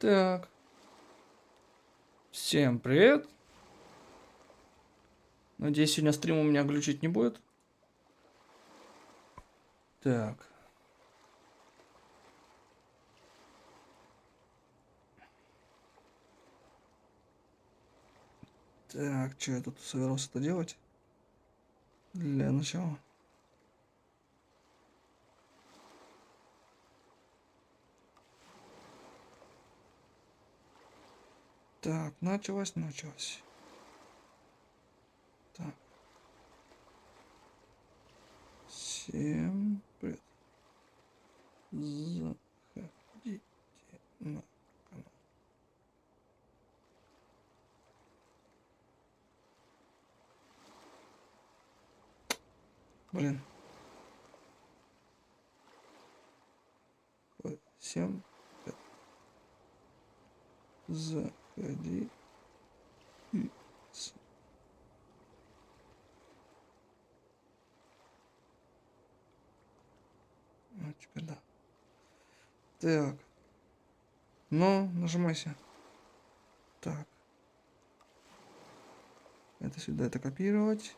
Так. Всем привет. Надеюсь, сегодня стрим у меня глючить не будет. Так. Так, что я тут собирался-то делать? Для начала. Так, началось. Так. Всем привет. Заходите на канал. Блин. Всем привет. Заходи. А, теперь да. Так. Ну, нажимайся. Так. Это сюда, это копировать.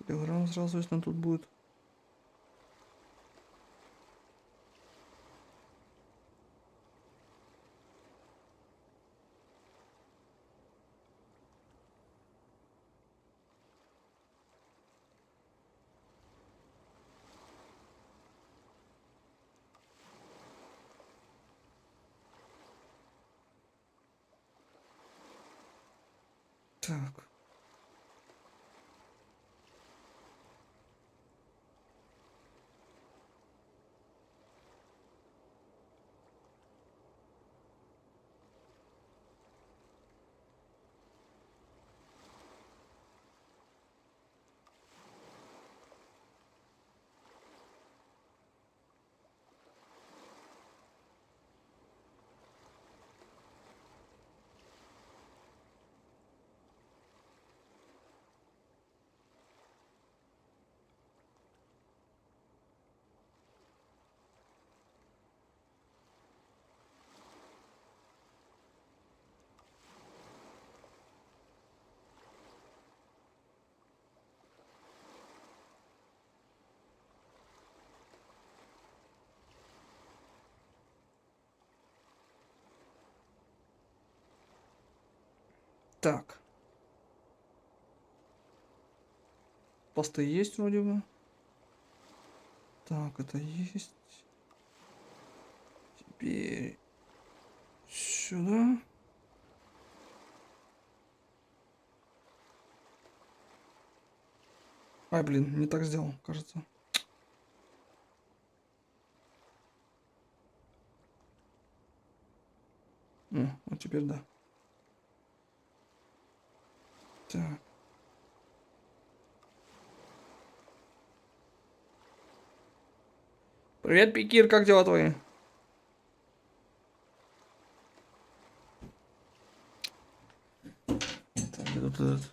Телеграм сразу, если он тут будет. Так. Так. Посты есть вроде бы. Так, это есть. Теперь сюда. Ай, блин, не так сделал, кажется. Вот теперь да. Так. Привет, Пикир, как дела твои? Так, где тут этот?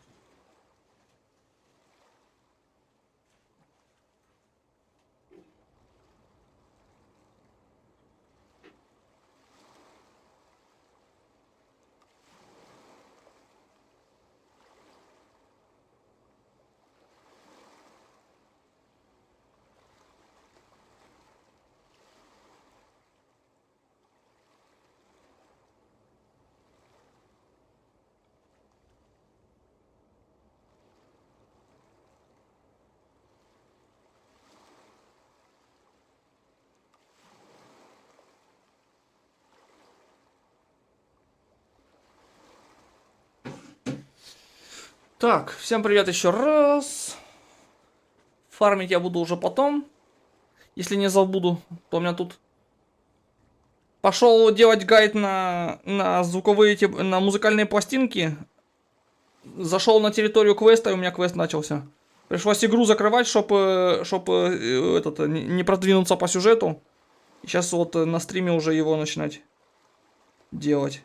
Так, всем привет еще раз. Фармить я буду уже потом. Если не забуду, то у меня тут... Пошел делать гайд на звуковые, на музыкальные пластинки. Зашел на территорию квеста, и у меня квест начался. Пришлось игру закрывать, чтобы не продвинуться по сюжету. И сейчас вот на стриме уже его начинать делать.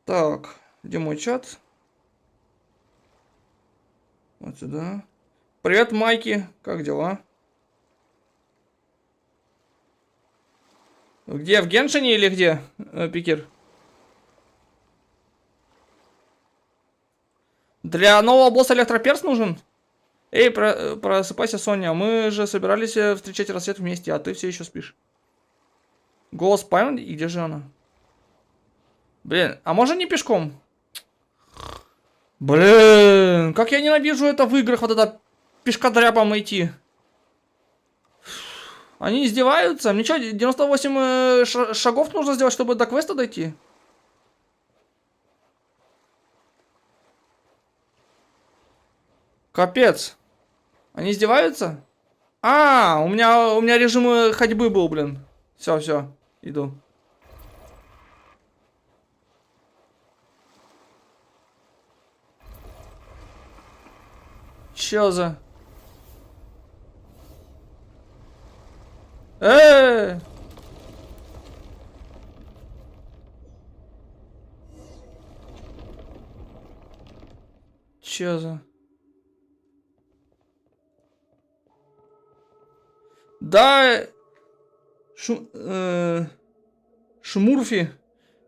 Так, где мой чат? Вот сюда. Привет, Майки, как дела? Где, в Геншине или где, Пикир? Для нового босса электроперс нужен? Эй, просыпайся, Соня. Мы же собирались встречать рассвет вместе, а ты все еще спишь. Голос пойман? И где же она? Блин, а можно не пешком? Блин, как я ненавижу это в играх, вот это пешкодрябом идти. Они издеваются? Мне что, 98 шагов нужно сделать, чтобы до квеста дойти? Капец. Они издеваются? А, у меня режим ходьбы был, блин. Все, иду. Чё за... Чё за... Да... Шмурфи.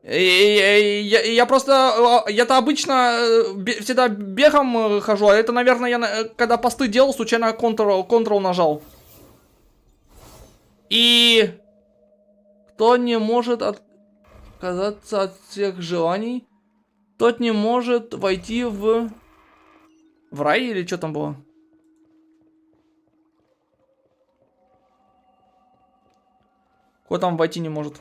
Я просто... Я-то обычно всегда бегом хожу, а это, наверное, я когда посты делал, случайно Ctrl нажал. И... Кто не может отказаться от всех желаний, тот не может войти в рай или что там было? Кто там войти не может?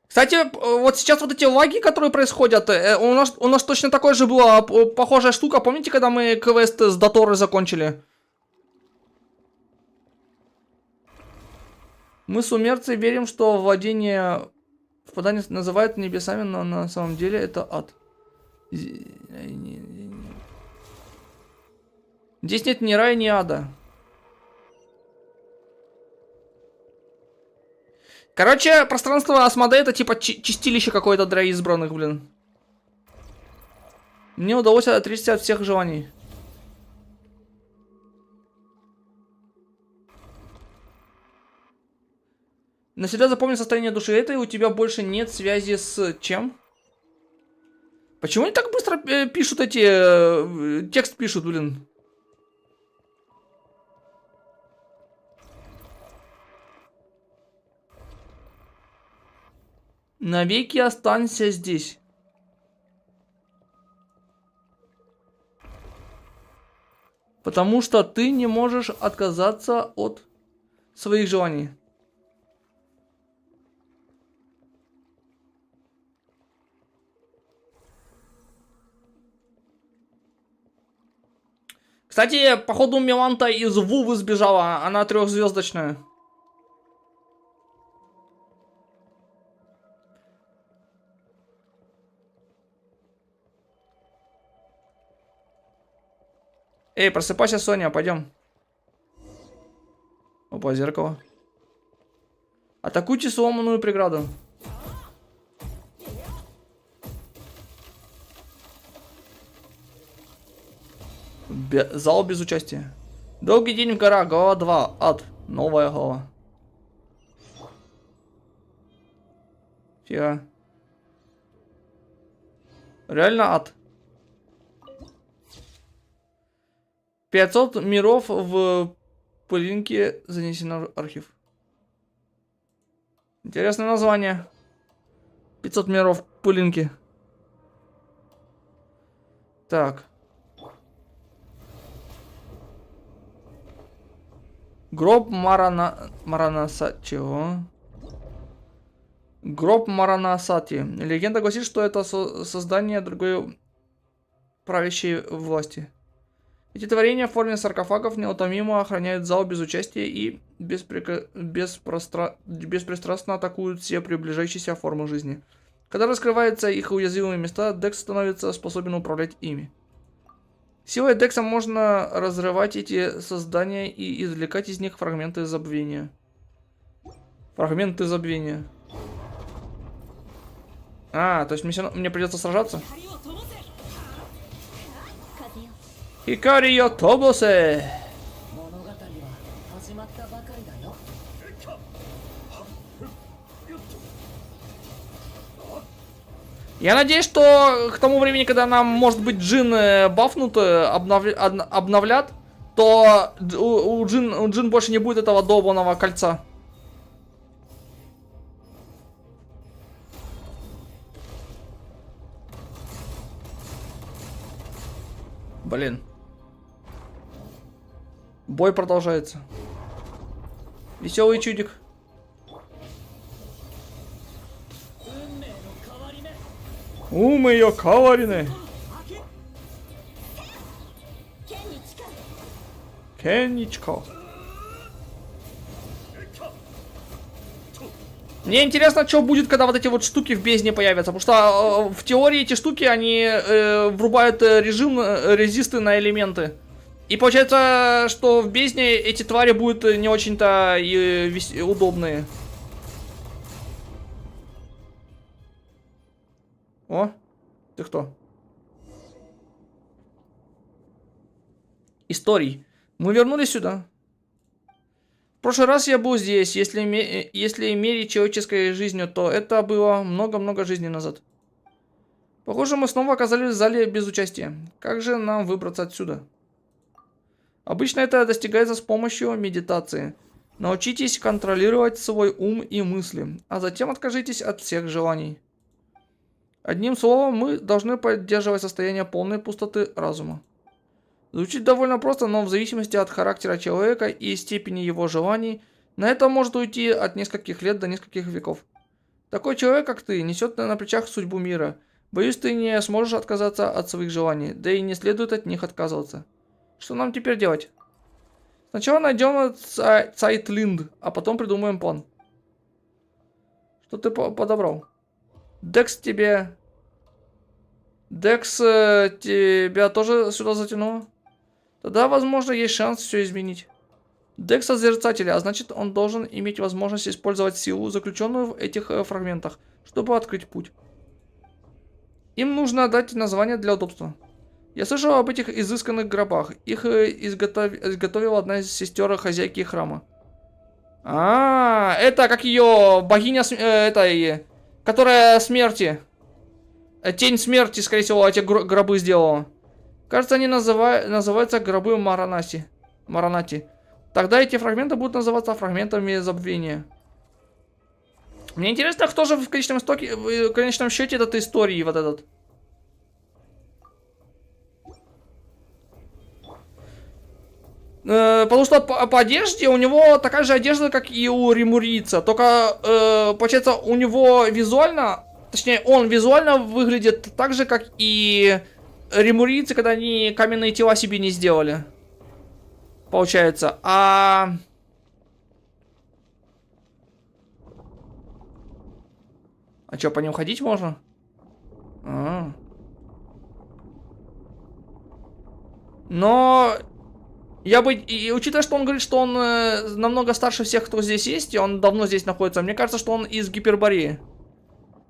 Кстати, вот сейчас вот эти лаги, которые происходят, у нас точно такое же была похожая штука. Помните, когда мы квест с Доторой закончили? Мы сумерцы верим, что владение впадание называют небесами, но на самом деле это ад. Здесь нет ни рая, ни ада. Короче, пространство Асмодея это типа чистилище какое-то для избранных, блин. Мне удалось отречься от всех желаний. Навсегда запомни состояние души этой, у тебя больше нет связи с чем? Почему они так быстро пишут эти... текст пишут, блин? Навеки останься здесь. Потому что ты не можешь отказаться от своих желаний. Кстати, походу Миланта из Вувы сбежала, она 3-звездочная. Эй, просыпайся, Соня, пойдем. Опа, зеркало. Атакуйте сломанную преграду. Зал без участия. Долгий день в горах, глава 2, ад, новая глава. Фига. Реально ад. 500 миров в пылинке занесено в архив. Интересное название. 500 миров в пылинке. Так. Гроб Маранаса... Чего? Гроб Маранасати. Легенда гласит, что это создание другой правящей власти. Эти творения в форме саркофагов неутомимо охраняют зал без участия и беспристрастно атакуют все приближающиеся формы жизни. Когда раскрываются их уязвимые места, Декс становится способен управлять ими. Силой Декса можно разрывать эти создания и извлекать из них фрагменты забвения. Фрагменты забвения. А, то есть мне придется сражаться? Хикарио Тобосе! Я надеюсь, что к тому времени, когда нам, может быть, джин бафнут, обновлят, то у джин больше не будет этого долбаного кольца. Блин. Бой продолжается. Веселый чудик. Умеё каварины. Кенничко. Мне интересно, что будет, когда вот эти вот штуки в бездне появятся. Потому что в теории эти штуки, они врубают режим резисты на элементы. И получается, что в бездне эти твари будут не очень-то удобные. О, ты кто? Историй. Мы вернулись сюда. В прошлый раз я был здесь. Если мерить человеческой жизнью, то это было много-много жизней назад. Похоже, мы снова оказались в зале без участия. Как же нам выбраться отсюда? Обычно это достигается с помощью медитации. Научитесь контролировать свой ум и мысли, а затем откажитесь от всех желаний. Одним словом, мы должны поддерживать состояние полной пустоты разума. Звучит довольно просто, но в зависимости от характера человека и степени его желаний, на это может уйти от нескольких лет до нескольких веков. Такой человек, как ты, несет на плечах судьбу мира. Боюсь, ты не сможешь отказаться от своих желаний, да и не следует от них отказываться. Что нам теперь делать? Сначала найдем Цайтлинд, а потом придумаем план. Что ты подобрал? Декс тебя тоже сюда затянуло? Тогда, возможно, есть шанс все изменить. Декс созерцателя, а значит, он должен иметь возможность использовать силу, заключенную в этих фрагментах, чтобы открыть путь. Им нужно дать название для удобства. Я слышал об этих изысканных гробах. Их изготовила одна из сестер хозяйки храма. Это как ее богиня которая смерти. Тень смерти, скорее всего, эти гробы сделала. Кажется, они называются гробы Маранати. Тогда эти фрагменты будут называться фрагментами забвения. Мне интересно, кто же в конечном счете этот истории вот этот. Потому что по одежде у него такая же одежда, как и у ремурийца. Только, получается, у него визуально, точнее, он визуально выглядит так же, как и ремурийцы, когда они каменные тела себе не сделали. Получается. А что, по ним ходить можно? Но... И учитывая, что он говорит, что он намного старше всех, кто здесь есть, и он давно здесь находится, мне кажется, что он из Гипербореи.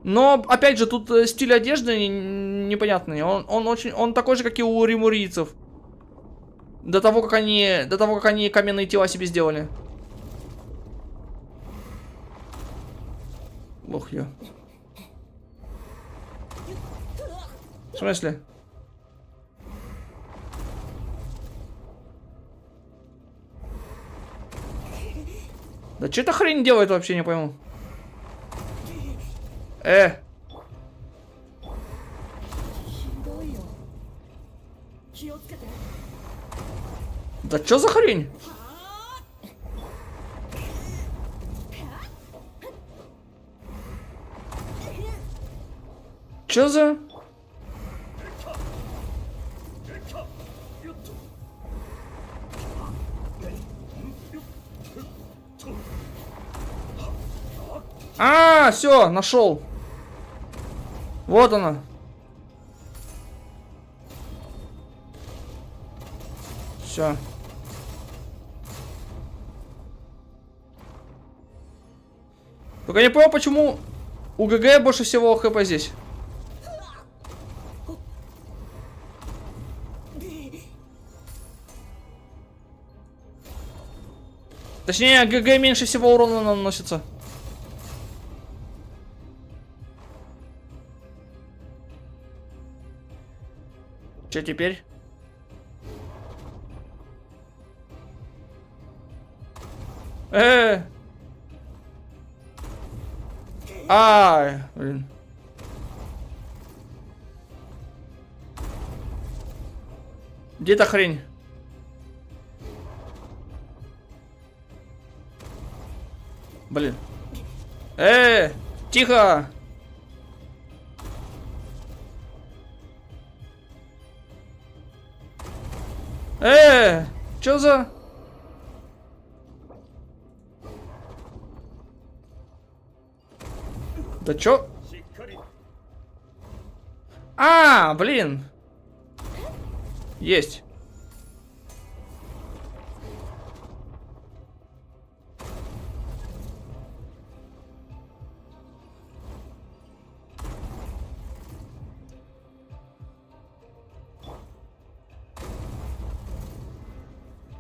Но, опять же, тут стиль одежды непонятный. Он такой же, как и у ремурийцев. До того, как они каменные тела себе сделали. Ох, я. В смысле? Да что эта хрень делает, вообще не пойму. Да что за хрень? Что за... Все, нашел. Вот она. Все. Только не понял, почему у ГГ больше всего хп здесь. Точнее, ГГ меньше всего урона наносится. Че теперь? Ай, блин. Где эта хрень? Блин. Тихо! Чё за... Да чё? А, блин. Есть.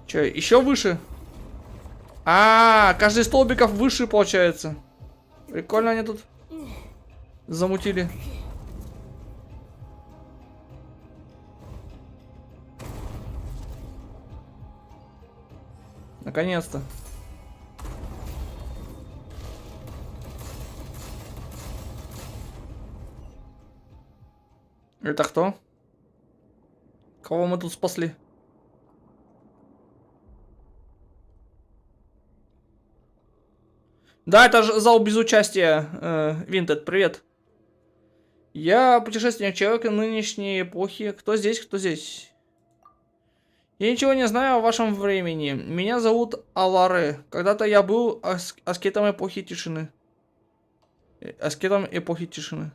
Че, еще выше? Каждый столбиков выше получается. Прикольно они тут замутили. Наконец-то. Это кто? Кого мы тут спасли? Да, это же зал без участия. Винтед, привет. Я путешественник, человек нынешней эпохи. Кто здесь, кто здесь? Я ничего не знаю о вашем времени. Меня зовут Аларе. Когда-то я был аскетом эпохи тишины. Аскетом эпохи тишины.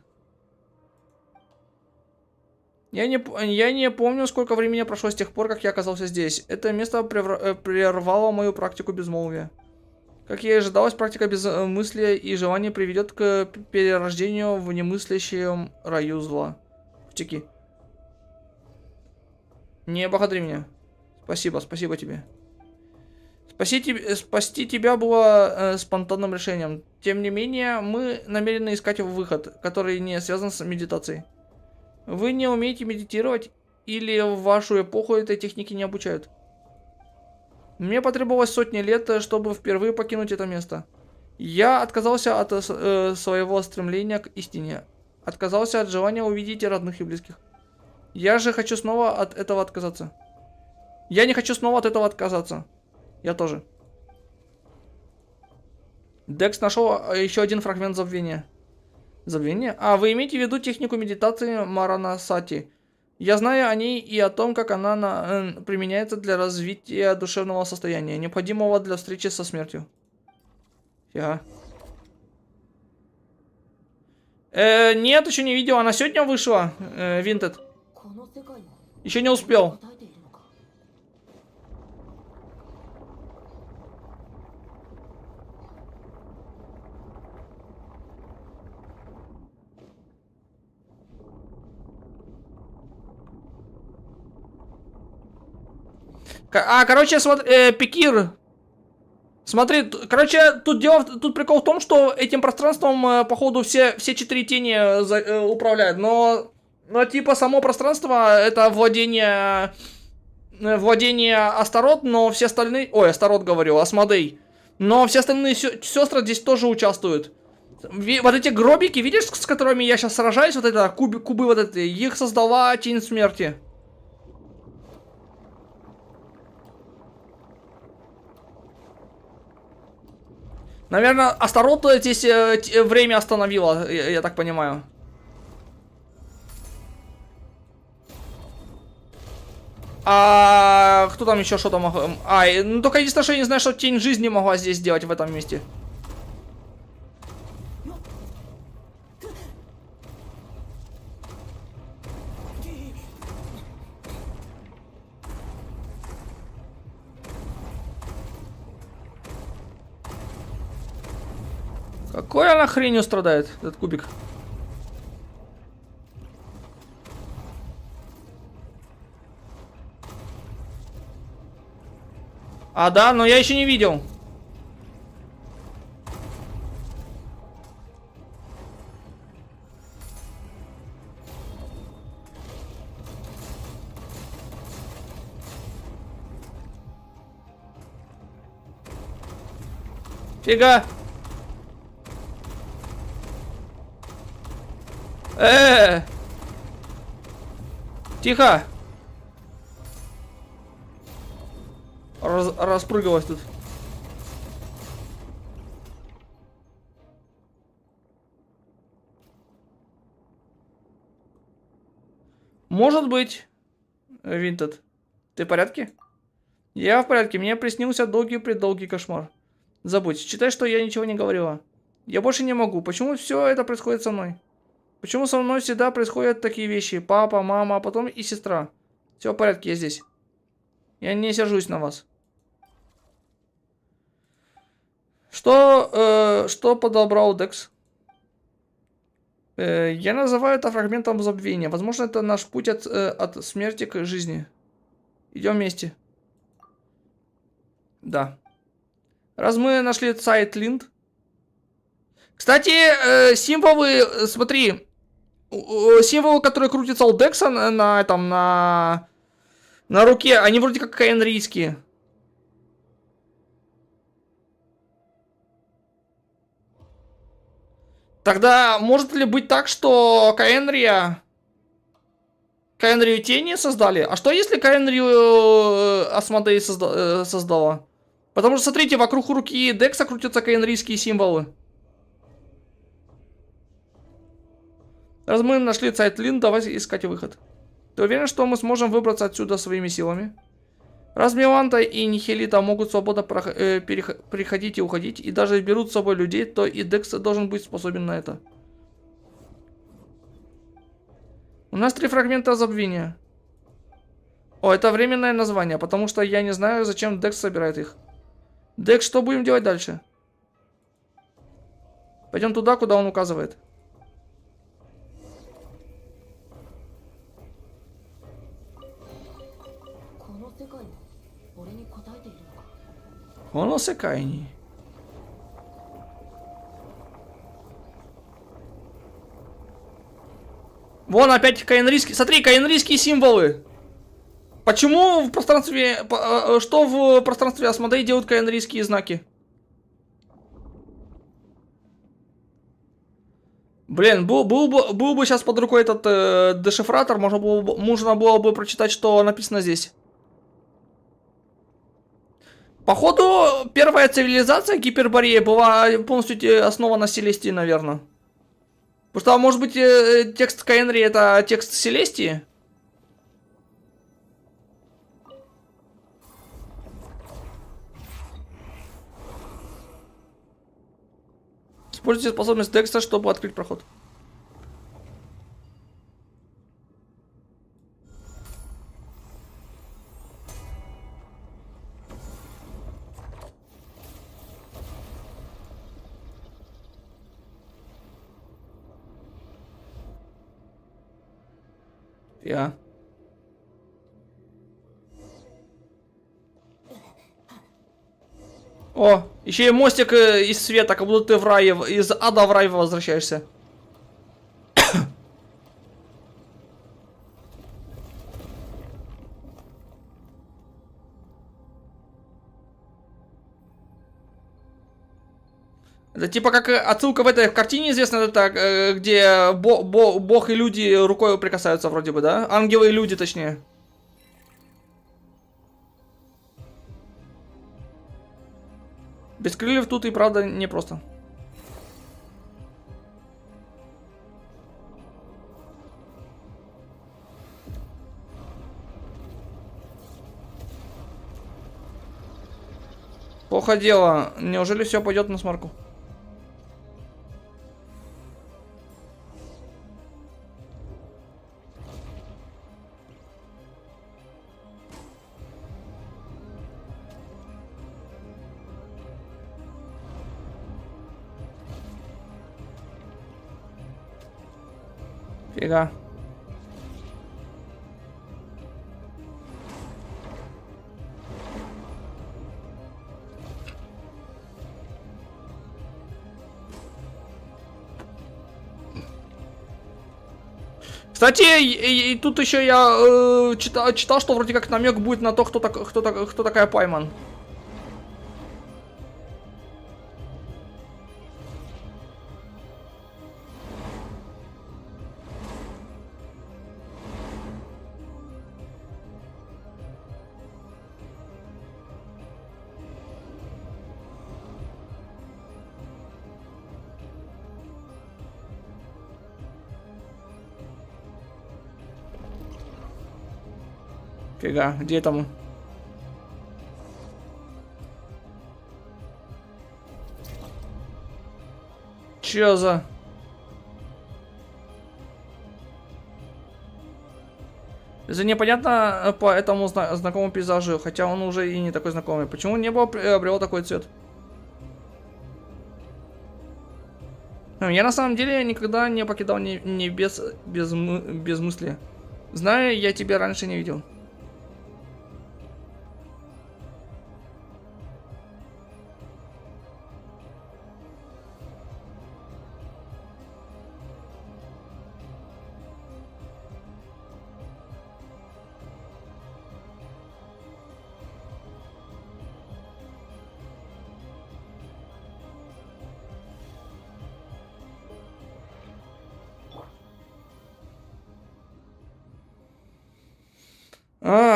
Я не помню, сколько времени прошло с тех пор, как я оказался здесь. Это место прервало мою практику безмолвия. Как и ожидалось, практика безмыслия и желания приведет к перерождению в немыслящем раю зла. Втеки. Не благодари меня. Спасибо, спасибо тебе. Спасти тебя было спонтанным решением. Тем не менее, мы намерены искать выход, который не связан с медитацией. Вы не умеете медитировать, или в вашу эпоху этой техники не обучают? Мне потребовалось сотни лет, чтобы впервые покинуть это место. Я отказался от своего стремления к истине. Отказался от желания увидеть родных и близких. Я же хочу снова от этого отказаться. Я не хочу снова от этого отказаться. Я тоже. Декс нашел еще один фрагмент забвения. Забвение? Вы имеете в виду технику медитации Маранасати? Я знаю о ней и о том, как она применяется для развития душевного состояния, необходимого для встречи со смертью. Фига. Нет, еще не видел. Она сегодня вышла, Винтед. Еще не успел. Короче, смотри, Пикир. Смотри, короче, тут прикол в том, что этим пространством, походу, все 4 тени управляют. Но типа, само пространство, это владение Астарот, но все остальные... Ой, Астарот говорю, Асмодей. Но все остальные сестры здесь тоже участвуют. Вот эти гробики, видишь, с которыми я сейчас сражаюсь, вот это, кубы вот эти, их создала Тень Смерти. Наверное, Астарот здесь время остановила, я так понимаю. Кто там еще что-то мог... ну только единственное, что я не знаю, что Тень Жизни могла здесь сделать в этом месте. Какой она хренью страдает, этот кубик? Да, но я еще не видел. Фига. Тихо. Распрыгалась тут. Может быть. Винтед. Ты в порядке? Я в порядке. Мне приснился долгий-предолгий кошмар. Забудь. Считай, что я ничего не говорила. Я больше не могу. Почему все это происходит со мной? Почему со мной всегда происходят такие вещи? Папа, мама, а потом и сестра. Все в порядке, я здесь. Я не сержусь на вас. Что подобрал Декс? Я называю это фрагментом забвения. Возможно, это наш путь от смерти к жизни. Идем вместе. Да. Раз мы нашли сайт Линд. Кстати, символы, смотри. Символы, которые крутятся у Декса на руке, они вроде как каэнрийские. Тогда может ли быть так, что Каэнрию тени создали? А что если Каэнрию Асмодей создала? Потому что, смотрите, вокруг руки Декса крутятся каэнрийские символы. Раз мы нашли сайт Лин, давай искать выход. Ты уверен, что мы сможем выбраться отсюда своими силами? Раз Миланта и Нихилита могут свободно приходить и уходить, и даже берут с собой людей, то и Декс должен быть способен на это. У нас 3 фрагмента забвения. О, это временное название, потому что я не знаю, зачем Декс собирает их. Декс, что будем делать дальше? Пойдем туда, куда он указывает. Коносекайни. Вон опять каэнрийские. Смотри, каэнрийские символы. Почему в пространстве... Что в пространстве Асмодей делают каэнрийские знаки? Блин, был бы сейчас под рукой этот дешифратор, можно было бы прочитать, что написано здесь. Походу, первая цивилизация Гипербореи была полностью основана на Селестии, наверное. Потому что, может быть, текст Каэнри это текст Селестии? Используйте способность Декса, чтобы открыть проход. Я. О, еще и мостик из света, как будто ты в рай, из ада в рай возвращаешься. Это типа как отсылка в этой картине известна, это где бог и люди рукой прикасаются вроде бы, да? Ангелы и люди, точнее. Без крыльев тут и правда непросто. Плохо дело. Неужели все пойдет на смарку? Фига. Кстати, и тут еще я читал, что вроде как намек будет на то, кто такая Пайман. Фига, где это мы? Чё за... Это непонятно по этому знакомому пейзажу, хотя он уже и не такой знакомый. Почему небо приобрело такой цвет? Я на самом деле никогда не покидал небес без мысли. Знаю, я тебя раньше не видел.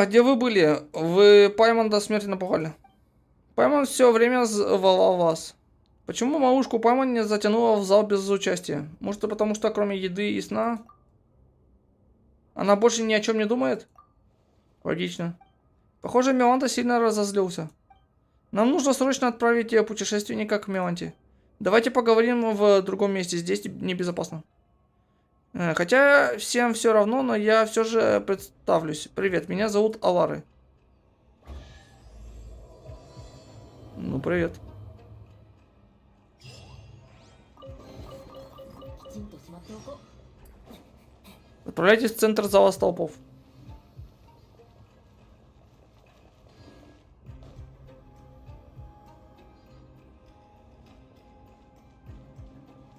Где вы были? Вы Паймон до смерти напугали. Паймон все время звала вас. Почему малышку Паймон не затянула в зал без участия? Может, потому что кроме еды и сна она больше ни о чем не думает? Логично. Похоже, Миланта сильно разозлился. Нам нужно срочно отправить путешественника к Миланте. Давайте поговорим в другом месте, здесь небезопасно. Хотя всем все равно, но я все же представлюсь. Привет, меня зовут Алары. Ну, привет. Отправляйтесь в центр зала столпов.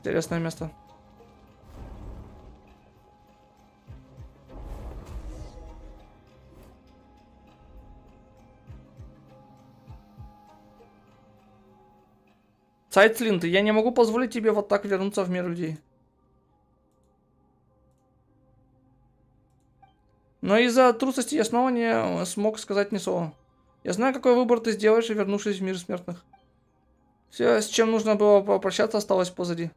Интересное место. Сайтлинт, я не могу позволить тебе вот так вернуться в мир людей. Но из-за трусости я снова не смог сказать ни слова. Я знаю, какой выбор ты сделаешь, вернувшись в мир смертных. Все, с чем нужно было попрощаться, осталось позади.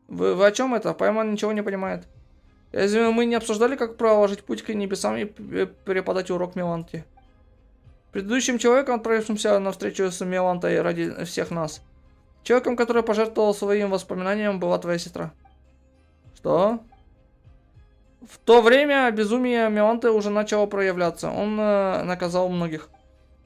Вы о чем это? Пайман ничего не понимает. Разве мы не обсуждали, как проложить путь к небесам и преподать урок Миланте? Предыдущим человеком, отправившимся на встречу с Милантой ради всех нас. Человеком, который пожертвовал своим воспоминанием, была твоя сестра. Что? В то время безумие Миланты уже начало проявляться. Он наказал многих.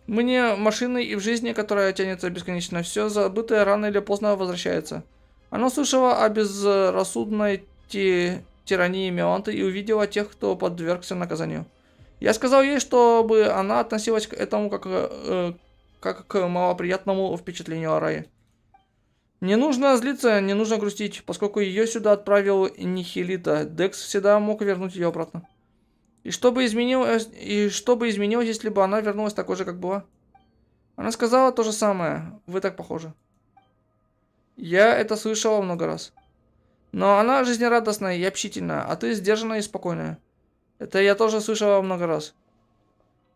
Мы не машины, и в жизни, которая тянется бесконечно, все забытое рано или поздно возвращается. Она слышала о безрассудной тирании Миланты и увидела тех, кто подвергся наказанию. Я сказал ей, чтобы она относилась к этому как к малоприятному впечатлению о рае. Не нужно злиться, не нужно грустить, поскольку ее сюда отправил Нихилита. Декс всегда мог вернуть ее обратно. И что бы изменилось, если бы она вернулась такой же, как была? Она сказала то же самое. Вы так похожи. Я это слышала много раз. Но она жизнерадостная и общительная, а ты сдержанная и спокойная. Это я тоже слышала много раз.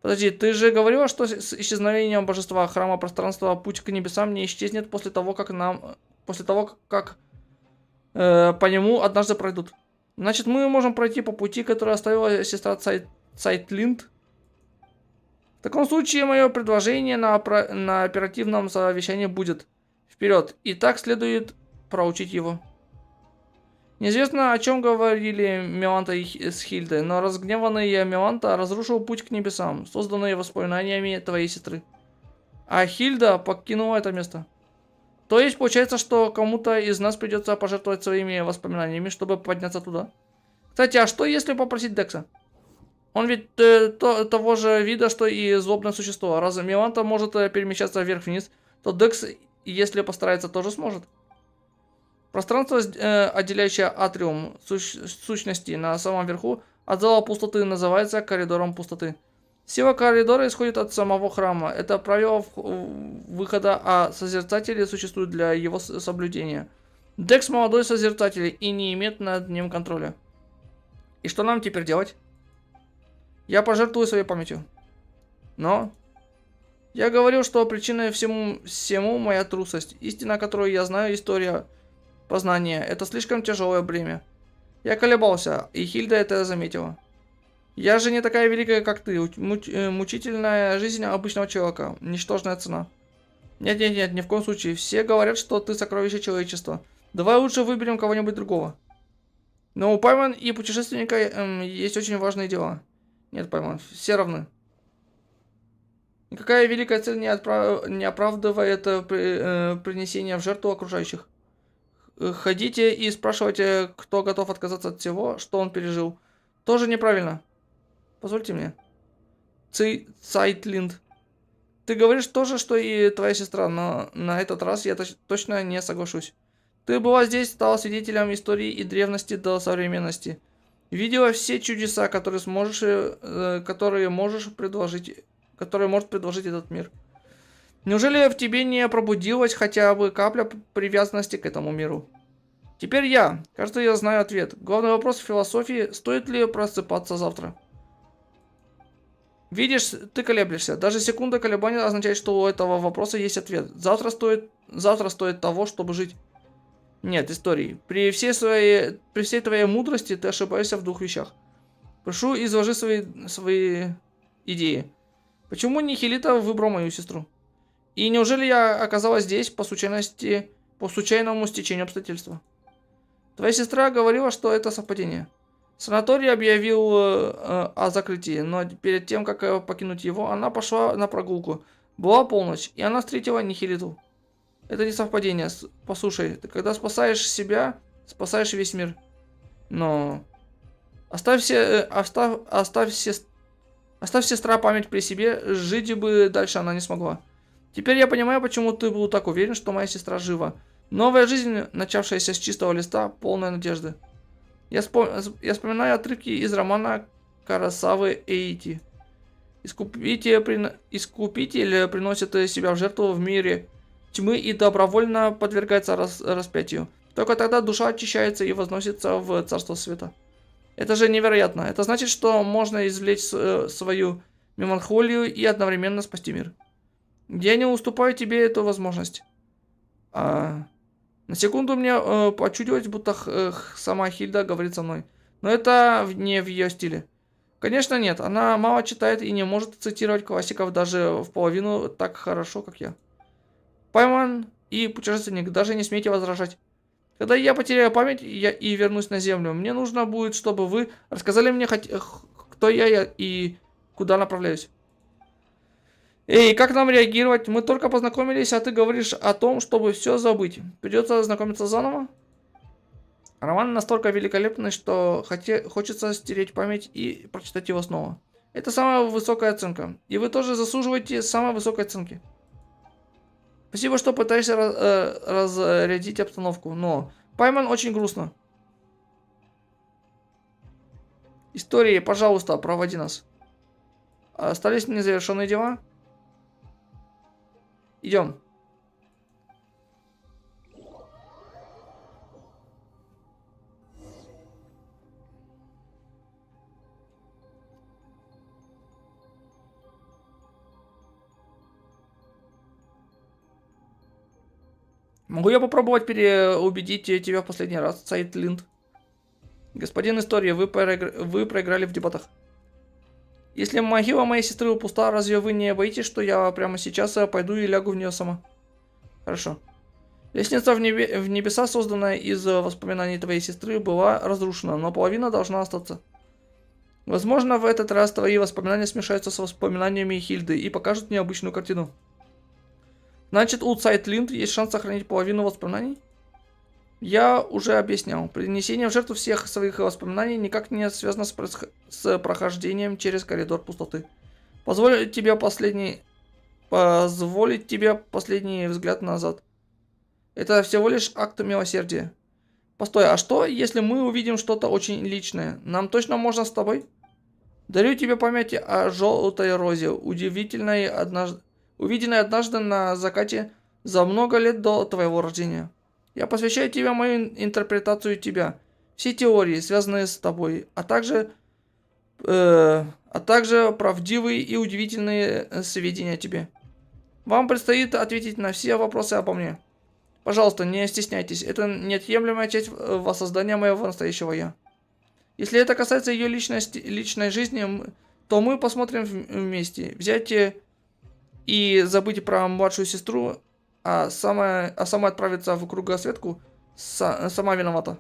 Подожди, ты же говорила, что с исчезновением божества храма пространства путь к небесам не исчезнет после того, как по нему однажды пройдут. Значит, мы можем пройти по пути, который оставила сестра Сайтлинт. В таком случае мое предложение на оперативном совещании будет. Вперед. И так следует проучить его. Неизвестно, о чем говорили Миланта с Хильдой, но разгневанный Миланта разрушил путь к небесам, созданный воспоминаниями твоей сестры. А Хильда покинула это место. То есть, получается, что кому-то из нас придется пожертвовать своими воспоминаниями, чтобы подняться туда. Кстати, а что если попросить Декса? Он ведь того же вида, что и злобное существо. Раз Миланта может перемещаться вверх-вниз, то Декс, если постарается, тоже сможет. Пространство, отделяющее атриум сущности на самом верху от зала пустоты, называется коридором пустоты. Сила коридора исходит от самого храма. Это правило выхода, а созерцатели существуют для его соблюдения. Декс молодой созерцатель и не имеет над ним контроля. И что нам теперь делать? Я пожертвую своей памятью. Но... Я говорил, что причиной всему моя трусость. Истина, которую я знаю, история... Познание – это слишком тяжелое бремя. Я колебался, и Хильда это заметила. Я же не такая великая, как ты. Мучительная жизнь обычного человека. Ничтожная цена. Нет, ни в коем случае. Все говорят, что ты сокровище человечества. Давай лучше выберем кого-нибудь другого. Но у Пайман и путешественника есть очень важные дела. Нет, Пайман, все равны. Никакая великая цель не оправдывает принесение в жертву окружающих. Ходите и спрашивайте, кто готов отказаться от всего, что он пережил. Тоже неправильно. Позвольте мне. Цайтлинд. Ты говоришь то же, что и твоя сестра, но на этот раз я точно не соглашусь. Ты была здесь, стала свидетелем истории и древности до современности. Видела все чудеса, которые может предложить этот мир. Неужели в тебе не пробудилась хотя бы капля привязанности к этому миру? Теперь я. Кажется, я знаю ответ. Главный вопрос в философии, стоит ли просыпаться завтра? Видишь, ты колеблешься. Даже секунда колебания означает, что у этого вопроса есть ответ. Завтра стоит того, чтобы жить. Нет, истории. При всей твоей мудрости ты ошибаешься в двух вещах. Прошу, изложи свои идеи. Почему Нихилита выбрал мою сестру? И неужели я оказалась здесь по случайному стечению обстоятельств? Твоя сестра говорила, что это совпадение. Санаторий объявил о закрытии, но перед тем, как покинуть его, она пошла на прогулку. Была полночь, и она встретила Нихилиту. Это не совпадение. Послушай, ты когда спасаешь себя, спасаешь весь мир. Но... Оставь сестра память при себе, жить бы дальше она не смогла. Теперь я понимаю, почему ты был так уверен, что моя сестра жива. Новая жизнь, начавшаяся с чистого листа, полная надежды. Я вспоминаю отрывки из романа Карасавы Эйти. Искупитель приносит себя в жертву в мире тьмы и добровольно подвергается распятию. Только тогда душа очищается и возносится в царство света. Это же невероятно. Это значит, что можно извлечь свою меланхолию и одновременно спасти мир. Я не уступаю тебе эту возможность. На секунду мне почудилось, будто сама Хильда говорит со мной. Но это не в ее стиле. Конечно, нет. Она мало читает и не может цитировать классиков даже в половину так хорошо, как я. Пайман и путешественник, даже не смейте возражать. Когда я потеряю память и вернусь на Землю, мне нужно будет, чтобы вы рассказали мне, кто я и куда направляюсь. Эй, как нам реагировать? Мы только познакомились, а ты говоришь о том, чтобы все забыть. Придется знакомиться заново? Роман настолько великолепный, что хочется стереть память и прочитать его снова. Это самая высокая оценка. И вы тоже заслуживаете самой высокой оценки. Спасибо, что пытаешься разрядить обстановку, но Пайман очень грустно. Истории, пожалуйста, проводи нас. Остались незавершенные дела? Идем. Могу я попробовать переубедить тебя в последний раз, Цайтлинд? Господин история, вы проиграли в дебатах. Если могила моей сестры пуста, разве вы не боитесь, что я прямо сейчас пойду и лягу в нее сама? Хорошо. Лестница в небеса, созданная из воспоминаний твоей сестры, была разрушена, но половина должна остаться. Возможно, в этот раз твои воспоминания смешаются с воспоминаниями Хильды и покажут необычную картину. Значит, у Цайтлинд есть шанс сохранить половину воспоминаний? Я уже объяснял. Принесение в жертву всех своих воспоминаний никак не связано с прохождением через коридор пустоты. Позволить тебе последний взгляд назад. Это всего лишь акт милосердия. Постой, а что, если мы увидим что-то очень личное? Нам точно можно с тобой? Дарю тебе память о желтой розе, увиденной однажды на закате за много лет до твоего рождения. Я посвящаю тебе мою интерпретацию тебя, все теории, связанные с тобой, а также правдивые и удивительные сведения о тебе. Вам предстоит ответить на все вопросы обо мне. Пожалуйста, не стесняйтесь, это неотъемлемая часть воссоздания моего настоящего я. Если это касается ее личной жизни, то мы посмотрим вместе. Взять и забыть про младшую сестру, а самой отправиться в кругосветку сама виновата.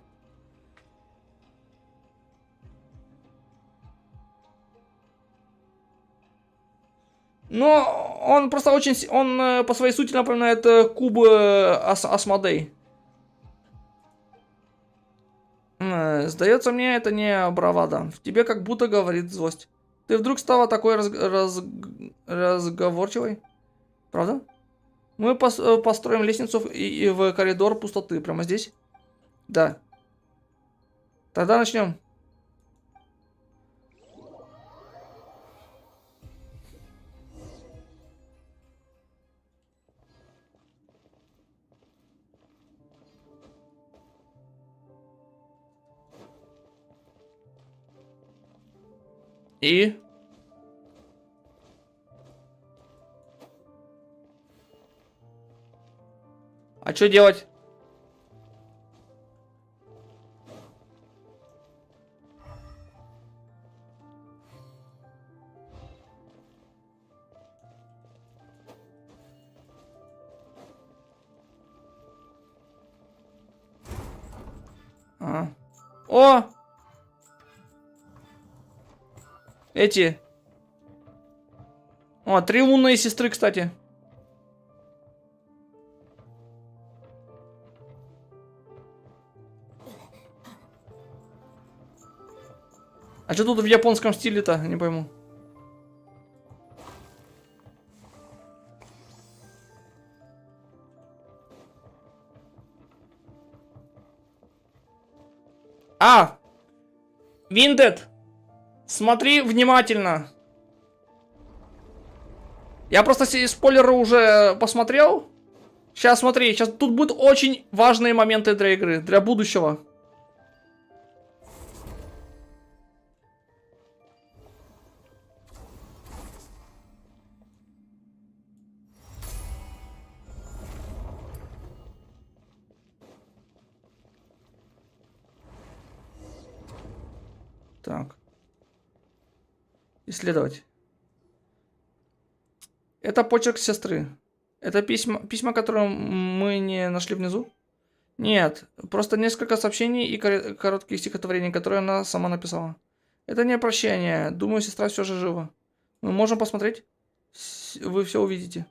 Но он просто очень... Он по своей сути напоминает куб Асмодей. Сдается мне, это не бравада. В тебе как будто говорит злость. Ты вдруг стала такой разговорчивой? Правда? Мы построим лестницу и в коридор пустоты. Прямо здесь? Да. Тогда начнем. И? А что делать? О! Эти. О, 3 лунные сестры, кстати. А что тут в японском стиле-то? Не пойму. А! Виндед! Смотри внимательно. Я просто спойлеры уже посмотрел. Сейчас смотри, сейчас тут будут очень важные моменты для игры, для будущего. Так. Исследовать. Это почерк сестры. Это письма, которые мы не нашли внизу? Нет, просто несколько сообщений и коротких стихотворений, которые она сама написала. Это не прощание. Думаю, сестра все же жива. Мы можем посмотреть? Вы все увидите.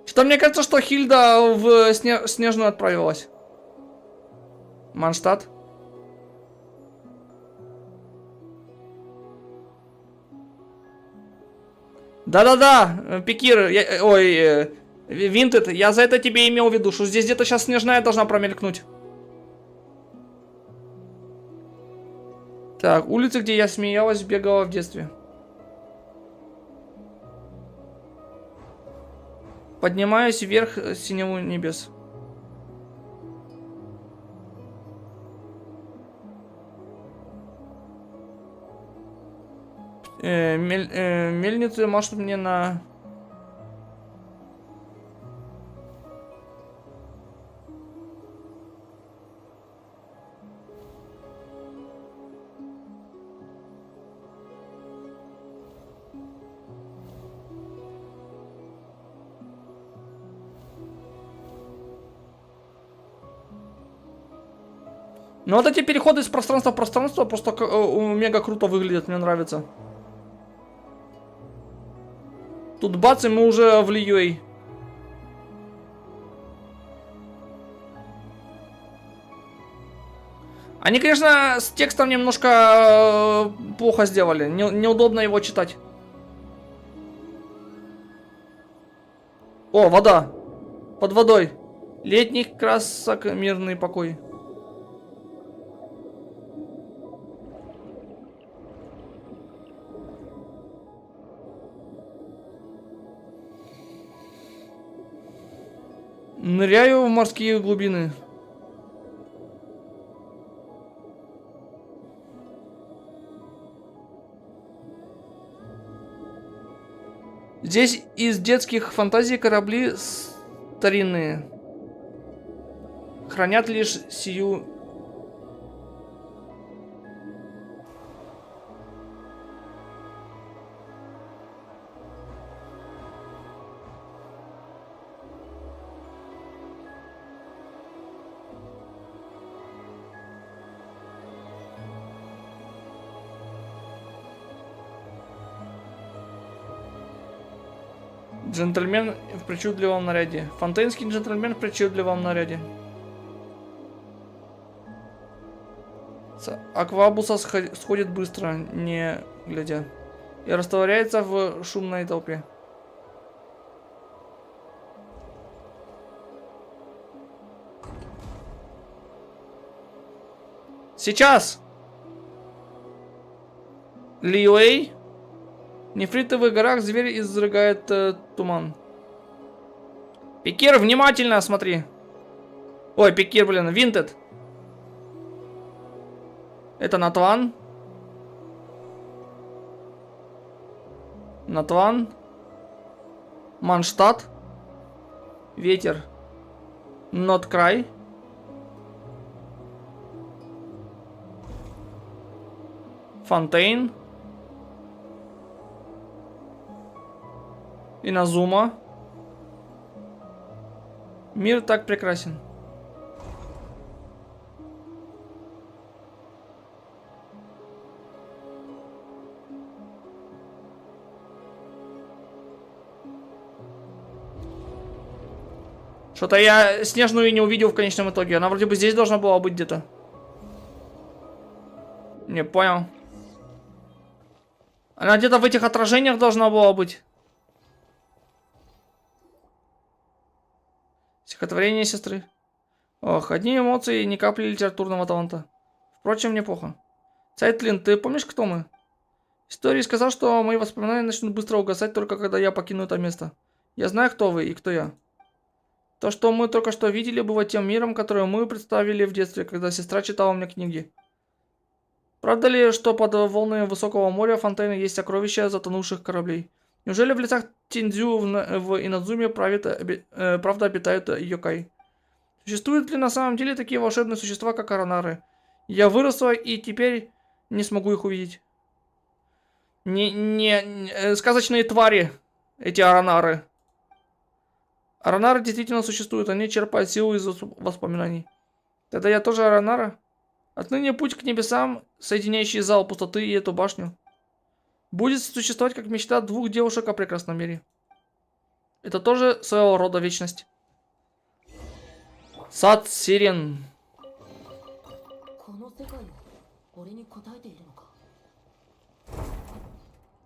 Что-то мне кажется, что Хильда в Снежную отправилась. Манштадт. Да-да-да, Пикир, Винтед, я за это тебе имел в виду, что здесь где-то сейчас Снежная должна промелькнуть. Так, улицы, где я смеялась, бегала в детстве. Поднимаюсь вверх синеву небес. Мельницы машут мне на... Ну вот эти переходы из пространства в пространство просто мега круто выглядят, мне нравится. Тут бац, и мы уже в Лиюэй. Они, конечно, с текстом немножко плохо сделали. Неудобно его читать. О, вода. Под водой. Летних красок мирный покой. Ныряю в морские глубины. Здесь из детских фантазий корабли старинные. Хранят лишь сию... Джентльмен в причудливом наряде. Фонтейнский джентльмен в причудливом наряде. Аквабуса сходит быстро, не глядя. И растворяется в шумной толпе. Сейчас! Лиуэй. В нефритовых горах зверь изрыгает туман. Пикир, внимательно смотри. Ой, Пикир, блин, Винтед. Это Натван. Натван. Манштадт. Ветер. Ноткрай. Фонтейн. Иназума. Мир так прекрасен. Что-то я Снежную не увидел в конечном итоге. Она вроде бы здесь должна была быть где-то. Не понял. Она где-то в этих отражениях должна была быть. Стихотворение сестры. Ох, одни эмоции и ни капли литературного таланта. Впрочем, неплохо. Цайтлин, ты помнишь, кто мы? История сказал, что мои воспоминания начнут быстро угасать, только когда я покину это место. Я знаю, кто вы и кто я. То, что мы только что видели, было тем миром, который мы представили в детстве, когда сестра читала мне книги. Правда ли, что под волнами высокого моря Фонтейна есть сокровища затонувших кораблей? Неужели в лесах Тиндзю в Инадзуме правда обитают йокай? Существуют ли на самом деле такие волшебные существа, как аронары? Я выросла и теперь не смогу их увидеть. Сказочные твари, эти аронары. Аронары действительно существуют, они черпают силу из воспоминаний. Тогда я тоже аронара? Отныне путь к небесам, соединяющий зал пустоты и эту башню, будет существовать как мечта двух девушек о прекрасном мире. Это тоже своего рода вечность. Сад Сирен.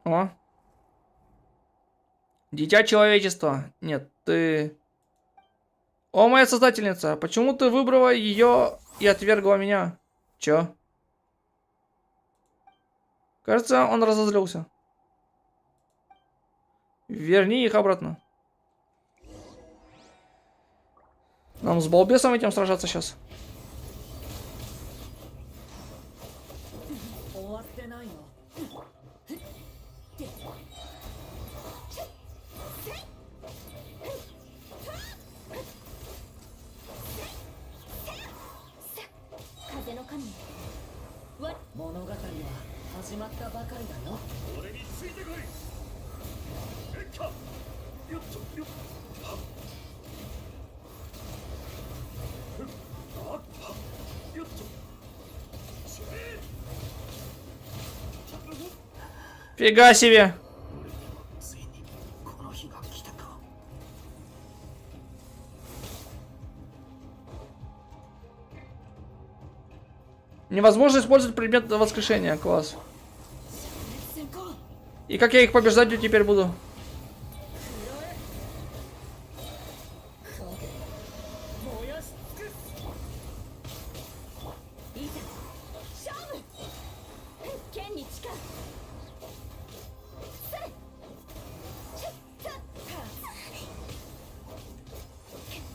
О. Дитя человечества. Нет, ты... О, моя создательница, почему ты выбрала ее и отвергла меня? Чё? Кажется, он разозлился. Верни их обратно. Нам с балбесом этим сражаться сейчас. Фига себе! Невозможно использовать предмет воскрешения. Класс. И как я их побеждать теперь буду?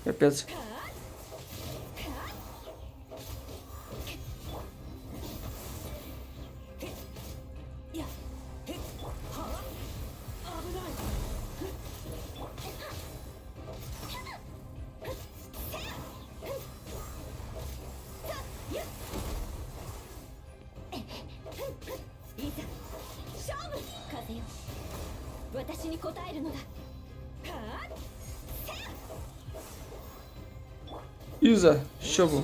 Капец. Иза, щегу.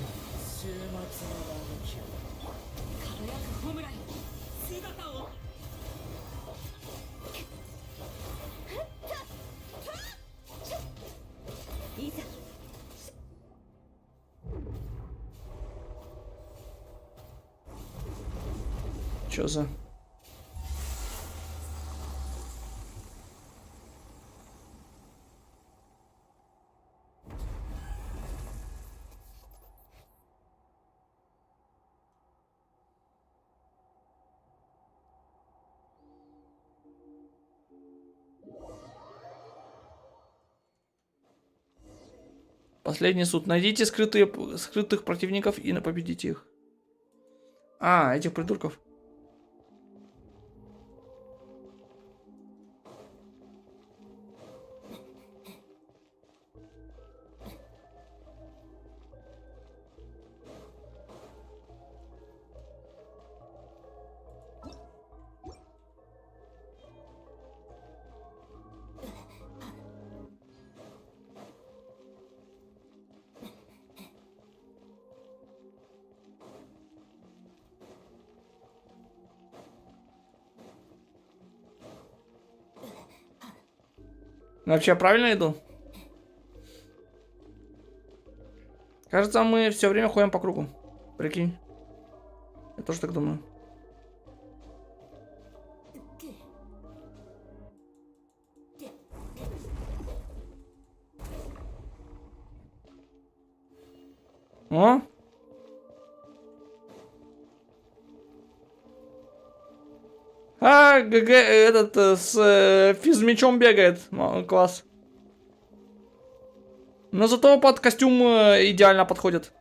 Чё за... Последний суд. Найдите скрытых противников и победите их. А, этих придурков. Вообще, я правильно иду? Кажется, мы все время ходим по кругу. Прикинь. Я тоже так думаю. О! А, ГГ, этот с физмячом бегает. Класс. Но зато под костюм идеально подходит.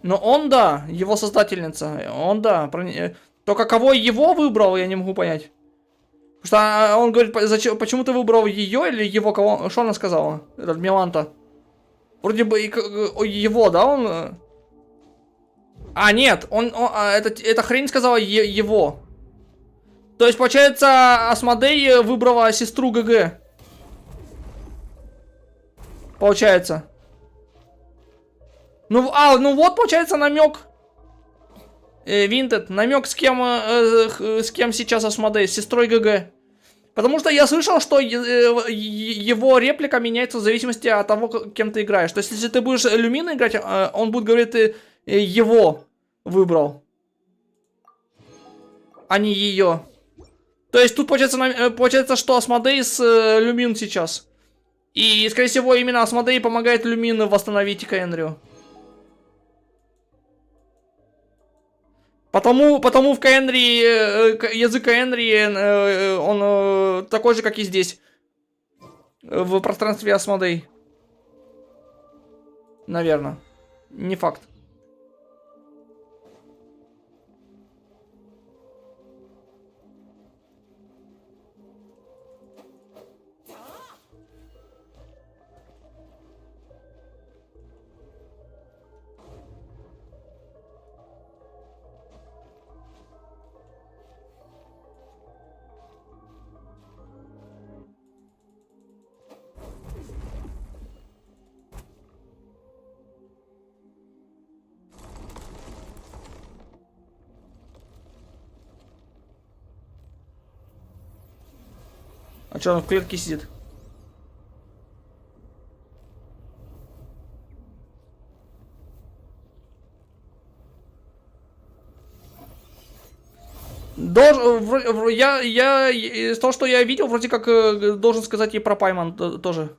Но он, да, его создательница. Он, да. Только кого его выбрал, я не могу понять. Потому что он говорит, зачем, почему ты выбрал ее или его, кого... Что она сказала? Этот Миланта. Вроде бы его, да, он... А, нет, эта хрень сказала его. То есть, получается, Асмодей выбрала сестру ГГ. Получается. Ну вот, получается, намек. Винтед, намек с кем сейчас Асмодей, с сестрой ГГ. Потому что я слышал, что его реплика меняется в зависимости от того, кем ты играешь. То есть, если ты будешь Люмина играть, он будет говорить, ты его выбрал. А не ее. То есть, тут получается, что Асмодей с Люмин сейчас. И, скорее всего, именно Асмодей помогает Люмину восстановить Каэнрию. Потому в Каэнрии, язык Каэнрии, он такой же, как и здесь. В пространстве Асмодей. Наверное. Не факт. А что, он в клетке сидит? Из того, что я видел, вроде как должен сказать и про Пайман тоже.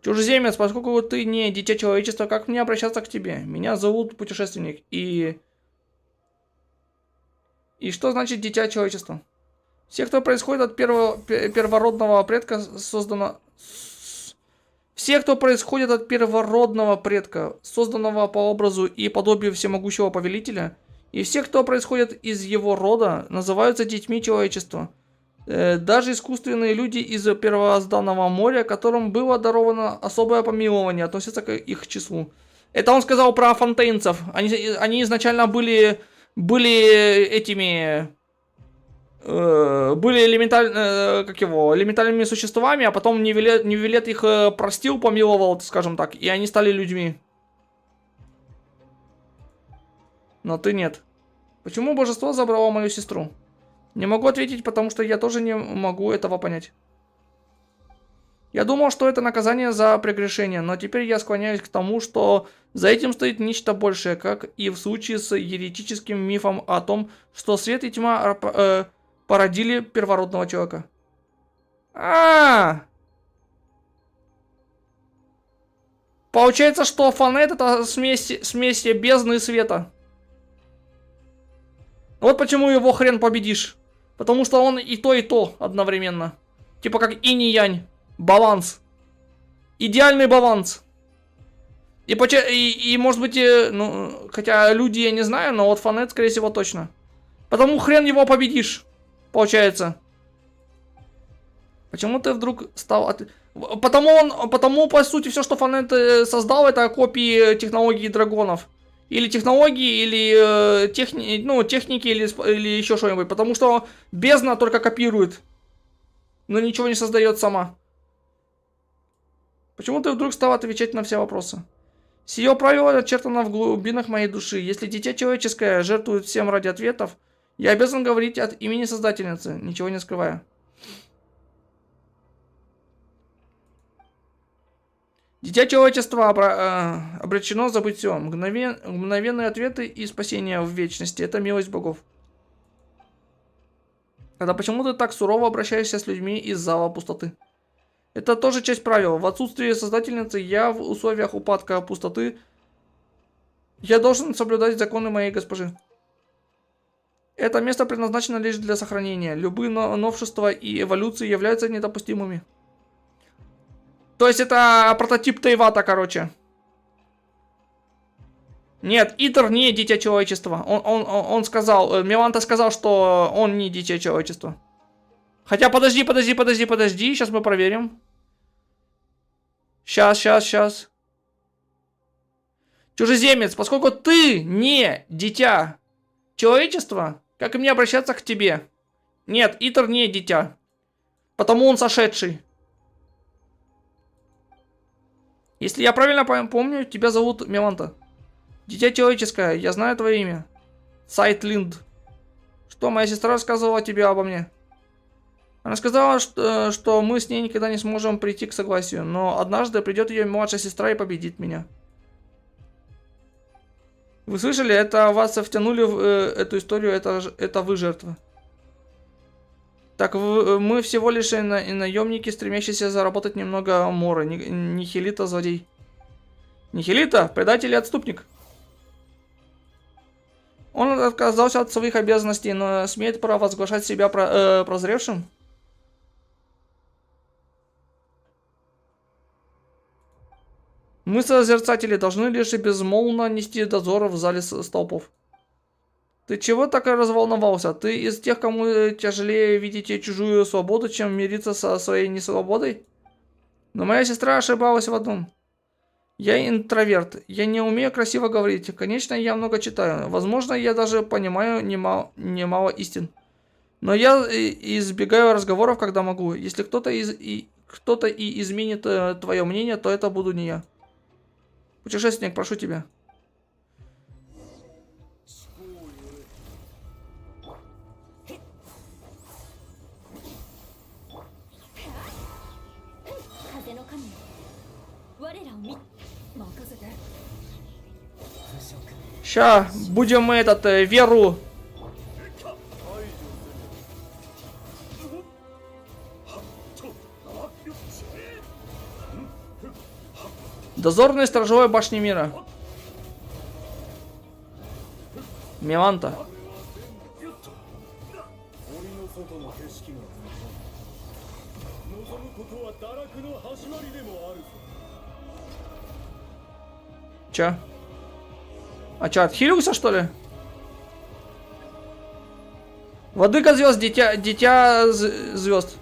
Чужеземец, поскольку ты не дитя человечества, как мне обращаться к тебе? Меня зовут Путешественник. И что значит дитя человечества? Все, кто происходит от первородного предка, создано... Все, кто происходит от первородного предка, созданного по образу и подобию всемогущего повелителя, и все, кто происходит из его рода, называются детьми человечества. Даже искусственные люди из первозданного моря, которым было даровано особое помилование, относятся к их числу. Это он сказал про фонтейнцев. Они изначально были этими... были элементальными существами, а потом Нивелет их простил, помиловал, скажем так, и они стали людьми. Но ты нет. Почему божество забрало мою сестру? Не могу ответить, потому что я тоже не могу этого понять. Я думал, что это наказание за прегрешение, но теперь я склоняюсь к тому, что за этим стоит нечто большее, как и в случае с еретическим мифом о том, что свет и тьма породили первородного человека. Получается, что Фонет это смесь бездны и света. Вот почему его хрен победишь. Потому что он и то одновременно. Типа как инь и янь. Баланс. Идеальный баланс. И может быть, ну, хотя люди я не знаю, но вот Фонет, скорее всего, точно. Потому хрен его победишь. Получается. Почему ты вдруг стал... Потому, по сути, все, что Фонет создал, это копии технологий драконов. Или технологии, или техники, или еще что-нибудь. Потому что бездна только копирует. Но ничего не создает сама. Почему ты вдруг стал отвечать на все вопросы? Сие правило очертано в глубинах моей души. Если дитя человеческое жертвует всем ради ответов, я обязан говорить от имени Создательницы, ничего не скрывая. Дитя человечества обречено забыть все. Мгновенные ответы и спасение в вечности – это милость богов. Тогда почему ты так сурово обращаешься с людьми из зала пустоты? Это тоже часть правил. В отсутствие Создательницы я в условиях упадка пустоты. Я должен соблюдать законы моей госпожи. Это место предназначено лишь для сохранения. Любые новшества и эволюции являются недопустимыми. То есть это прототип Тейвата, короче. Нет, Итер не дитя человечества. Он сказал, Миланта сказал, что он не дитя человечества. Хотя подожди. Сейчас мы проверим. Сейчас. Чужеземец, поскольку ты не дитя человечества, как и мне обращаться к тебе? Нет, Итер не дитя. Потому он сошедший. Если я правильно помню, тебя зовут Миланта. Дитя человеческое, я знаю твое имя. Сайтлинд. Что моя сестра рассказывала тебе обо мне? Она сказала, что мы с ней никогда не сможем прийти к согласию, но однажды придет ее младшая сестра и победит меня. Вы слышали, это вас втянули в эту историю, это вы жертва. Так, мы всего лишь наемники, стремящиеся заработать немного мора. Нихилита, злодей. Нихилита, предатель и отступник. Он отказался от своих обязанностей, но смеет провозглашать себя прозревшим. Мы, созерцатели, должны лишь безмолвно нести дозор в зале столпов. Ты чего так разволновался? Ты из тех, кому тяжелее видеть чужую свободу, чем мириться со своей несвободой? Но моя сестра ошибалась в одном. Я интроверт. Я не умею красиво говорить. Конечно, я много читаю. Возможно, я даже понимаю немало истин. Но я избегаю разговоров, когда могу. Если кто-то и изменит твое мнение, то это буду не я. Путешественник, прошу тебя. Ща, будем мы веру. Дозорный сторожевой башни мира. Миланта. Чё? А чё, отхилился, что ли? Владыка звезд, дитя звезд.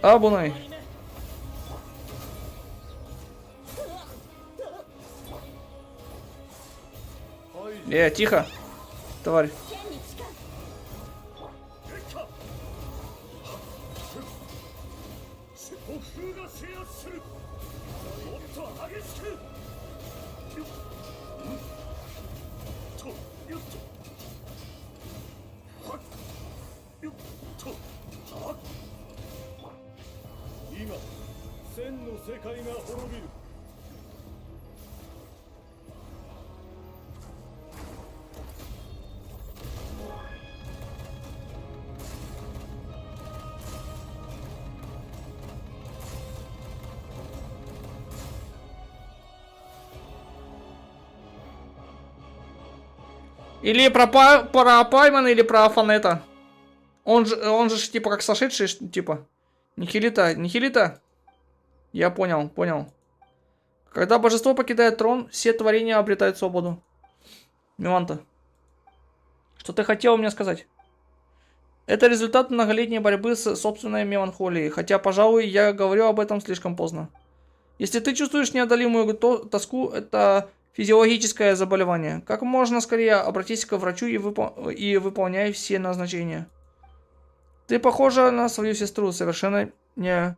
Абунай. Тихо, тварь. Или про Паймана, или про Афанета. Он же типа как сошедший, типа. Нихилита, Нихилита. Я понял, понял. Когда божество покидает трон, все творения обретают свободу. Миланта. Что ты хотел мне сказать? Это результат многолетней борьбы с собственной меланхолией. Хотя, пожалуй, я говорю об этом слишком поздно. Если ты чувствуешь неодолимую тоску, это физиологическое заболевание. Как можно скорее обратись к врачу и выполняй все назначения. Ты похожа на свою сестру, совершенно не...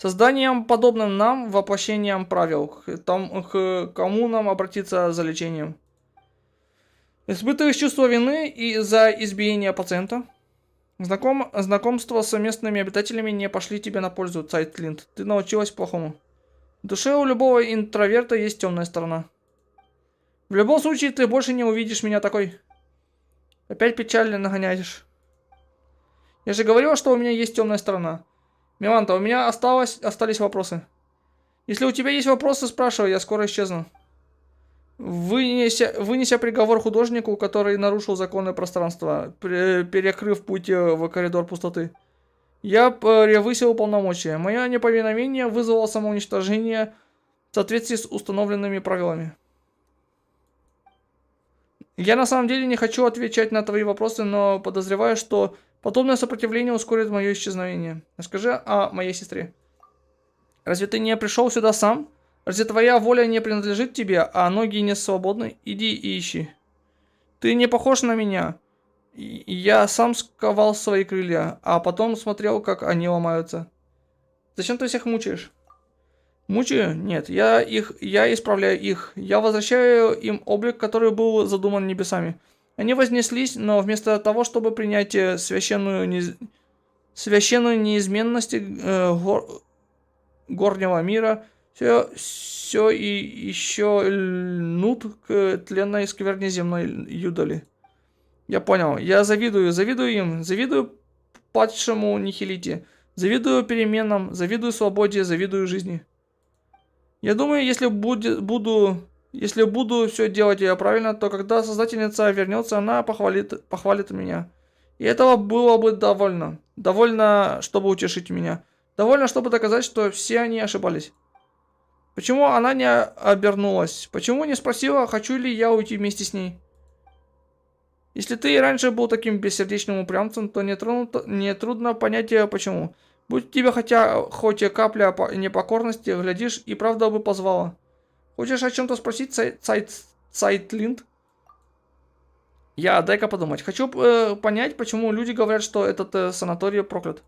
Созданием, подобным нам, воплощением правил. К кому нам обратиться за лечением? Испытываешь чувство вины из-за избиения пациента? Знакомство с местными обитателями не пошли тебе на пользу, Цайтлинд. Ты научилась плохому. В душе у любого интроверта есть темная сторона. В любом случае, ты больше не увидишь меня такой. Опять печально нагоняешь. Я же говорил, что у меня есть темная сторона. Миланта, у меня остались вопросы. Если у тебя есть вопросы, спрашивай, я скоро исчезну. Вынеся приговор художнику, который нарушил законы пространства, перекрыв путь в коридор пустоты. Я превысил полномочия. Мое неповиновение вызвало самоуничтожение в соответствии с установленными правилами. Я на самом деле не хочу отвечать на твои вопросы, но подозреваю, что подобное сопротивление ускорит мое исчезновение. Расскажи о моей сестре. Разве ты не пришел сюда сам? Разве твоя воля не принадлежит тебе, а ноги не свободны? Иди и ищи. Ты не похож на меня. Я сам сковал свои крылья, а потом смотрел, как они ломаются. Зачем ты всех мучаешь? Мучаю? Нет, я исправляю их. Я возвращаю им облик, который был задуман небесами. Они вознеслись, но вместо того, чтобы принять священную неизменность горнего мира, все и еще льнут к тленной скверне земной юдоли. Я понял. Я завидую им, завидую падшему нихилите, завидую переменам, завидую свободе, завидую жизни. Я думаю, если буду все делать я правильно, то когда Создательница вернется, она похвалит меня. И этого было бы довольно. Довольно, чтобы утешить меня. Довольно, чтобы доказать, что все они ошибались. Почему она не обернулась? Почему не спросила, хочу ли я уйти вместе с ней? Если ты и раньше был таким бессердечным упрямцем, то нетрудно понять почему. Будь тебе хоть и капля непокорности, глядишь, и правда бы позвала. Хочешь о чем-то спросить, Цайтлинд? Дай-ка подумать. Хочу понять, почему люди говорят, что этот санаторий проклят.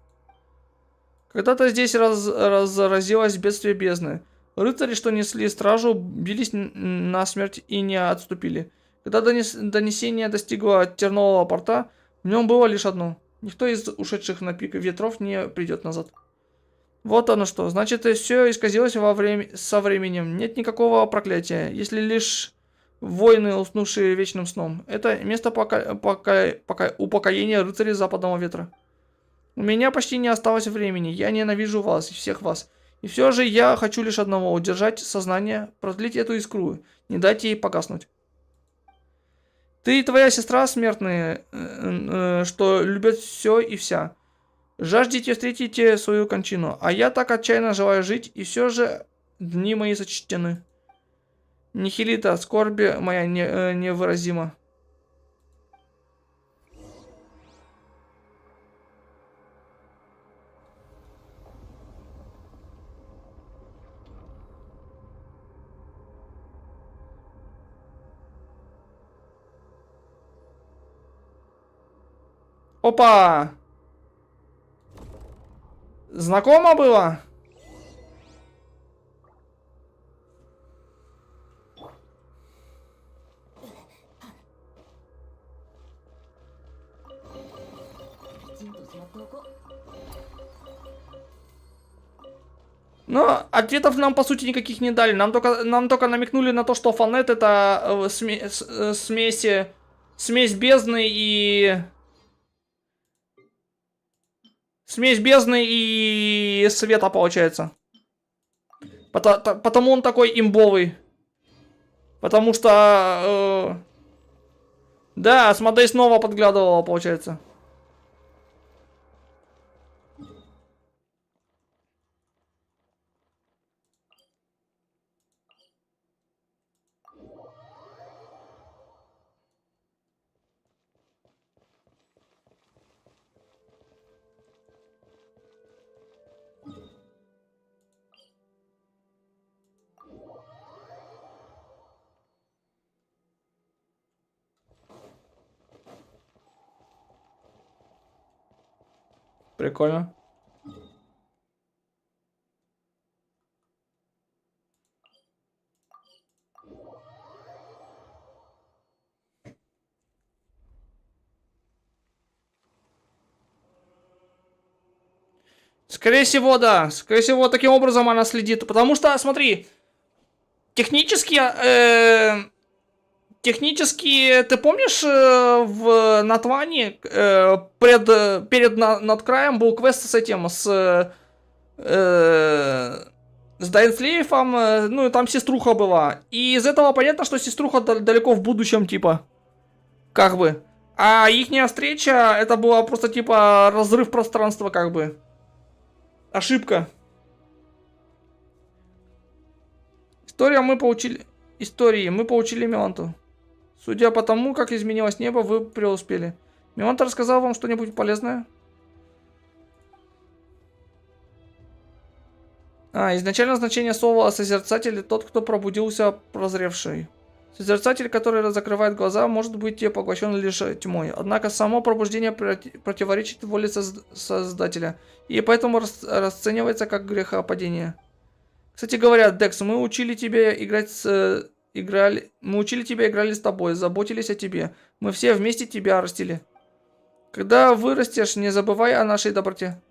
Когда-то здесь разразилось бедствие бездны. Рыцари, что несли стражу, бились насмерть и не отступили. Когда донесение достигло Тернового порта, в нем было лишь одно. Никто из ушедших на пик ветров не придет назад. Вот оно что. Значит, все исказилось со временем. Нет никакого проклятия, если лишь воины, уснувшие вечным сном. Это место упокоения рыцарей западного ветра. У меня почти не осталось времени. Я ненавижу вас, всех вас. И все же я хочу лишь одного. Удержать сознание, продлить эту искру. Не дать ей погаснуть. Ты и твоя сестра смертные, что любят все и вся. Жаждете встретить свою кончину. А я так отчаянно желаю жить, и все же дни мои сочтены. Нихилита, скорби моя невыразима. Опа! Знакомо было? Но ответов нам, по сути, никаких не дали. Нам только намекнули на то, что Фонет это смесь бездны и... Смесь бездны и света, получается. Потому он такой имбовый. Потому что... да, Асмодей снова подглядывала, получается. Прикольно. Скорее всего, да. Скорее всего, таким образом она следит. Потому что, смотри, технически, ты помнишь, на Тване перед над краем был квест с этим, с Дайнслейфом, ну, там сеструха была. И из этого понятно, что сеструха далеко в будущем, типа. Как бы. А ихняя встреча, это была просто, типа, разрыв пространства, как бы. Ошибка. Истории мы получили Меланту. Судя по тому, как изменилось небо, вы преуспели. Меланта рассказал вам что-нибудь полезное? Изначально значение слова «созерцатель» — тот, кто пробудился прозревший. Созерцатель, который закрывает глаза, может быть поглощен лишь тьмой. Однако само пробуждение противоречит воле Создателя, и поэтому расценивается как грехопадение. Кстати говоря, Декс, мы учили тебя играли с тобой, заботились о тебе. Мы все вместе тебя растили. Когда вырастешь, не забывай о нашей доброте.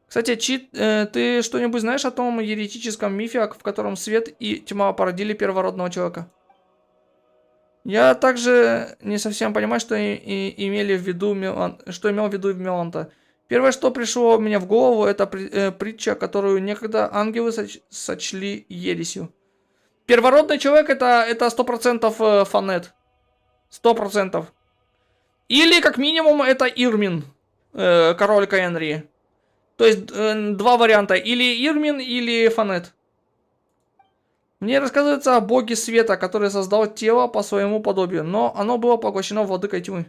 Кстати, ты что-нибудь знаешь о том еретическом мифе, в котором свет и тьма породили первородного человека? Я также не совсем понимаю, что имел в виду Меланта. Первое, что пришло мне в голову, это притча, которую некогда ангелы сочли ересью. Первородный человек это 100% Фанет. 100%. Или, как минимум, это Ирмин, король Каэнри. То есть, два варианта. Или Ирмин, или Фанет. Мне рассказывается о боге света, который создал тело по своему подобию, но оно было поглощено владыкой тьмы.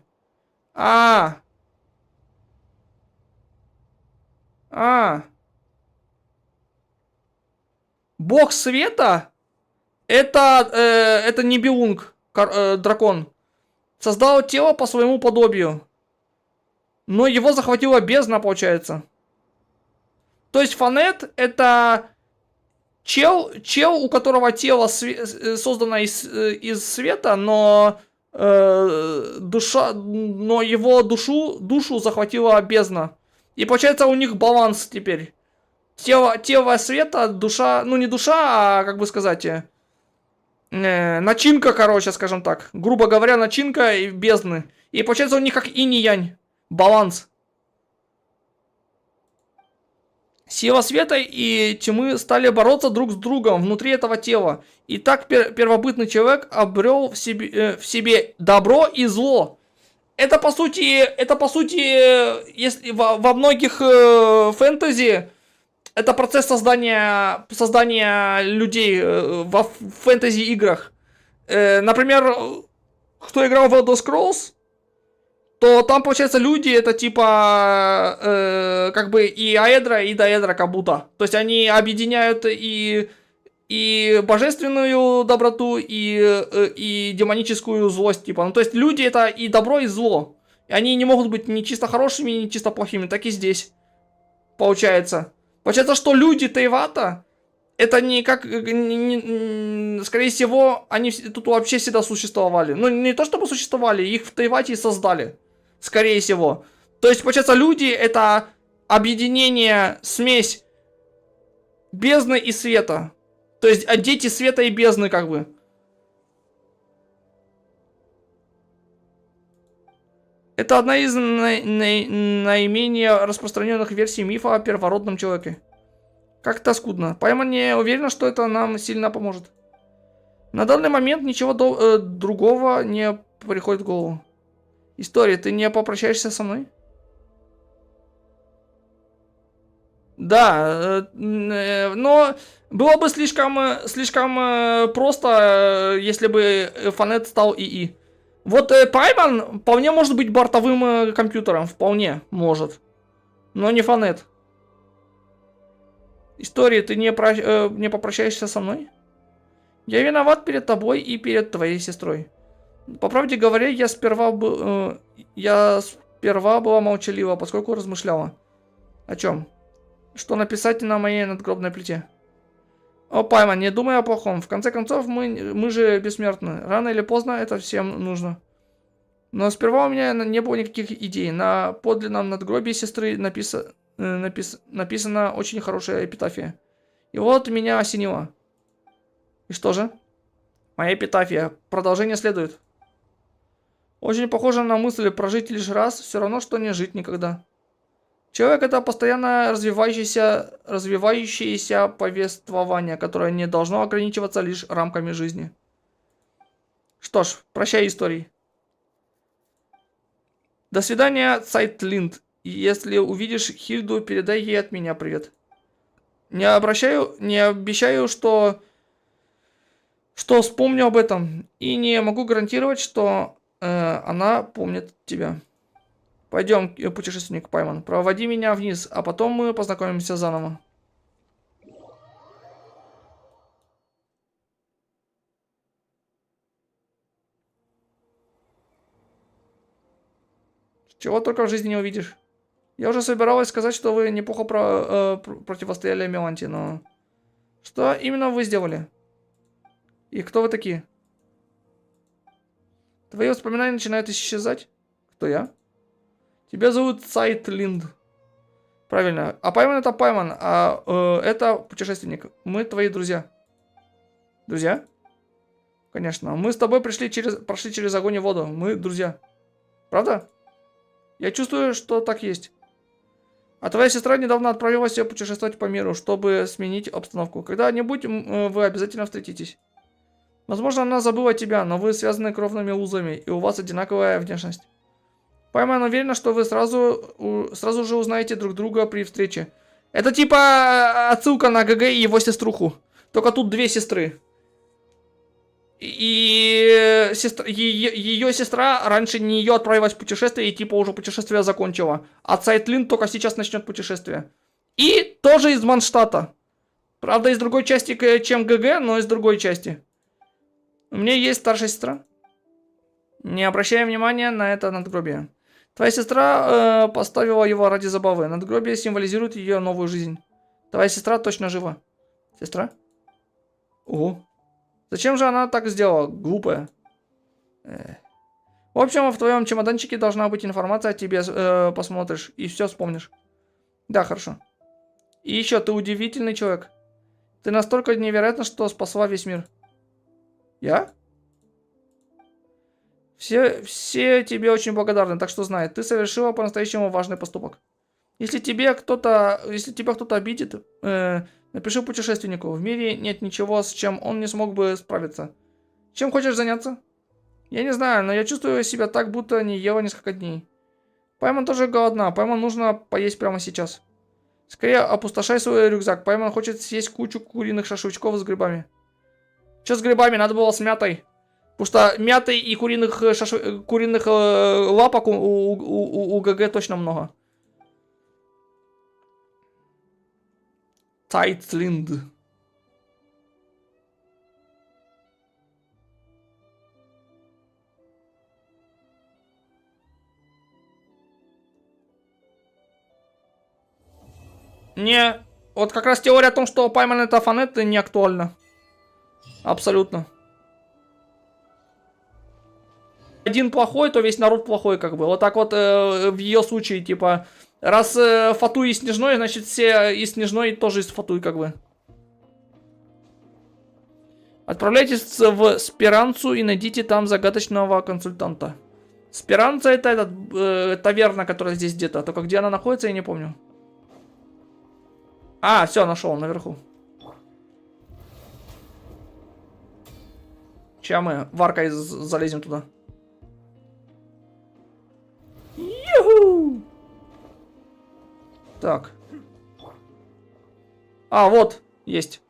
Бог света? Это Нибелунг, дракон. Создал тело по своему подобию. Но его захватила бездна, получается. То есть Фанет это чел, у которого тело создано из света, но его душу захватила бездна. И получается у них баланс теперь. Тело света, душа, ну не душа, а как бы сказать, начинка, короче, скажем так. Грубо говоря, начинка и бездны. И получается у них как инь и янь. Баланс. Сила света и тьмы стали бороться друг с другом внутри этого тела. И так первобытный человек обрел в себе добро и зло. Это по сути, если во многих фэнтези, это процесс создания людей во фэнтези играх. Например, кто играл в Elder Scrolls, то там, получается, люди это типа как бы и аэдра, и даэдра как будто. То есть они объединяют и божественную доброту, и демоническую злость, типа. Ну, то есть люди это и добро, и зло. И они не могут быть ни чисто хорошими, ни чисто плохими. Так и здесь. Получается. Получается, что люди Тейвата, это не как... скорее всего, они тут вообще всегда существовали. Ну, не то чтобы существовали, их в Тейвате и создали. Скорее всего. То есть, получается, люди это объединение, смесь бездны и света. То есть, дети света и бездны, как бы. Это одна из наименее распространенных версий мифа о первородном человеке. Как-то скудно. Поэма не уверена, что это нам сильно поможет. На данный момент ничего другого не приходит в голову. История, ты не попрощаешься со мной? Да, но было бы слишком просто, если бы Фанет стал ИИ. Вот Прайман вполне может быть бортовым компьютером, вполне может. Но не Фанет. История, ты не попрощаешься со мной? Я виноват перед тобой и перед твоей сестрой. По правде говоря, я сперва была молчалива, поскольку размышляла. О чем? Что написать на моей надгробной плите? О, Пайман, не думай о плохом. В конце концов, мы же бессмертны. Рано или поздно это всем нужно. Но сперва у меня не было никаких идей. На подлинном надгробии сестры написана очень хорошая эпитафия. И вот меня осенило. И что же? Моя эпитафия. Продолжение следует. Очень похоже на мысль прожить лишь раз, все равно, что не жить никогда. Человек — это постоянно развивающееся повествование, которое не должно ограничиваться лишь рамками жизни. Что ж, прощай истории. До свидания, Цайтлинд. Если увидишь Хильду, передай ей от меня привет. Не обещаю, что вспомню об этом. И не могу гарантировать, что она помнит тебя. Пойдем, путешественник Пайман, проводи меня вниз, а потом мы познакомимся заново. Чего только в жизни не увидишь. Я уже собиралась сказать, что вы неплохо противостояли Меланте, но... Что именно вы сделали? И кто вы такие? Твои воспоминания начинают исчезать? Кто я? Тебя зовут Цайтлинд. Правильно. А Пайман — это Пайман, а это путешественник. Мы твои друзья. Друзья? Конечно. Мы с тобой прошли через огонь и воду. Мы друзья. Правда? Я чувствую, что так есть. А твоя сестра недавно отправилась путешествовать по миру, чтобы сменить обстановку. Когда-нибудь вы обязательно встретитесь. Возможно, она забыла тебя, но вы связаны кровными узами, и у вас одинаковая внешность. Пайман уверена, что вы сразу же узнаете друг друга при встрече. Это типа отсылка на ГГ и его сеструху. Только тут две сестры. И ее сестра раньше не ее отправилась в путешествие и типа уже путешествие закончила. А Цайтлин только сейчас начнет путешествие. И тоже из Манштата. Правда, из другой части, чем ГГ, но из другой части. У меня есть старшая сестра. Не обращай внимания на это надгробие. Твоя сестра поставила его ради забавы. Надгробие символизирует ее новую жизнь. Твоя сестра точно жива. Сестра? Ого. Зачем же она так сделала? Глупая. В общем, в твоем чемоданчике должна быть информация о тебе. Посмотришь и все вспомнишь. Да, хорошо. И еще, ты удивительный человек. Ты настолько невероятна, что спасла весь мир. Я? Все тебе очень благодарны, так что знай, ты совершила по-настоящему важный поступок. Если тебя кто-то обидит, напиши путешественнику. В мире нет ничего, с чем он не смог бы справиться. Чем хочешь заняться? Я не знаю, но я чувствую себя так, будто не ела несколько дней. Пайман тоже голодна. Пайман нужно поесть прямо сейчас. Скорее опустошай свой рюкзак. Пайман хочет съесть кучу куриных шашлычков с грибами. Что с грибами? Надо было с мятой. Потому что мяты и куриных лапок у ГГ точно много. Цайтлинд. Не, вот как раз теория о том, что Пайман это фанет, не актуальна. Абсолютно. Один плохой, то весь народ плохой, как бы. Вот так вот в ее случае, типа, раз Фатуй и Снежной, значит все и Снежной тоже из Фатуй, как бы. Отправляйтесь в Спиранцу и найдите там загадочного консультанта. Спиранца это таверна, которая здесь где-то. Только где она находится, я не помню. А, все, нашел, наверху. Сейчас мы варкой залезем туда. Юху! Так. А, вот, есть.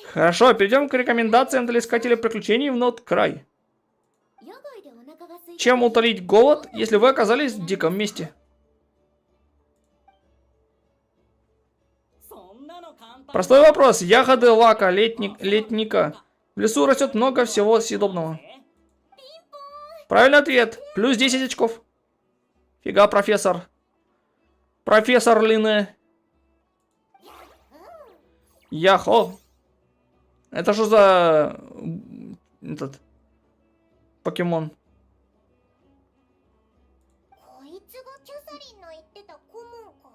Хорошо, перейдем к рекомендациям для искателей приключений в Нот-Край. Чем утолить голод, если вы оказались в диком месте? Простой вопрос. Ягоды лака, летника. В лесу растет много всего съедобного. Правильный ответ. Плюс 10 очков. Фига, профессор. Профессор Лине. Яхо. Это что за... Этот... Покемон.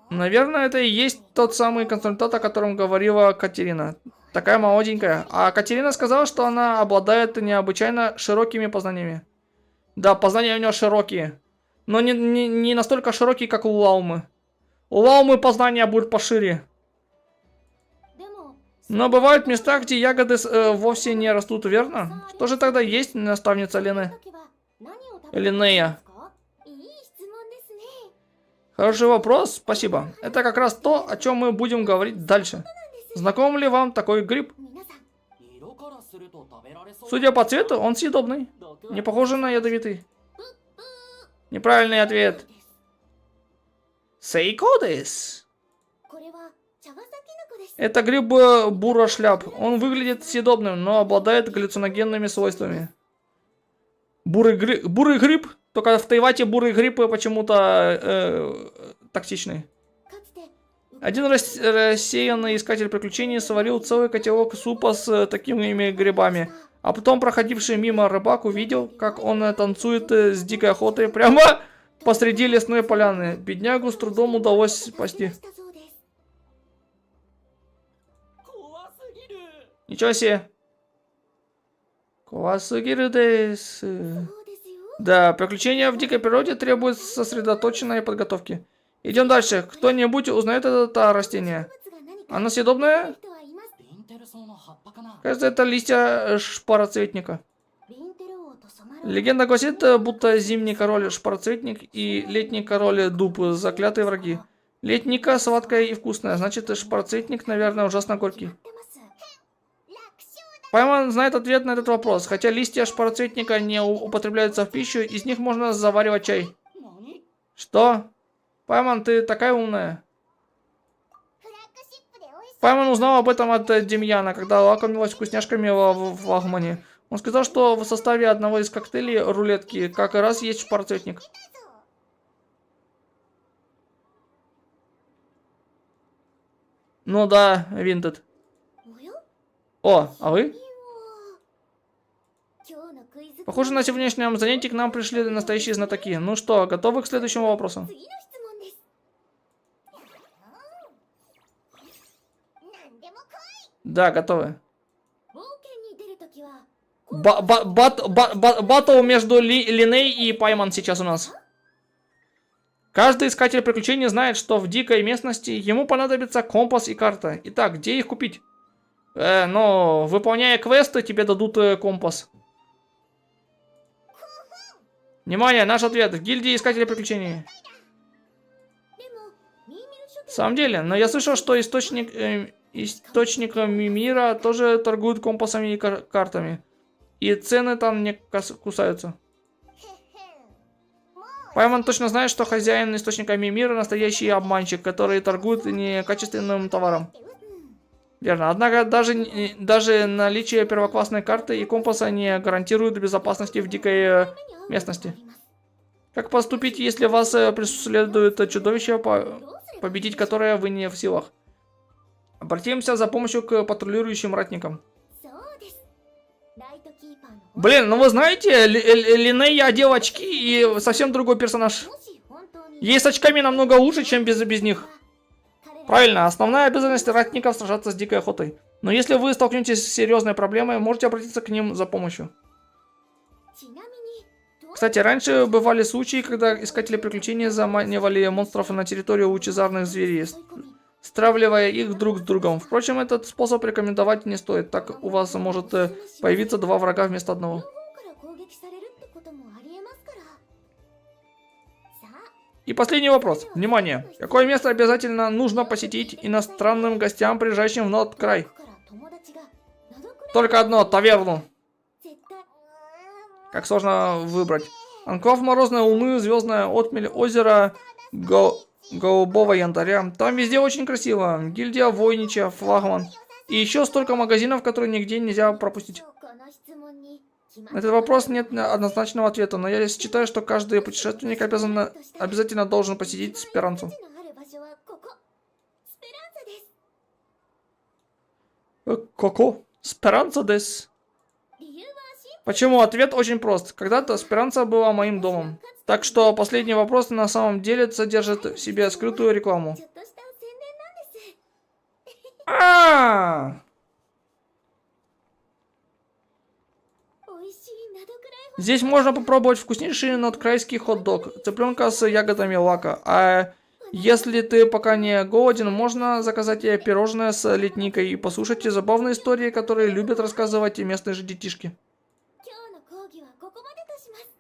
Наверное, это и есть тот самый консультант, о котором говорила Катерина. Такая молоденькая. А Катерина сказала, что она обладает необычайно широкими познаниями. Да, познания у нее широкие. Но не настолько широкие, как у Лаумы. У Лаумы познания будут пошире. Но бывают места, где ягоды вовсе не растут, верно? Что же тогда есть, наставница Лены? Линея. Хороший вопрос, спасибо. Это как раз то, о чем мы будем говорить дальше. Знаком ли вам такой гриб? Судя по цвету, он съедобный. Не похоже на ядовитый. Неправильный ответ. Сейкодес. Это гриб бурошляп. Он выглядит съедобным, но обладает галлюциногенными свойствами. Бурый гриб? Только в Тайвате бурые грибы почему-то токсичные. Один рассеянный искатель приключений сварил целый котелок супа с такими грибами. А потом проходивший мимо рыбак увидел, как он танцует с дикой охотой прямо посреди лесной поляны. Беднягу с трудом удалось спасти. Ничего себе. Квасугирдес. Да, приключения в дикой природе требуют сосредоточенной подготовки. Идем дальше. Кто-нибудь узнает это растение? Оно съедобное? Кажется, это листья шпароцветника. Легенда гласит, будто зимний король шпароцветник и летний король дуб заклятые враги. Летника сладкая и вкусная, значит шпароцветник, наверное, ужасно горький. Пайман знает ответ на этот вопрос. Хотя листья шпароцветника не употребляются в пищу, из них можно заваривать чай. Что? Пайман, ты такая умная. Пайман узнал об этом от Демьяна, когда лакомилась вкусняшками в флагмане. Он сказал, что в составе одного из коктейлей рулетки как раз есть шпароцветник. Ну да, Винтед. О, а вы? Похоже, на сегодняшнем занятии к нам пришли настоящие знатоки. Ну что, готовы к следующему вопросу? Да, готовы. Баттл между Линей и Пайман сейчас у нас. Каждый искатель приключений знает, что в дикой местности ему понадобится компас и карта. Итак, где их купить? Ну, выполняя квесты, тебе дадут компас. Внимание, наш ответ. В гильдии искателей приключений. В самом деле, но я слышал, что источник мира тоже торгуют компасами и картами. И цены там не кусаются. Пайман точно знает, что хозяин источника мира настоящий обманщик, который торгует некачественным товаром. Верно. Однако даже наличие первоклассной карты и компаса не гарантирует безопасности в дикой местности. Как поступить, если вас преследует чудовище, победить которое вы не в силах? Обратимся за помощью к патрулирующим ратникам. Блин, ну вы знаете, Линея одела очки и совсем другой персонаж. Ей с очками намного лучше, чем без них. Правильно, основная обязанность ратников сражаться с дикой охотой. Но если вы столкнетесь с серьезной проблемой, можете обратиться к ним за помощью. Кстати, раньше бывали случаи, когда искатели приключений заманивали монстров на территорию лучезарных зверей, стравливая их друг с другом. Впрочем, этот способ рекомендовать не стоит, так у вас может появиться два врага вместо одного. И последний вопрос. Внимание! Какое место обязательно нужно посетить иностранным гостям, приезжающим в Нордкрай? Только одно, таверну. Как сложно выбрать. Анклав морозной луны, звездная отмель, озеро голубого янтаря. Там везде очень красиво. Гильдия Войнича, флагман. И еще столько магазинов, которые нигде нельзя пропустить. На этот вопрос нет однозначного ответа, но я считаю, что каждый путешественник обязательно должен посетить Сперансу. Коко? Сперанса дес. Почему? Ответ очень прост. Когда-то Сперанса была моим домом. Так что последний вопрос на самом деле содержит в себе скрытую рекламу. Здесь можно попробовать вкуснейший надкрайский хот-дог, цыпленка с ягодами лака. А если ты пока не голоден, можно заказать тебе пирожное с литникой и послушать забавные истории, которые любят рассказывать и местные же детишки.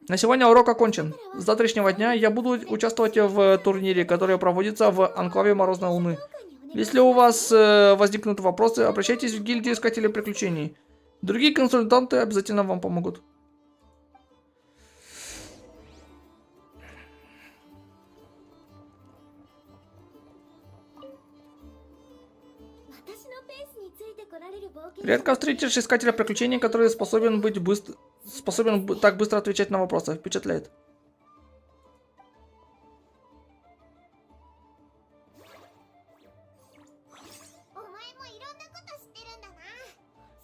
На сегодня урок окончен. С завтрашнего дня я буду участвовать в турнире, который проводится в Анклаве Морозной Луны. Если у вас возникнут вопросы, обращайтесь в гильдию Искателей Приключений. Другие консультанты обязательно вам помогут. Редко встретишь искателя приключений, который способен так быстро отвечать на вопросы. Впечатляет.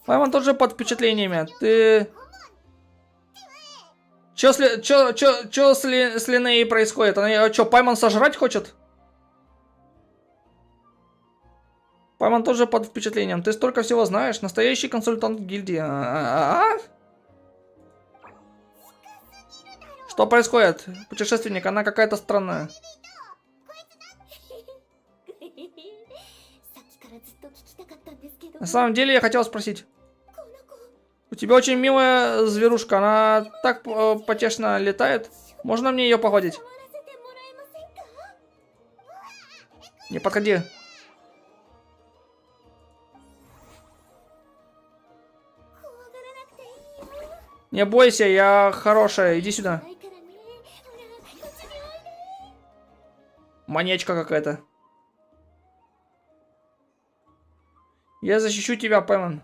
Паймон тоже под впечатлениями. Ты... Чё с Линеей происходит? Она чё, Паймон сожрать хочет? Паймон тоже под впечатлением. Ты столько всего знаешь. Настоящий консультант гильдии. Что происходит? Путешественник, она какая-то странная. На самом деле я хотел спросить. У тебя очень милая зверушка. Она так потешно летает. Можно мне ее погладить? Не подходи. Не бойся, я хорошая. Иди сюда. Маньячка какая-то. Я защищу тебя, Паймон.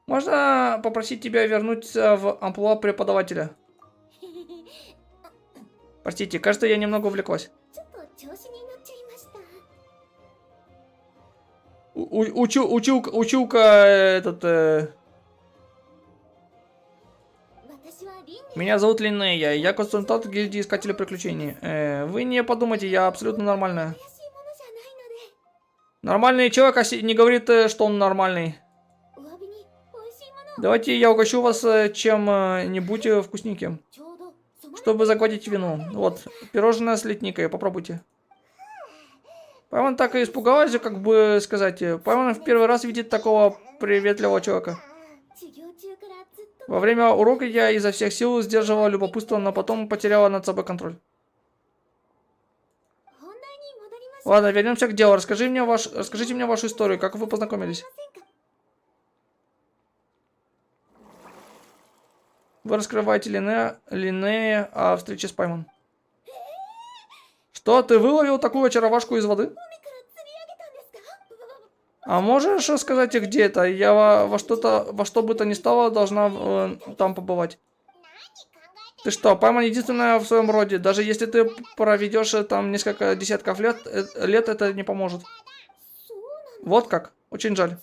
Можно попросить тебя вернуться в амплуа преподавателя? Простите, кажется, я немного увлеклась. Училка этот... Меня зовут Линнея, я консультант гильдии Искателей Приключений. Вы не подумайте, я абсолютно нормальная. Нормальный человек не говорит, что он нормальный. Давайте я угощу вас чем-нибудь вкусненьким, чтобы загладить вину. Вот, пирожное с литникой, попробуйте. Паймон так и испугалась, как бы сказать. Паймон в первый раз видит такого приветливого человека. Во время урока я изо всех сил сдерживала любопытство, но потом потеряла над собой контроль. Ладно, вернемся к делу. Расскажите мне вашу историю. Как вы познакомились? Вы раскрываете Линнея о встрече с Паймон. Что, ты выловил такую очаровашку из воды? А можешь сказать, где это? Я во что бы то ни стало должна там побывать. Ты что, Паймон единственная в своем роде. Даже если ты проведешь там несколько десятков лет, это не поможет. Вот как. Очень жаль.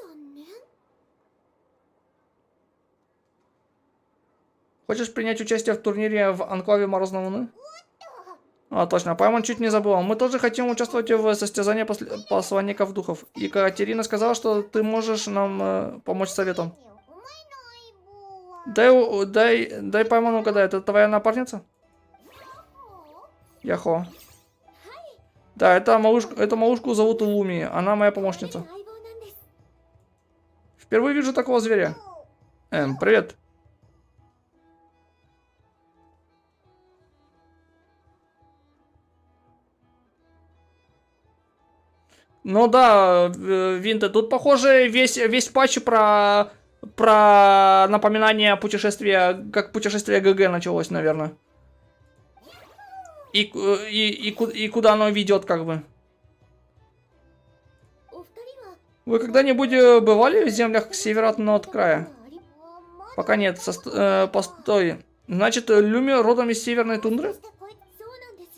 Хочешь принять участие в турнире в Анклаве Морозной Луны? А, точно, Паймон чуть не забыл. Мы тоже хотим участвовать в состязании посланников духов. И Катерина сказала, что ты можешь нам помочь советом. Дай Паймон угадает. Это твоя напарница? Яхо. Да, эту малышку зовут Луми. Она моя помощница. Впервые вижу такого зверя. Привет. Ну да, Винты, тут похоже весь патч про напоминание путешествия, как путешествие ГГ началось, наверное. И куда оно ведет, как бы. Вы когда-нибудь бывали в землях севера от края? Пока нет. Постой. Значит, Люми родом из северной тундры?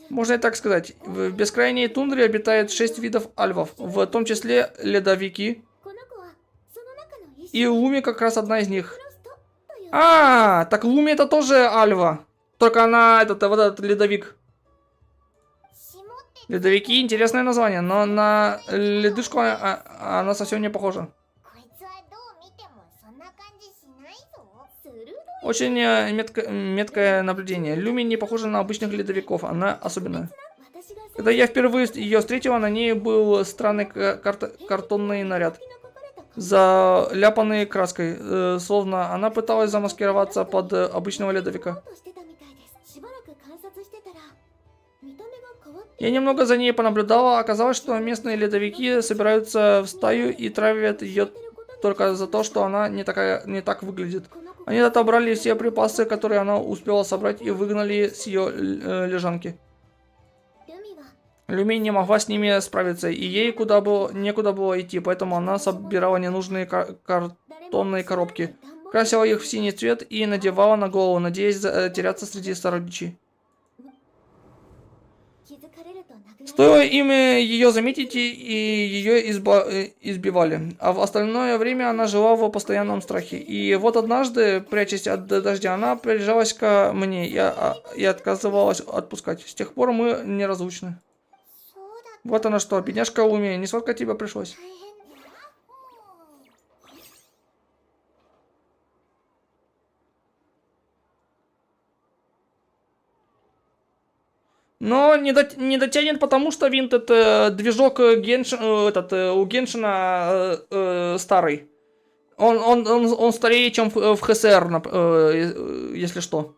Можно и так сказать. В бескрайней тундре обитает 6 видов альвов, в том числе ледовики. И Луми как раз одна из них. А, так Луми это тоже альва. Только она, вот этот ледовик. Ледовики интересное название, но на ледышку она совсем не похожа. Очень меткое наблюдение. Люми не похожа на обычных ледовиков, она особенная. Когда я впервые ее встретила, на ней был странный картонный наряд, заляпанный краской, словно она пыталась замаскироваться под обычного ледовика. Я немного за ней понаблюдала, оказалось, что местные ледовики собираются в стаю и травят ее только за то, что она не так выглядит. Они отобрали все припасы, которые она успела собрать, и выгнали с ее лежанки. Люми не могла с ними справиться, и ей некуда было идти, поэтому она собирала ненужные картонные коробки, красила их в синий цвет и надевала на голову, надеясь затеряться среди сородичей. Стоило им ее заметить, и ее избивали. А в остальное время она жила в постоянном страхе. И вот однажды, прячась от дождя, она прижалась ко мне и отказывалась отпускать. С тех пор мы неразлучны. Вот она что, бедняжка Луми, не сладко тебе пришлось. Но не дотянет, потому что винт это движок у Геншина старый. Он старее, чем в ХСР, если что.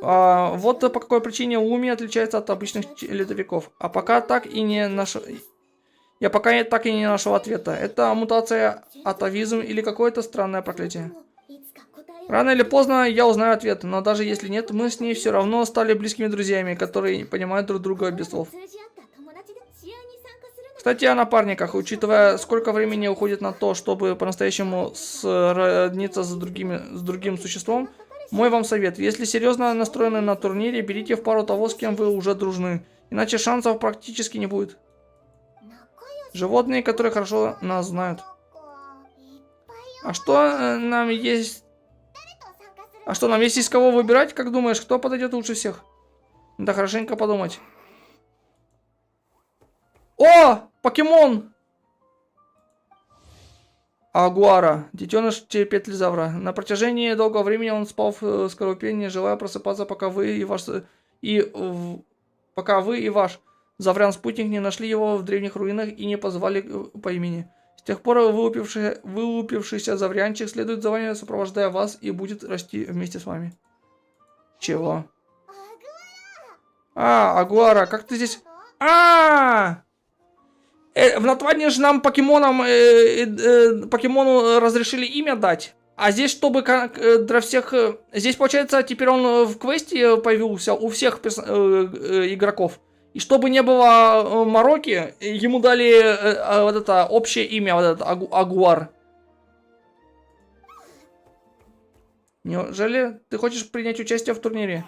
Вот по какой причине Луми отличается от обычных ледовиков. А пока так и не нашел... Я пока так и не нашел ответа. Это мутация, атовизм или какое-то странное проклятие. Рано или поздно я узнаю ответ, но даже если нет, мы с ней все равно стали близкими друзьями, которые понимают друг друга без слов. Кстати, о напарниках. Учитывая, сколько времени уходит на то, чтобы по-настоящему сродниться с другим существом, мой вам совет. Если серьезно настроены на турнире, берите в пару того, с кем вы уже дружны. Иначе шансов практически не будет. Животные, которые хорошо нас знают. А что нам есть из кого выбирать? Как думаешь, кто подойдет лучше всех? Да хорошенько подумать. О! Покемон! Агуара. Детеныш петлезавра. На протяжении долгого времени он спал в скорлупе, не желая просыпаться, пока вы и ваш заврян-спутник не нашли его в древних руинах и не позвали по имени. С тех пор вылупившийся заврянчик следует за вами, сопровождая вас, и будет расти вместе с вами. Чего? Агуара, как ты здесь... В Натване же нам покемону разрешили имя дать. А здесь, чтобы для всех... Здесь, получается, теперь он в квесте появился у всех игроков. И чтобы не было мороки, ему дали вот это общее имя, вот это Агуар. Неужели ты хочешь принять участие в турнире?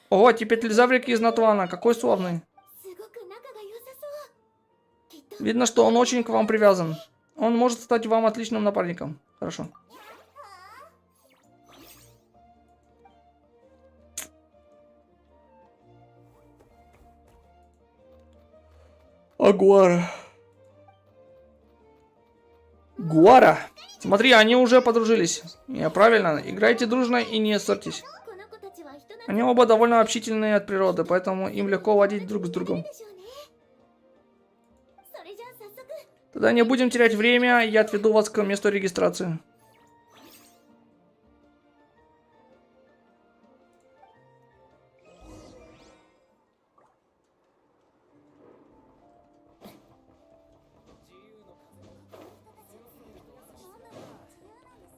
Ого, теперь лизаврик из Натвана, какой славный. Видно, что он очень к вам привязан. Он может стать вам отличным напарником. Хорошо. Агуара. Гуара. Смотри, они уже подружились. Правильно, играйте дружно и не ссорьтесь. Они оба довольно общительные от природы, поэтому им легко ладить друг с другом. Тогда не будем терять время, я отведу вас к месту регистрации.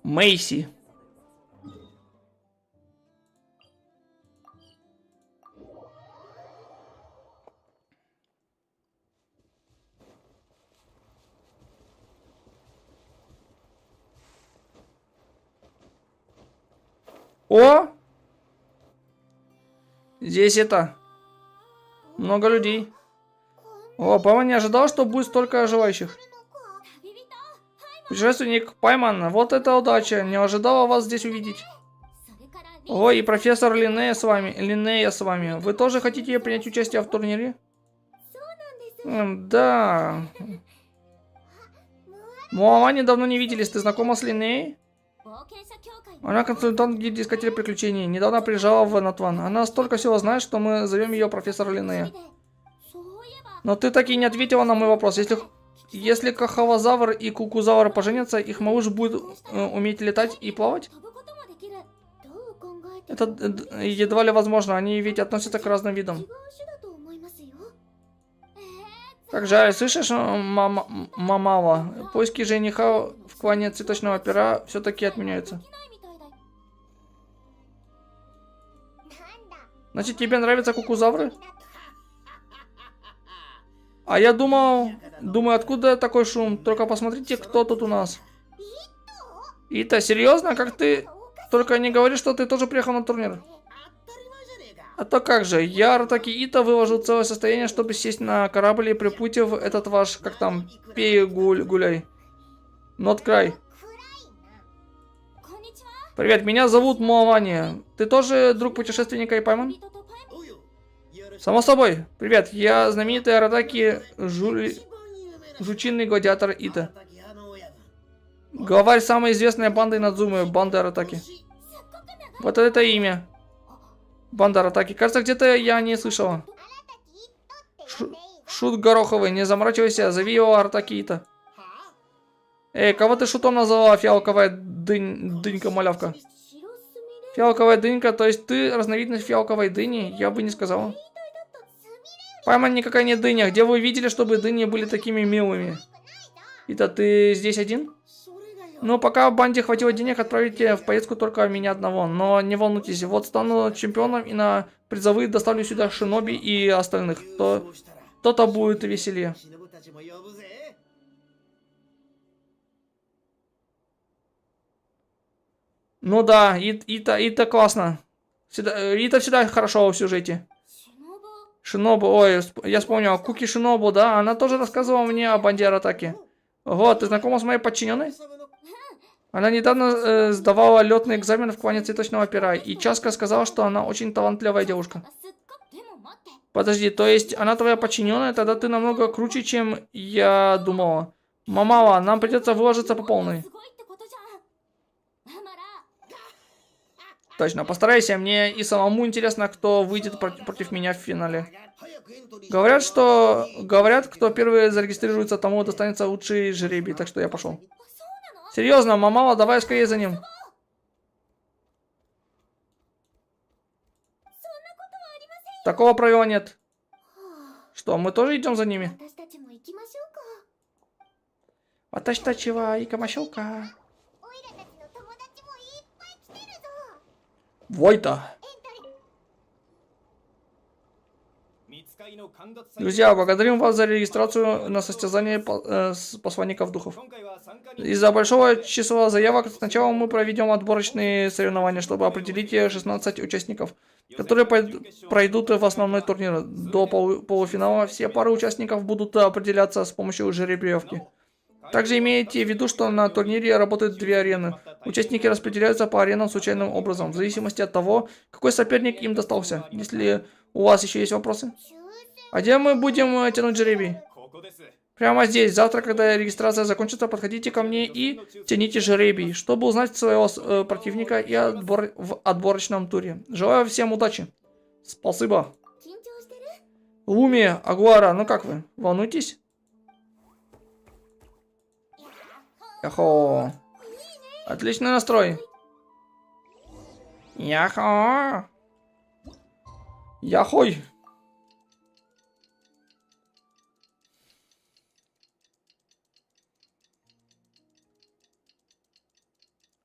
Мэйси. О! Здесь много людей. О, Пайман не ожидал, что будет столько оживающих. Путешественник Пайман, вот это удача. Не ожидала вас здесь увидеть. Ой, и профессор Линнея с вами. Вы тоже хотите принять участие в турнире? Да. Муавани давно не виделись. Ты знакома с Линнеей? Она консультант гильдии искателей приключений. Недавно приезжала в Натван. Она столько всего знает, что мы зовем ее профессор Линнея. Но ты так и не ответила на мой вопрос. Если кахавозавр и кукузавр поженятся, их малыш будет уметь летать и плавать? Это едва ли возможно. Они ведь относятся к разным видам. Как жаль, слышишь, Мамава? Поиски жениха в клане цветочного пера все-таки отменяются. Значит, тебе нравятся кукузавры? А я думаю, откуда такой шум? Только посмотрите, кто тут у нас. Ита, серьезно? Как ты? Только не говори, что ты тоже приехал на турнир. А то как же, я, Аратаки Ита, вывожу целое состояние, чтобы сесть на корабль и припутить в этот ваш, как там, гуляй. Ноткрай. Привет, меня зовут Муавани. Ты тоже друг путешественника и Пайман? Само собой. Привет, я знаменитый Аратаки жучинный гладиатор Ита. Главарь самой известной банды Надзумы, банды Аратаки. Вот это имя. Банда Аратаки. Кажется, где-то я не слышала. Шут Гороховый, не заморачивайся, зови его Аратаки Ита. Эй, кого ты шутом назвала, фиалковая дынька-малявка? Фиалковая дынька, то есть ты разновидность фиалковой дыни? Я бы не сказала. Пайман никакая не дыня. Где вы видели, чтобы дыни были такими милыми? Ита, ты здесь один? Ну, пока в банде хватило денег, отправите в поездку только меня одного. Но не волнуйтесь, вот стану чемпионом и на призовые доставлю сюда шиноби и остальных. То-то будет веселее. Ну да, Ита классно. Ита всегда хорошо в сюжете. Шинобу, ой, я вспомнил, Куки Шинобу, да, она тоже рассказывала мне о банде Аратаки. Ого, ты знакома с моей подчиненной? Она недавно сдавала летный экзамен в клане цветочного пера, и Часка сказала, что она очень талантливая девушка. Подожди, то есть она твоя подчиненная? Тогда ты намного круче, чем я думала. Мамава, нам придется выложиться по полной. Точно, постарайся, мне и самому интересно, кто выйдет против меня в финале. Говорят, кто первый зарегистрируется, тому достанется лучший жребий, так что я пошел. Серьезно, Мамава, давай скорее за ним. Такого правила нет. Что, мы тоже идем за ними? Ваташитачива и Камашока. Войта. Друзья, благодарим вас за регистрацию на состязание посланников духов. Из-за большого числа заявок сначала мы проведем отборочные соревнования, чтобы определить 16 участников, которые пройдут в основной турнир. До полуфинала все пары участников будут определяться с помощью жеребьевки. Также имейте в виду, что на турнире работают две арены. Участники распределяются по аренам случайным образом, в зависимости от того, какой соперник им достался. Если у вас еще есть вопросы? А где мы будем тянуть жеребий? Прямо здесь. Завтра, когда регистрация закончится, подходите ко мне и тяните жеребий, чтобы узнать своего противника и в отборочном туре. Желаю всем удачи. Спасибо. Луми, Агуара, ну как вы? Волнуетесь? Яхо. Отличный настрой. Яхо. Яхой.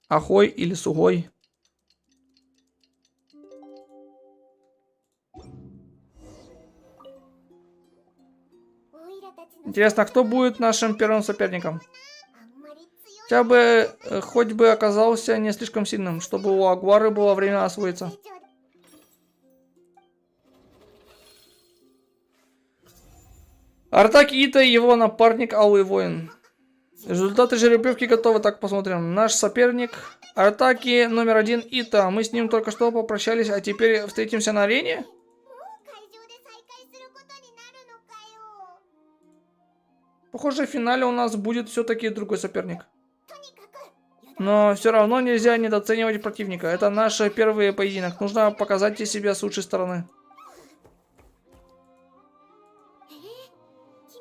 Ахой или сугой. Интересно, кто будет нашим первым соперником? Хотя бы, хоть бы оказался не слишком сильным, чтобы у Агуары было время освоиться. Артаки Ита и его напарник Алый Воин. Результаты жеребьевки готовы, так посмотрим. Наш соперник Артаки номер 1 Ита. Мы с ним только что попрощались, а теперь встретимся на арене? Похоже, в финале у нас будет все-таки другой соперник. Но все равно нельзя недооценивать противника. Это наш первый поединок. Нужно показать себя с лучшей стороны.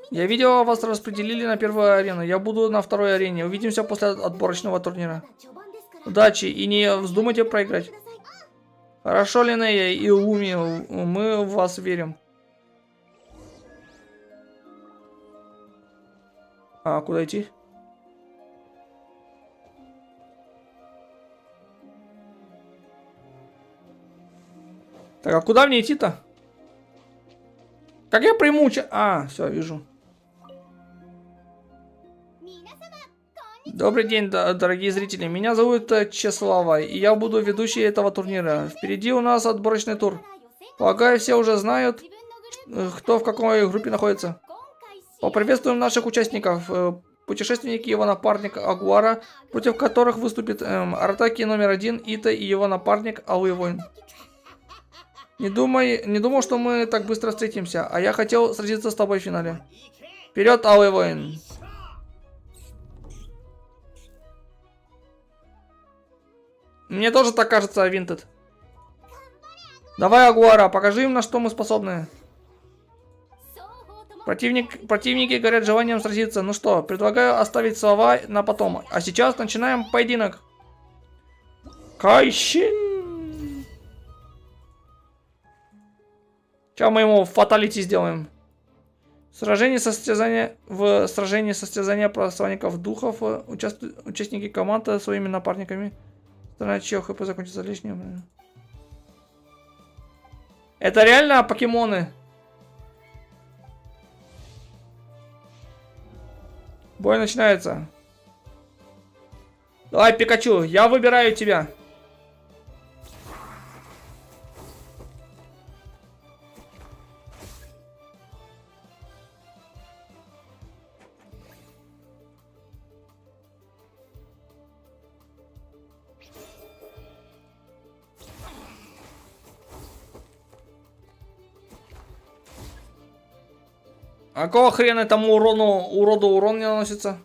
Я видел, вас распределили на первую арену. Я буду на второй арене. Увидимся после отборочного турнира. Удачи и не вздумайте проиграть. Хорошо, Линея и Луми, мы в вас верим. А куда идти? Так, а куда мне идти-то? Как я приму? А, все, вижу. Добрый день, дорогие зрители. Меня зовут Чеслава, и я буду ведущей этого турнира. Впереди у нас отборочный тур. Полагаю, все уже знают, кто в какой группе находится. Поприветствуем наших участников. Путешественник и его напарник Агуара, против которых выступит Артаки номер 1 Ита и его напарник Алый Воин. Не думал, что мы так быстро встретимся, а я хотел сразиться с тобой в финале. Вперед, Алый Воин! Мне тоже так кажется, Винтед. Давай, Агуара, покажи им, на что мы способны. Противники горят желанием сразиться. Ну что, предлагаю оставить слова на потом. А сейчас начинаем поединок. Кайшин! Сейчас мы ему фаталити сделаем. В сражении состязания посланников духов участники команды своими напарниками. Страна чье ХП закончится лишним. Это реально покемоны? Бой начинается. Давай, Пикачу, я выбираю тебя. А какого хрена этому уроду урон не наносится?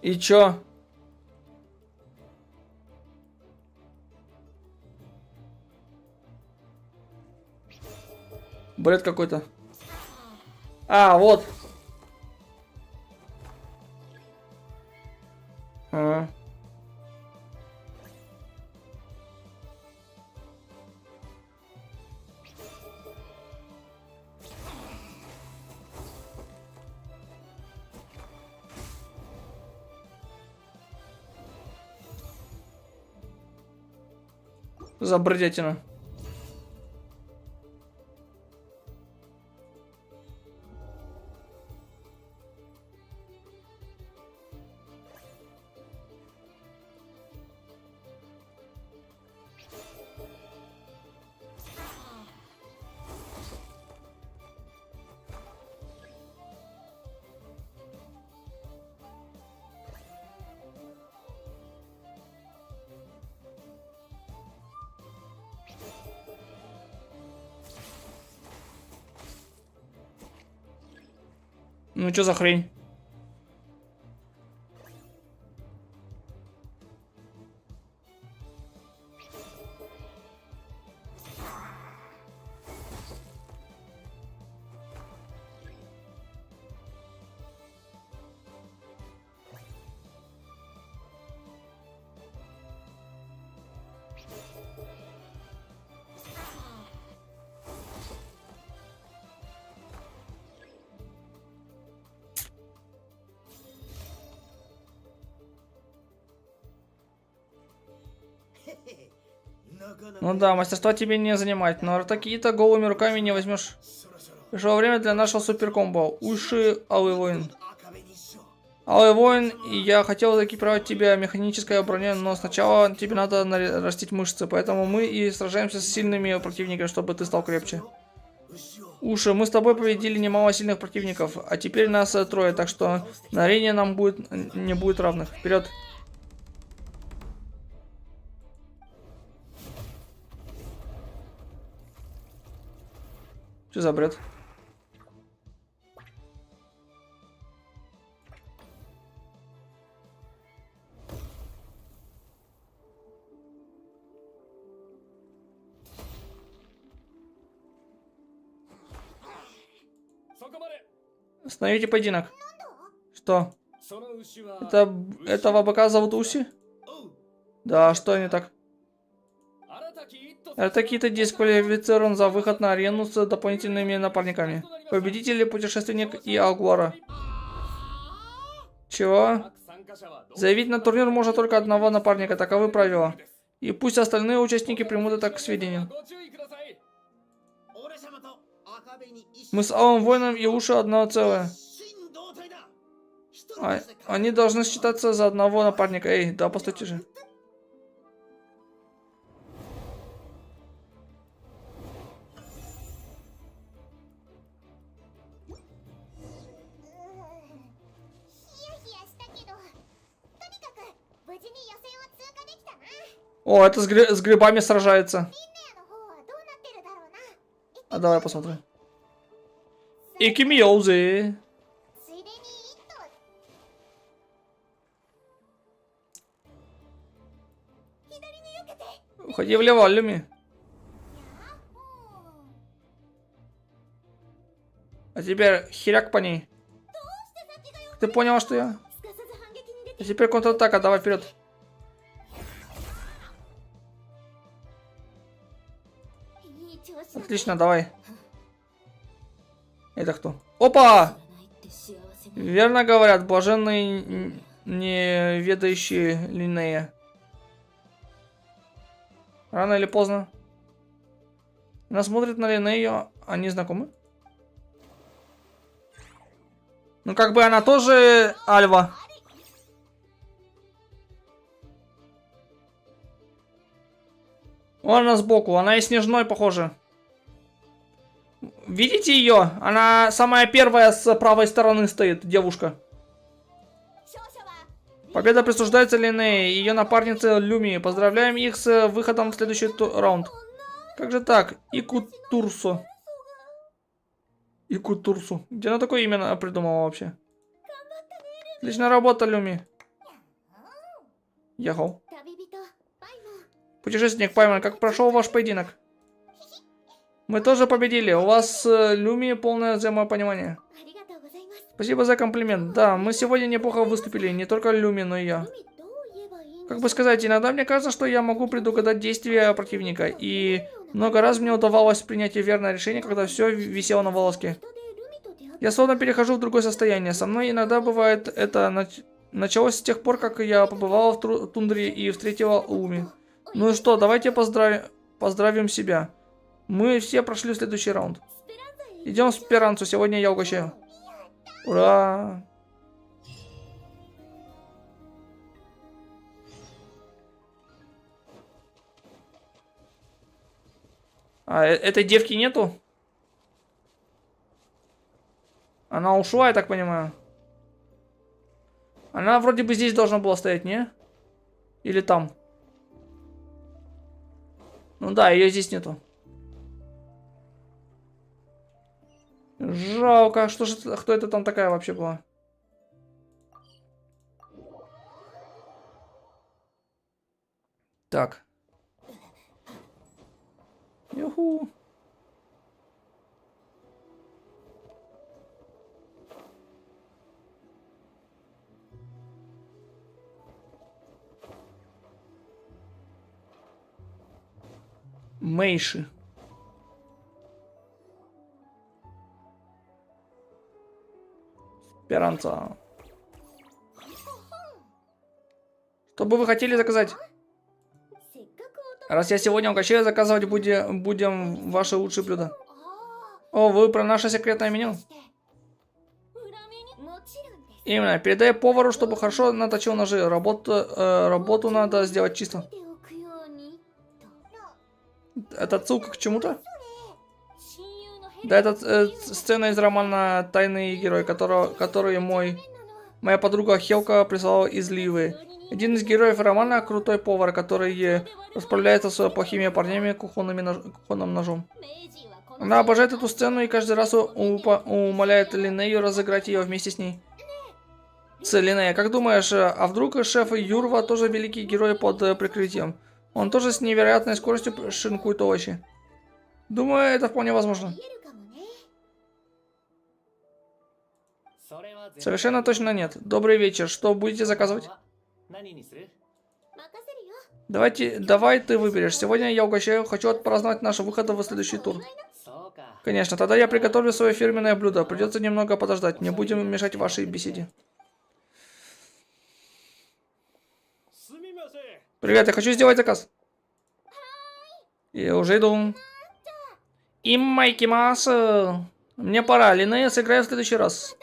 И чё? Бред какой-то. А, вот. Ага. За бредятина. Ну что за хрень? Ну да, мастерства тебе не занимать, но такие-то голыми руками не возьмешь. Пришло время для нашего суперкомбо. Уши, Алый Воин. Алый Воин, и я хотел экипировать тебя механической броней, но сначала тебе надо нарастить мышцы, поэтому мы и сражаемся с сильными противниками, чтобы ты стал крепче. Уши, мы с тобой победили немало сильных противников, а теперь нас трое, так что на арене нам не будет равных. Вперед! Что за бред? Остановите поединок. Что? Этого быка зовут Уси? Да, что не так? Такие-то дисквалифицирован за выход на арену с дополнительными напарниками. Победители, путешественник и Алгвара. Чего? Заявить на турнир можно только одного напарника, таковы правила. И пусть остальные участники примут это к сведению. Мы с Алым Воином и Уши одно целое. Они должны считаться за одного напарника. Эй, да постойте же. О, это с грибами сражается. А давай посмотрим. Икимиоузы. Уходи влево, Люми. А теперь херяк по ней. Ты поняла, что я? А теперь контратака, давай вперед. Отлично, давай. Это кто? Опа! Верно говорят, блаженные неведающие Линнея. Рано или поздно. Она смотрит на Линнею. Они знакомы? Ну, как бы она тоже Альва. Вон она сбоку. Она и Снежной похожа. Видите ее? Она самая первая с правой стороны стоит, девушка. Победа присуждается Линнее и ее напарнице Люми. Поздравляем их с выходом в следующий раунд. Как же так? Икутурсо. Икутурсу. Где она такое имя придумала вообще? Отличная работа, Люми. Яхо. Путешественник Пайман, как прошел ваш поединок? Мы тоже победили. У вас с Люми полное взаимопонимание. Спасибо за комплимент. Да, мы сегодня неплохо выступили. Не только Люми, но и я. Как бы сказать, иногда мне кажется, что я могу предугадать действия противника. И много раз мне удавалось принять верное решение, когда все висело на волоске. Я словно перехожу в другое состояние. Со мной иногда бывает это... Началось с тех пор, как я побывала в тундре и встретила Луми. Ну и что, давайте поздравим себя. Мы все прошли в следующий раунд. Идем в Спиранцу, сегодня я угощаю. Ура! А этой девки нету? Она ушла, я так понимаю. Она вроде бы здесь должна была стоять, не? Или там? Ну да, ее здесь нету. Жалко, что же, кто это там такая вообще была? Так. Юху. Мейши. Спиранца. Что бы вы хотели заказать? Раз я сегодня угощаю, заказывать будем ваши лучшие блюда. О, вы про наше секретное меню? Именно. Передай повару, чтобы хорошо наточил ножи. Работу надо сделать чисто. Это отсылка к чему-то? Да, это сцена из романа «Тайный герой», который моя подруга Хелка прислала из Ливы. Один из героев романа — крутой повар, который расправляется с плохими парнями кухонным ножом. Она обожает эту сцену и каждый раз умоляет Линею разыграть ее вместе с ней. Линея, как думаешь, а вдруг шеф Юрва тоже великий герой под прикрытием? Он тоже с невероятной скоростью шинкует овощи. Думаю, это вполне возможно. Совершенно точно нет. Добрый вечер. Что будете заказывать? Давай ты выберешь. Сегодня я угощаю. Хочу отпраздновать наш выход в следующий тур. Конечно, тогда я приготовлю свое фирменное блюдо. Придется немного подождать. Не будем мешать вашей беседе. Привет, я хочу сделать заказ. Я уже иду. Иммайкимаса. Мне пора. Линея, сыграю в следующий раз.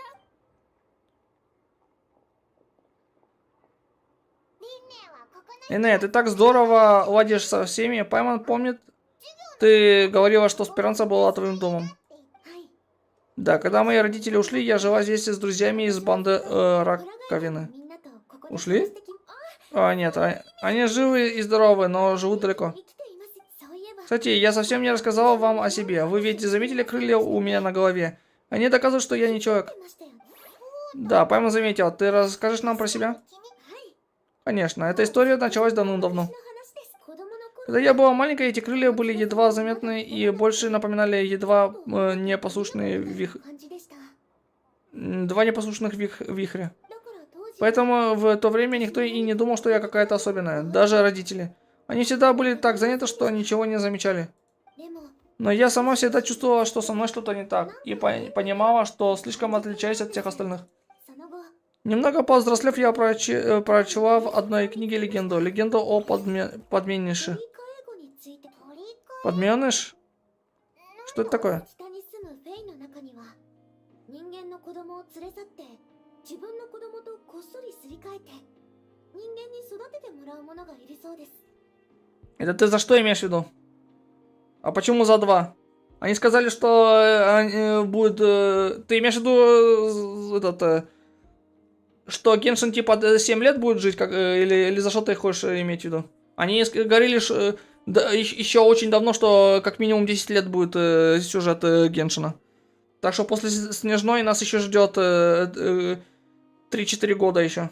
Линея, ты так здорово ладишь со всеми. Пайман помнит, ты говорила, что Спиранца была твоим домом. Да, когда мои родители ушли, я жила здесь с друзьями из банды Раковины. Ушли? А, нет, они живы и здоровы, но живут далеко. Кстати, я совсем не рассказала вам о себе. Вы ведь заметили крылья у меня на голове? Они доказывают, что я не человек. Да, Пайман заметил. Ты расскажешь нам про себя? Конечно, эта история началась давно-давно. Когда я была маленькой, эти крылья были едва заметны и больше напоминали едва непослушные два непослушных вихря. Поэтому в то время никто и не думал, что я какая-то особенная. Даже родители. Они всегда были так заняты, что ничего не замечали. Но я сама всегда чувствовала, что со мной что-то не так. И понимала, что слишком отличаюсь от всех остальных. Немного повзрослев, я прочла в одной книге легенду. Легенду о подменыше. Подменыш? Что это такое? Это ты за что имеешь в виду? А почему за 2? Они сказали, что будет... ты имеешь в виду что Геншин типа 7 лет будет жить, или за что ты хочешь иметь в виду? Они говорили еще очень давно, что как минимум 10 лет будет сюжет Геншина. Так что после Снежной нас еще ждет 3-4 года еще.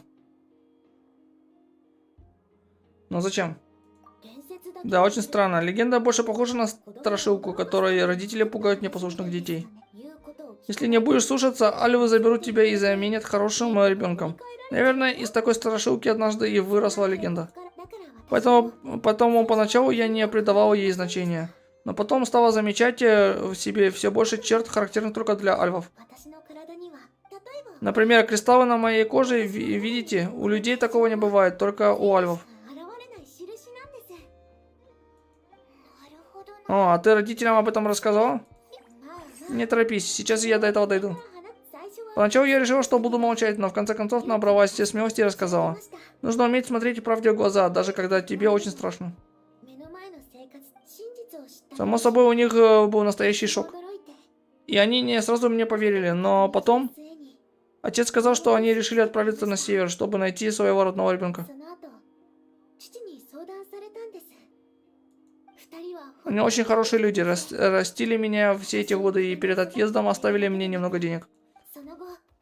Но зачем? Да, очень странно. Легенда больше похожа на страшилку, которой родители пугают непослушных детей. Если не будешь слушаться, альвы заберут тебя и заменят хорошим ребенком. Наверное, из такой страшилки однажды и выросла легенда. Поэтому поначалу я не придавал ей значения. Но потом стала замечать в себе все больше черт, характерных только для альвов. Например, кристаллы на моей коже, видите, у людей такого не бывает, только у альвов. О, а ты родителям об этом рассказала? Не торопись, сейчас я до этого дойду. Поначалу я решила, что буду молчать, но в конце концов набралась смелости и рассказала. Нужно уметь смотреть правде в глаза, даже когда тебе очень страшно. Само собой, у них был настоящий шок. И они не сразу мне поверили, но потом... Отец сказал, что они решили отправиться на север, чтобы найти своего родного ребенка. Они очень хорошие люди, растили меня все эти годы и перед отъездом оставили мне немного денег.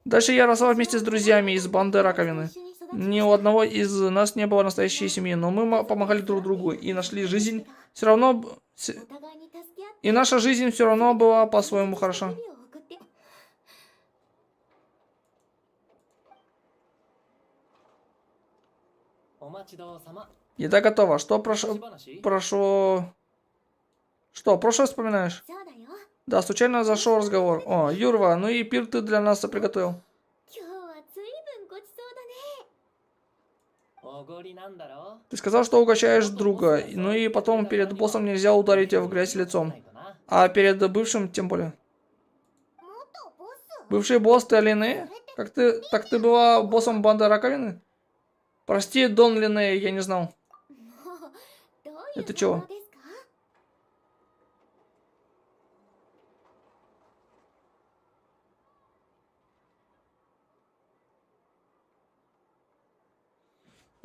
Дальше я росла вместе с друзьями из банды Раковины. Ни у одного из нас не было настоящей семьи, но мы помогали друг другу и нашли жизнь все равно... И наша жизнь все равно была по-своему хороша. Еда готова. Что прошу... Что, прошлое вспоминаешь? Да, случайно зашел разговор. О, Юрва, ну и пир ты для нас приготовил. Ты сказал, что угощаешь друга, ну и потом перед боссом нельзя ударить в грязь лицом. А перед бывшим тем более. Бывший босс, ты Линнея? Так ты была боссом банды раковины? Прости, Дон Линнея, я не знал. Это чего?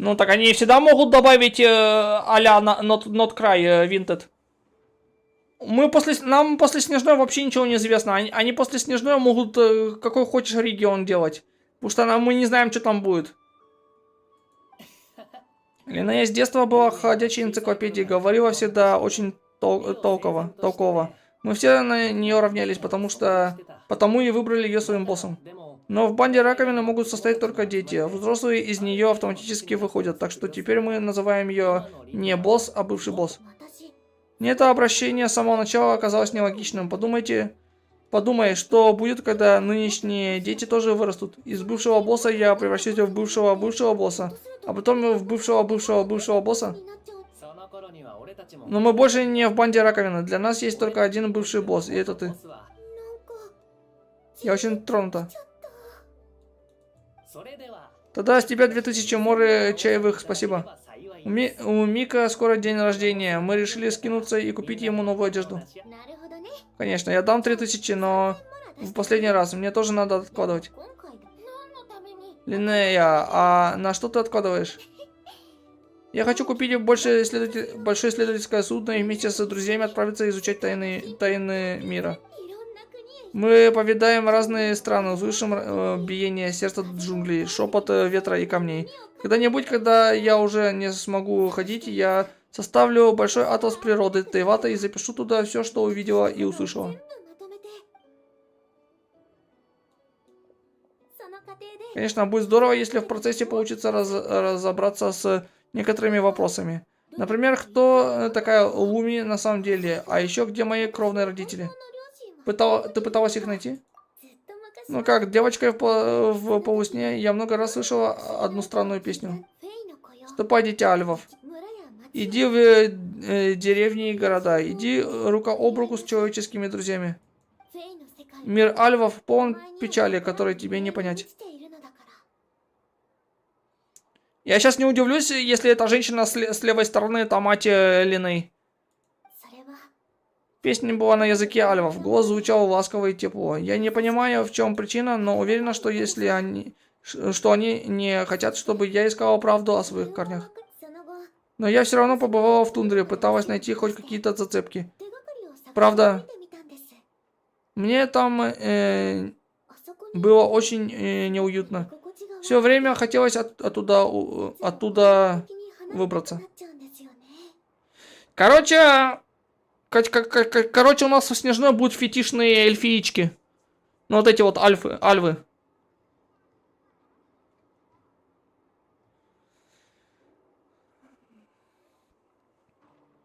Ну так они всегда могут добавить а-ля Not Cry Vinted. Нам после Снежной вообще ничего не известно. Они после Снежной могут какой хочешь регион делать. Потому что мы не знаем, что там будет. Линнея с детства была ходячей энциклопедией, говорила всегда очень толково. Мы все на нее равнялись, потому и выбрали ее своим боссом. Но в банде раковины могут состоять только дети, а взрослые из нее автоматически выходят, так что теперь мы называем ее не босс, а бывший босс. Мне это обращение с самого начала оказалось нелогичным. Подумай, что будет, когда нынешние дети тоже вырастут. Из бывшего босса я превращусь в бывшего босса, а потом в бывшего босса. Но мы больше не в банде раковины. Для нас есть только один бывший босс, и это ты. Я очень тронута. Тогда с тебя 2000 моры чаевых, спасибо. У Мика скоро день рождения. Мы решили скинуться и купить ему новую одежду. Конечно, я дам 3000, но в последний раз. Мне тоже надо откладывать. Линнея, а на что ты откладываешь? Я хочу купить большое исследовательское судно и вместе с друзьями отправиться изучать тайны мира. Мы повидаем разные страны, услышим биение сердца джунглей, шепот ветра и камней. Когда-нибудь, когда я уже не смогу ходить, я составлю большой атлас природы Тейвата и запишу туда все, что увидела и услышала. Конечно, будет здорово, если в процессе получится разобраться с некоторыми вопросами. Например, кто такая Луми на самом деле, а еще где мои кровные родители. Ты пыталась их найти? Ну как, девочка в полусне, я много раз слышала одну странную песню. Ступай, дитя альвов. Иди в деревни и города, иди рука об руку с человеческими друзьями. Мир альвов полон печали, которой тебе не понять. Я сейчас не удивлюсь, если эта женщина с левой стороны, это мать Линней. Песня была на языке альвов, голос звучал ласково и тепло. Я не понимаю, в чем причина, но уверена, что они не хотят, чтобы я искала правду о своих корнях. Но я все равно побывала в тундре, пыталась найти хоть какие-то зацепки. Правда, мне там было очень неуютно. Все время хотелось оттуда выбраться. Короче, у нас в Снежной будут фетишные эльфиечки. Ну, вот эти вот альвы.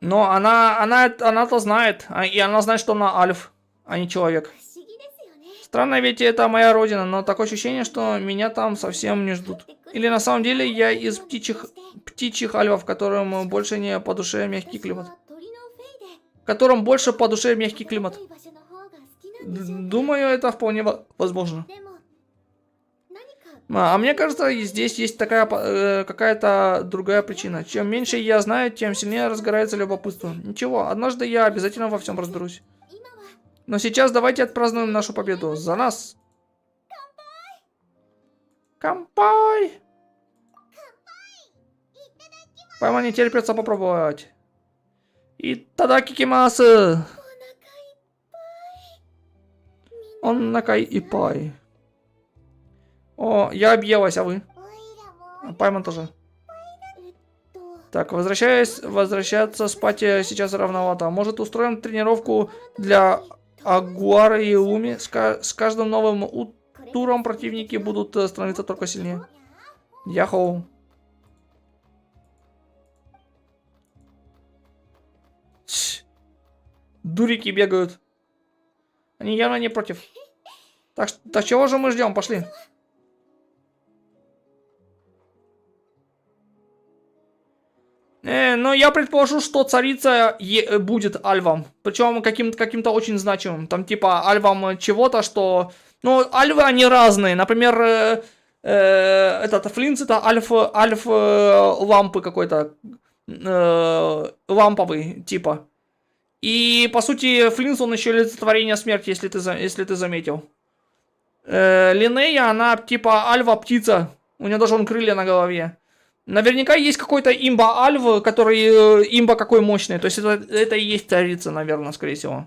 Но она-то знает. И она знает, что она альф, а не человек. Странно, ведь это моя родина, но такое ощущение, что меня там совсем не ждут. Или на самом деле я из птичьих альвов, которым больше не по душе мягкий климат. Которым больше по душе мягкий климат. Думаю, это вполне возможно. А мне кажется, здесь есть такая какая-то другая причина. Чем меньше я знаю, тем сильнее разгорается любопытство. Ничего, однажды я обязательно во всем разберусь. Но сейчас давайте отпразднуем нашу победу. За нас! Кампай! Прямо не терпится попробовать. И тогда кикимасы! Он накай и пай. О, я объелась, а вы? Пайман тоже. Так, возвращаться спать сейчас рановато. Может, устроим тренировку для Агуары и Луми? С каждым новым туром противники будут становиться только сильнее. Яхоу. Дурики бегают. Они явно не против. Так чего же мы ждем? Пошли. Но я предположу, что царица будет альвом. Причем каким-то очень значимым. Там типа альвом чего-то, что... Ну, альвы они разные. Например, этот Флинц это альф лампы какой-то. Ламповый, типа. И, по сути, Флинц, он еще олицетворение смерти, если ты заметил. Линнея, она типа альва-птица. У нее даже крылья на голове. Наверняка есть какой-то имба-альв, который имба какой мощный. То есть это и есть царица, наверное, скорее всего.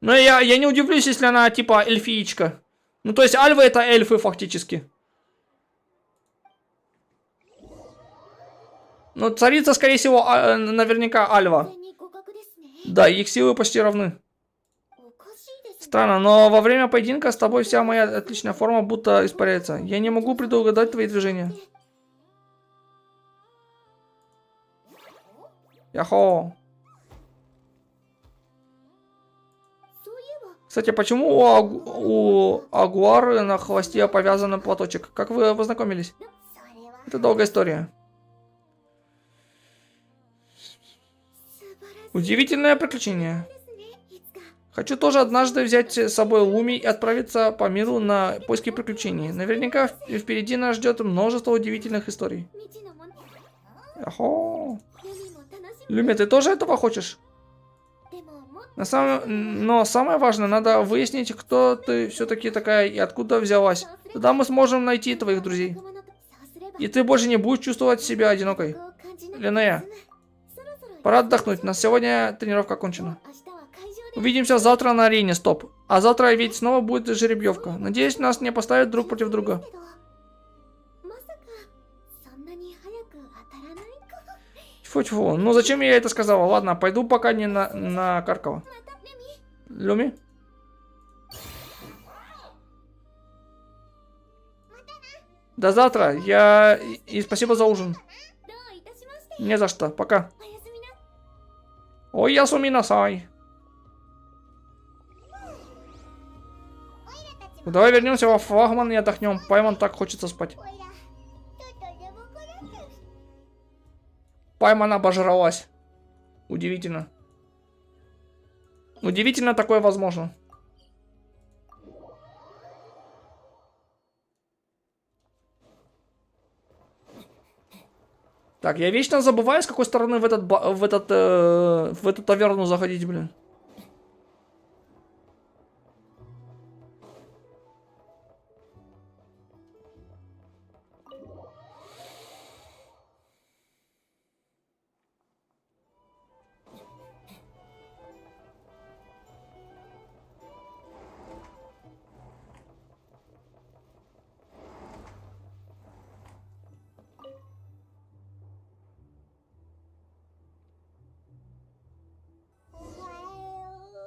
Но я не удивлюсь, если она типа эльфиечка. Ну, то есть альвы это эльфы фактически. Но царица, скорее всего, наверняка альва. Да, их силы почти равны. Странно, но во время поединка с тобой вся моя отличная форма будто испаряется. Я не могу предугадать твои движения. Яхо. Кстати, почему у Агуары на хвосте повязан платочек? Как вы познакомились? Это долгая история. Удивительное приключение. Хочу тоже однажды взять с собой Луми и отправиться по миру на поиски приключений. Наверняка впереди нас ждет множество удивительных историй. Яхо. Люми, ты тоже этого хочешь? Но самое важное, надо выяснить, кто ты все-таки такая и откуда взялась. Тогда мы сможем найти твоих друзей. И ты больше не будешь чувствовать себя одинокой. Линнея, пора отдохнуть. На сегодня тренировка окончена. Увидимся завтра на арене, стоп. А завтра ведь снова будет жеребьевка. Надеюсь, нас не поставят друг против друга. Тьфу-тьфу. Ну зачем я это сказала? Ладно, пойду пока не на Каркова. Люми? До завтра. И спасибо за ужин. Не за что. Пока. Ой, ясуминасай. Давай вернемся во флагман и отдохнем. Пайман так хочется спать. Пайман обожралась. Удивительно. Удивительно такое возможно. Так, я вечно забываю, с какой стороны в эту таверну заходить, блин.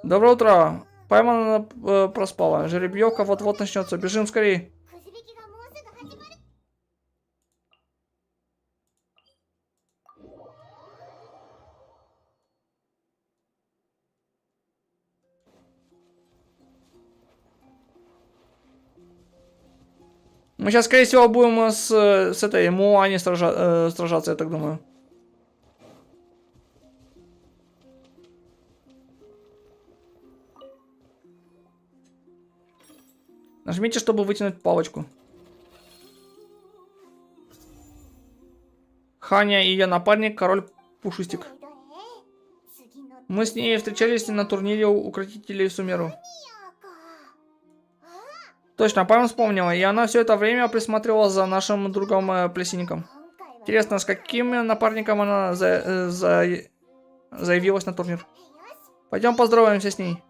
Доброе утро. Поймана проспала. Жеребьевка вот-вот начнется. Бежим скорее. Мы сейчас, скорее всего, будем с этой Муани сражаться, я так думаю. Нажмите, чтобы вытянуть палочку. Ханя и ее напарник, король Пушистик. Мы с ней встречались на турнире укротителей Сумеру. Точно, Пам вспомнила, и она все это время присматривала за нашим другом Плесенником. Интересно, с каким напарником она заявилась на турнир? Пойдем поздороваемся с ней.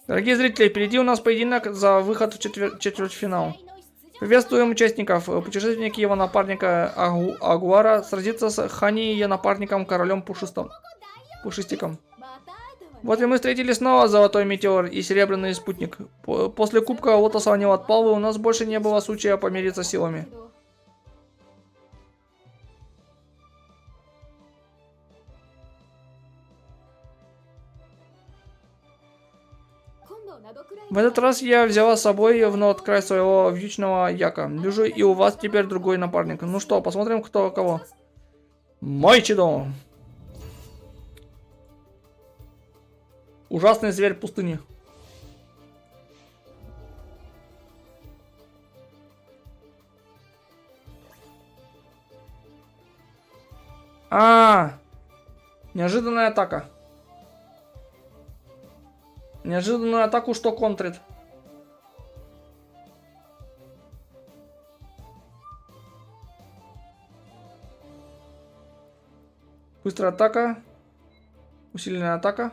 Дорогие зрители, впереди у нас поединок за выход в четвертьфинал. Приветствуем участников. Путешественник и его напарника Агуара сразится с Хани и ее напарником королем Пушистиком. Вот и мы встретили снова Золотой Метеор и Серебряный Спутник. После Кубка Лотоса они отпал, и у нас больше не было случая помириться силами. В этот раз я взяла с собой в нот край своего вьючного яка. Вижу, и у вас теперь другой напарник. Ну что, посмотрим, кто кого. Майчидо! Ужасный зверь пустыни. Неожиданная атака. Неожиданную атаку что контрит? Быстрая атака. Усиленная атака.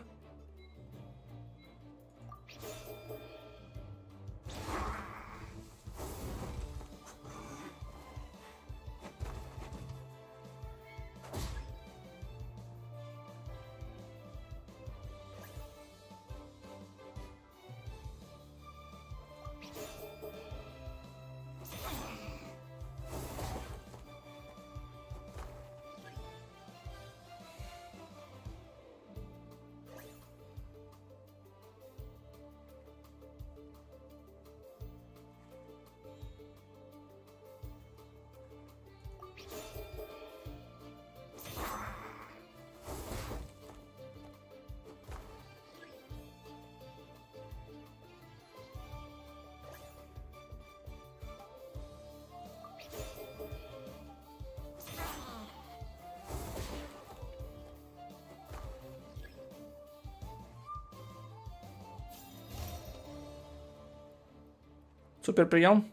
Супер прием.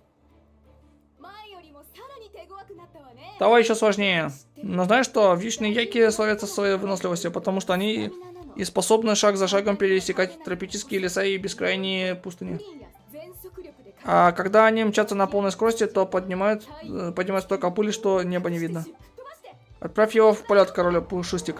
Давай еще сложнее. Но знаешь что, вьючные яки славятся своей выносливостью, потому что они и способны шаг за шагом пересекать тропические леса и бескрайние пустыни. А когда они мчатся на полной скорости, то поднимают столько пыли, что неба не видно. Отправь его в полет, король Пушистик.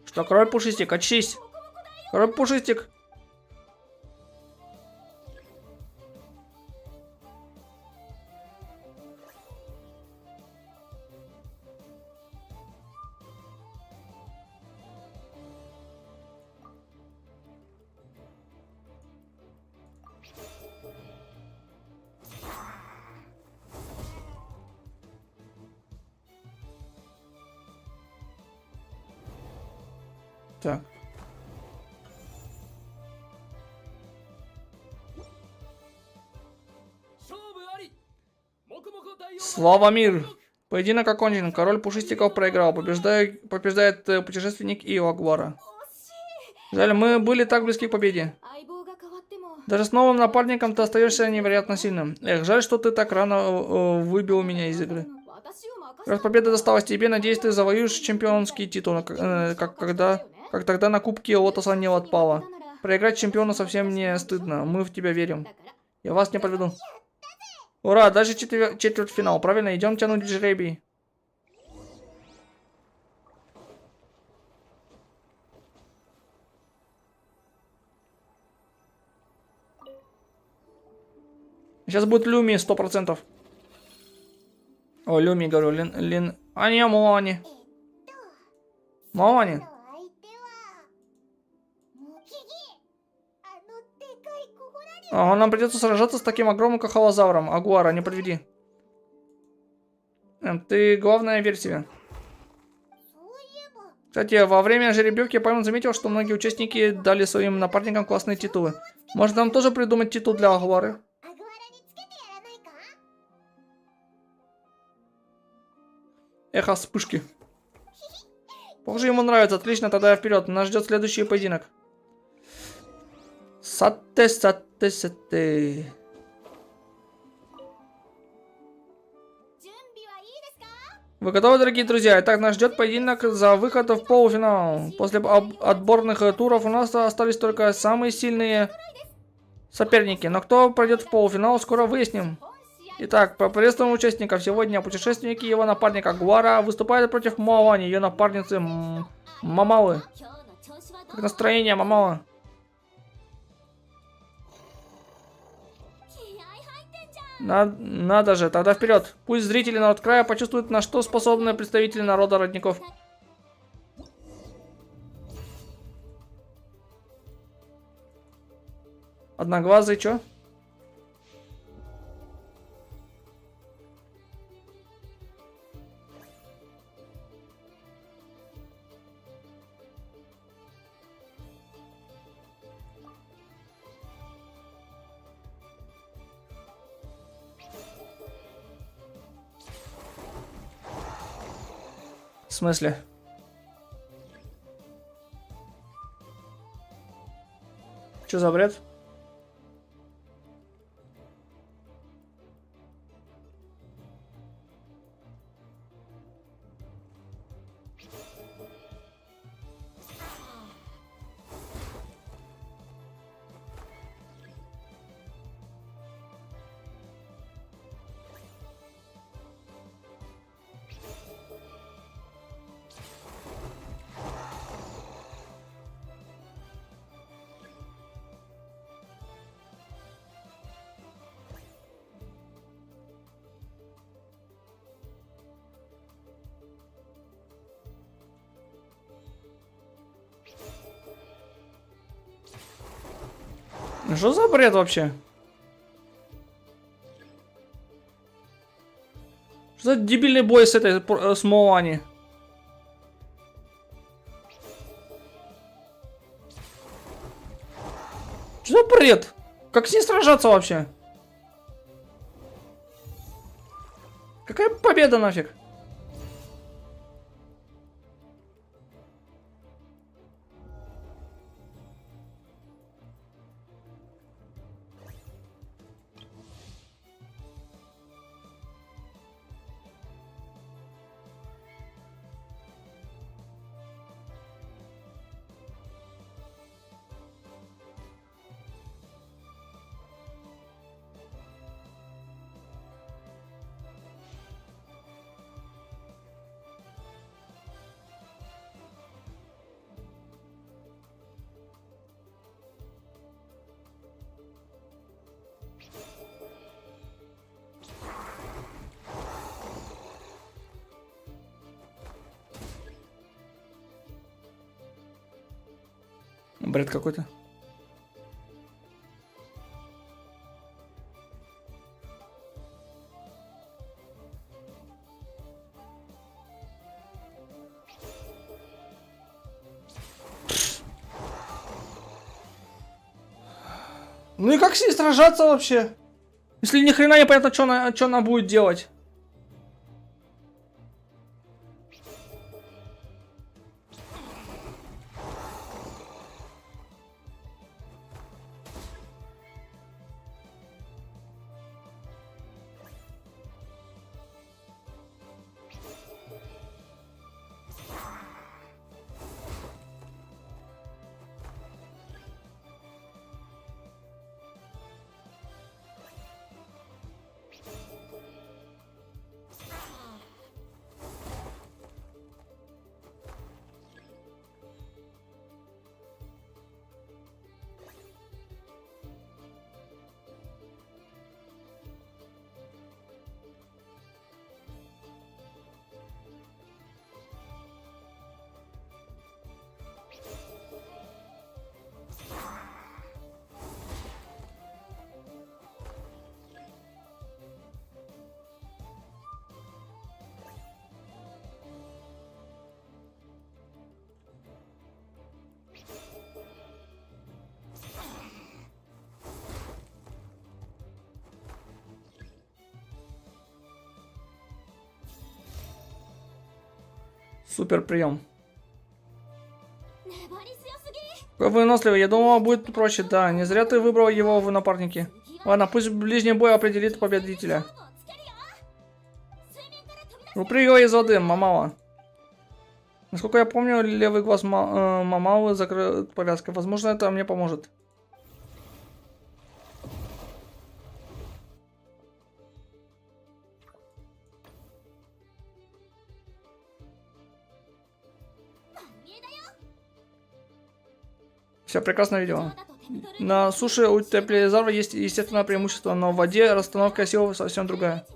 Что, король Пушистик, очись! Король Пушистик! Так. Слава мир! Поединок окончен. Король Пушистиков проиграл. Побеждает путешественник Ио Агвара. Жаль, мы были так близки к победе. Даже с новым напарником ты остаешься невероятно сильным. Эх, жаль, что ты так рано выбил меня из игры. Раз победа досталась тебе, надеюсь, ты завоюешь чемпионский титул, как тогда на кубке Лотоса не отпало. Проиграть чемпиону совсем не стыдно. Мы в тебя верим. Я вас не подведу. Ура, даже четвертьфинал. Правильно, идем тянуть жребий. Сейчас будет Люми 100%. О, Люми, говорю, А не, Моани. Моани. Ага, нам придется сражаться с таким огромным кахалозавром. Агуара, не подведи. Ты главная версия. Кстати, во время жеребьевки я правильно заметил, что многие участники дали своим напарникам классные титулы. Может, нам тоже придумать титул для Агуары? Эхо вспышки. Похоже, ему нравится. Отлично, тогда вперед. Нас ждет следующий поединок. Сатте. Вы готовы, дорогие друзья? Итак, нас ждет поединок за выход в полуфинал. После отборных туров у нас остались только самые сильные соперники. Но кто пройдет в полуфинал, скоро выясним. Итак, поприветствуем участников. Сегодня путешественники и его напарника Гуара выступают против Моани, ее напарницы Мамалы. Как настроение, Мамала? Надо же, тогда вперед. Пусть зрители народ края почувствуют, на что способны представители народа родников. Одноглазый, чё? В смысле? Чё за бред? Что за бред вообще? Что за дебильный бой с этой с Моани? Что за бред? Как с ней сражаться вообще? Какая победа нафиг? Бред какой-то. Ну и как с ней сражаться вообще? Если ни хрена не понятно, что она будет делать. Супер прием. Какой выносливый, я думал, будет проще, да. Не зря ты выбрал его в напарники. Ладно, пусть ближний бой определит победителя. Выпрыгивай из воды, Мамала. Насколько я помню, левый глаз Мамалы закрыт повязкой. Возможно, это мне поможет. Все, прекрасное видео. На суше у теплизавра есть естественное преимущество, но в воде расстановка сил совсем другая.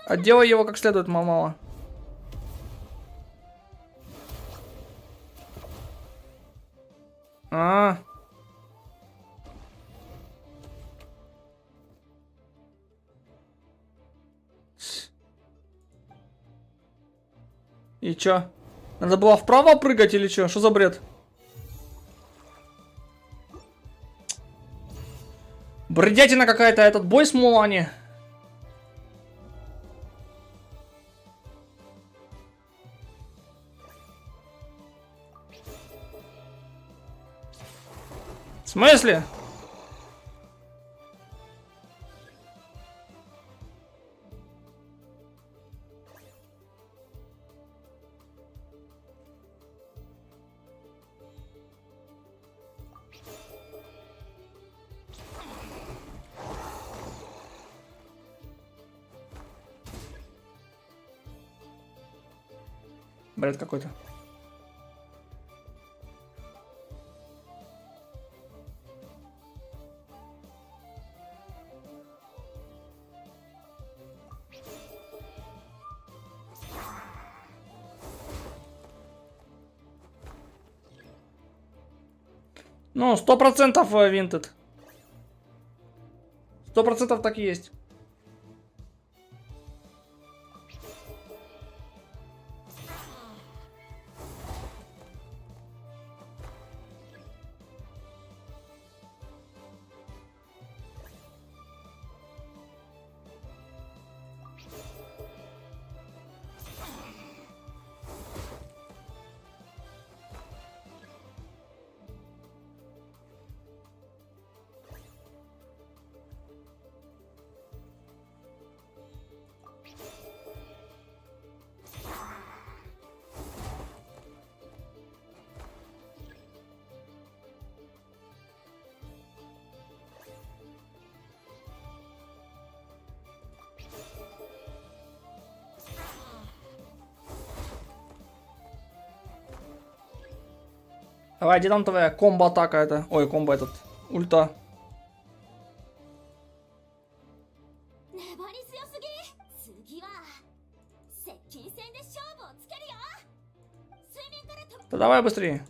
Отделай его как следует, мама. И чё? Надо было вправо прыгать или чё? Что за бред? Бредятина какая-то, этот бой с Мулани. В смысле? Бред какой-то. Ну, 100% винтед. 100% так и есть. Давай, где там твоя комбо-атака это? Ой, комбо этот. Ульта. Да давай быстрее.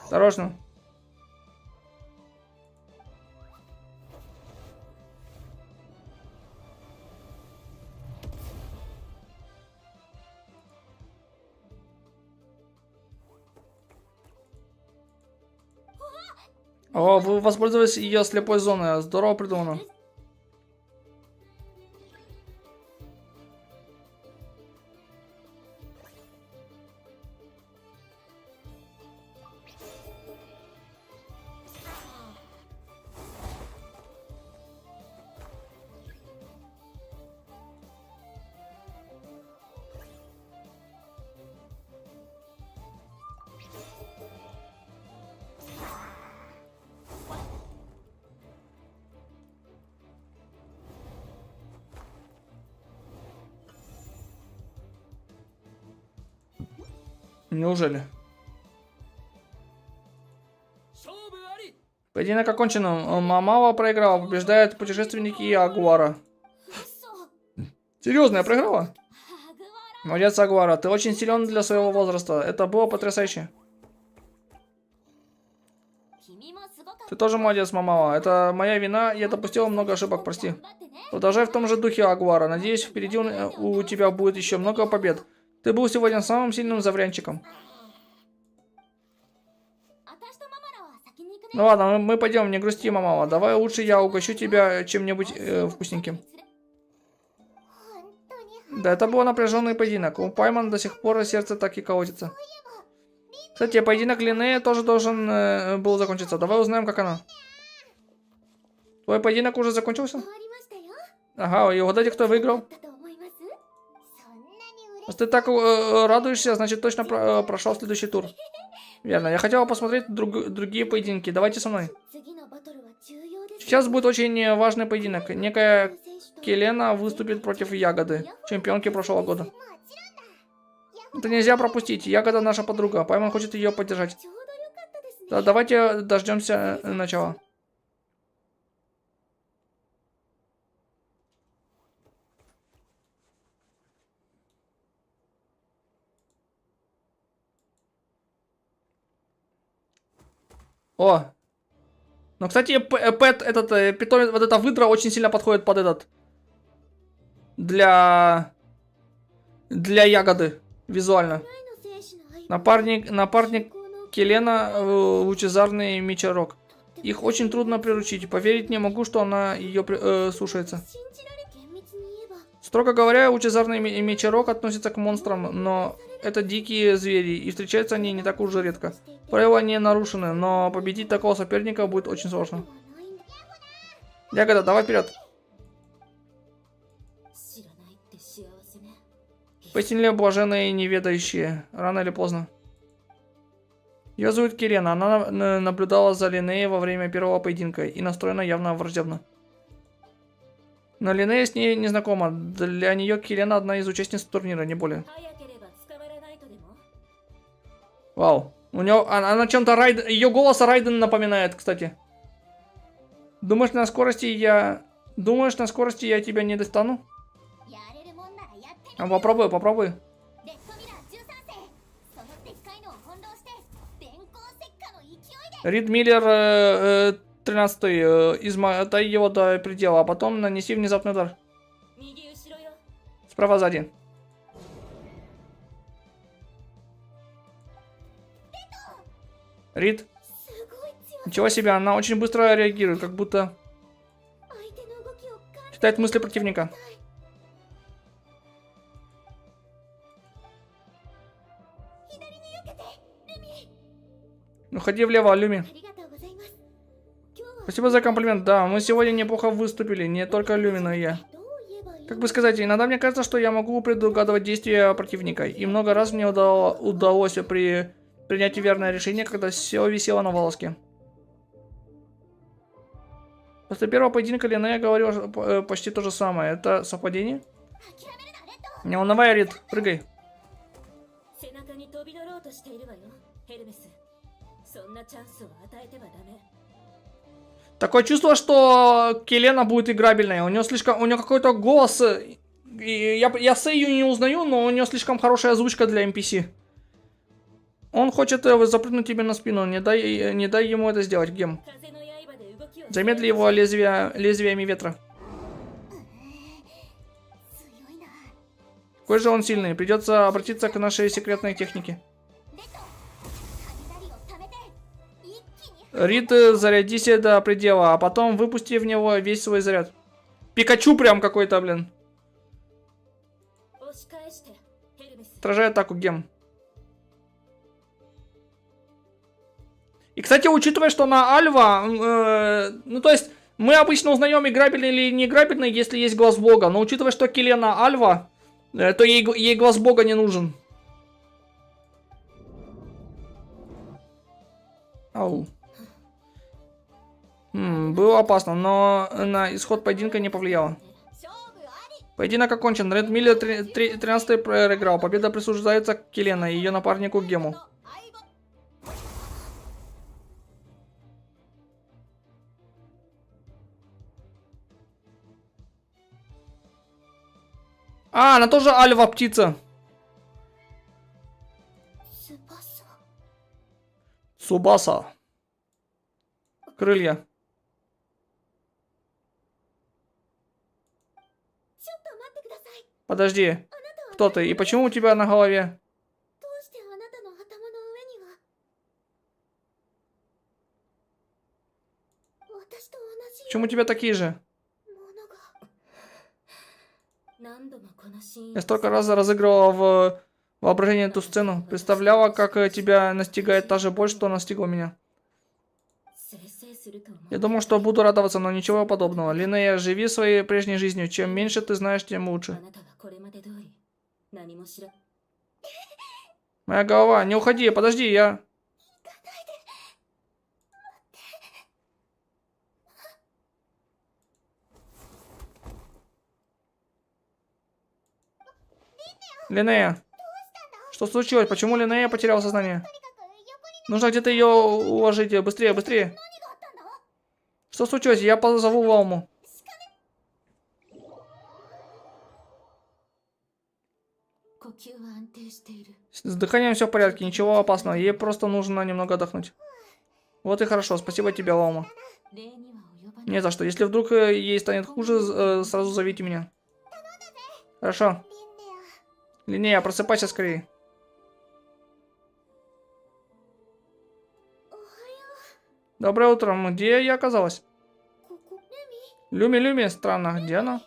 Осторожно. О, вы воспользовались ее слепой зоной. Здорово придумано. Неужели? Поединок окончен. Мамава проиграла. Побеждает путешественники и Агуара. Серьезно, я проиграла? Молодец, Агуара. Ты очень силен для своего возраста. Это было потрясающе. Ты тоже молодец, Мамава. Это моя вина. Я допустила много ошибок, прости. Продолжай в том же духе, Агуара. Надеюсь, впереди у тебя будет еще много побед. Ты был сегодня самым сильным заврянчиком. Ну ладно, мы пойдем, не грусти, Мамава. Давай лучше я угощу тебя чем-нибудь вкусненьким. Да, это был напряженный поединок. У Паймана до сих пор сердце так и колотится. Кстати, поединок Линнея тоже должен был закончиться. Давай узнаем, как она. Твой поединок уже закончился? Ага, и угадайте, кто выиграл. Если ты так радуешься, значит точно прошел следующий тур. Верно, я хотела посмотреть другие поединки. Давайте со мной. Сейчас будет очень важный поединок. Некая Келена выступит против Ягоды, чемпионки прошлого года. Это нельзя пропустить. Ягода наша подруга. Паймон хочет ее поддержать. Да, давайте дождемся начала. О! Ну, кстати, Пэт, этот питомец, вот эта выдра очень сильно подходит под этот. Для Ягоды. Визуально. Напарник Келена, лучезарный мечерок. Их очень трудно приручить. Поверить не могу, что она ее слушается. Строго говоря, лучезарный мечерок относится к монстрам, но это дикие звери, и встречаются они не так уж и редко. Правила не нарушены, но победить такого соперника будет очень сложно. Ягода, давай вперед. Поистине блаженные и неведающие. Рано или поздно. Ее зовут Келена. Она наблюдала за Линнеей во время первого поединка и настроена явно враждебно. Но Линнея с ней не знакома. Для нее Келена одна из участниц турнира, не более. Вау. У нее, она чем-то Райден... Ее голос Райден напоминает, кстати. Думаешь, на скорости я тебя не достану? Попробуй. Рид Миллер 13-й. Измотай его до предела, а потом нанеси внезапный удар. Справа сзади. Рид. Ничего себе, она очень быстро реагирует, как будто читает мысли противника. Уходи влево, Люми. Спасибо за комплимент. Да, мы сегодня неплохо выступили, не только Люми, но и я. Как бы сказать, иногда мне кажется, что я могу предугадывать действия противника. И много раз мне удалось принять верное решение, когда все висело на волоске. После первого поединка Линнея говорила почти то же самое. Это совпадение? Не унывай, Рид, прыгай. Такое чувство, что Келена будет играбельной. У нее какой-то голос. Я Сэйю не узнаю, но у нее слишком хорошая озвучка для NPC. Он хочет запрыгнуть тебе на спину. Не дай ему это сделать, Гем. Замедли его лезвиями ветра. Какой же он сильный. Придется обратиться к нашей секретной технике. Рид, зарядись до предела, а потом выпусти в него весь свой заряд. Пикачу прям какой-то, блин. Отражай атаку, Гем. И, кстати, учитывая, что на Альва, ну, то есть, мы обычно узнаем, играбельный или не играбельный, если есть глаз бога. Но учитывая, что Келена Альва, то ей глаз бога не нужен. Ау. Было опасно, но на исход поединка не повлияло. Поединок окончен. Ред Миллер 13-й проиграл. Победа присуждается Келена и ее напарнику Гему. А, она тоже Альва птица. Субаса. Крылья. Подожди. Кто ты? И почему у тебя на голове? Почему у тебя такие же? Я столько раз разыгрывала в воображении эту сцену. Представляла, как тебя настигает та же боль, что настигла меня. Я думал, что буду радоваться, но ничего подобного. Линнея, живи своей прежней жизнью. Чем меньше ты знаешь, тем лучше. Моя голова, не уходи, подожди, Линнея. Что случилось? Почему Линнея потеряла сознание? Нужно где-то ее уложить. Быстрее, быстрее. Что случилось? Я позову Валму. С дыханием все в порядке, ничего опасного. Ей просто нужно немного отдохнуть. Вот и хорошо. Спасибо тебе, Валма. Не за что. Если вдруг ей станет хуже, сразу зовите меня. Хорошо. Линнея, просыпайся скорее. Доброе утро. Где я оказалась? Люми, Люми, странно. Где она?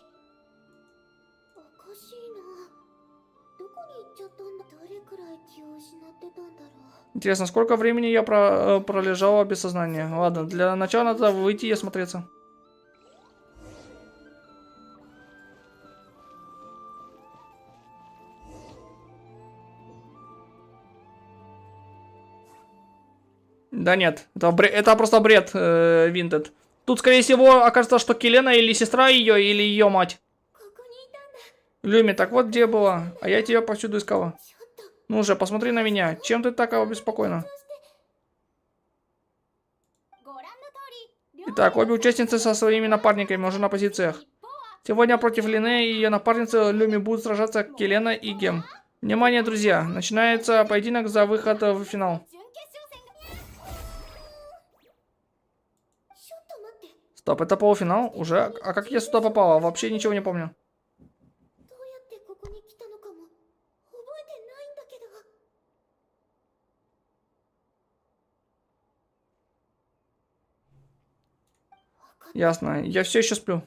Интересно, сколько времени я пролежала без сознания? Ладно, для начала надо выйти и осмотреться. Да нет, это просто бред, Винтед. Тут, скорее всего, окажется, что Келена или сестра ее, или ее мать. Люми, так вот где была, а я тебя повсюду искала. Ну же, посмотри на меня, чем ты так обеспокоена? Итак, обе участницы со своими напарниками уже на позициях. Сегодня против Линнеи и ее напарницы Люми будут сражаться Келена и Гем. Внимание, друзья, начинается поединок за выход в финал. Стоп, это полуфинал? Уже? А как я сюда попала? Вообще ничего не помню. Ясно, я все еще сплю.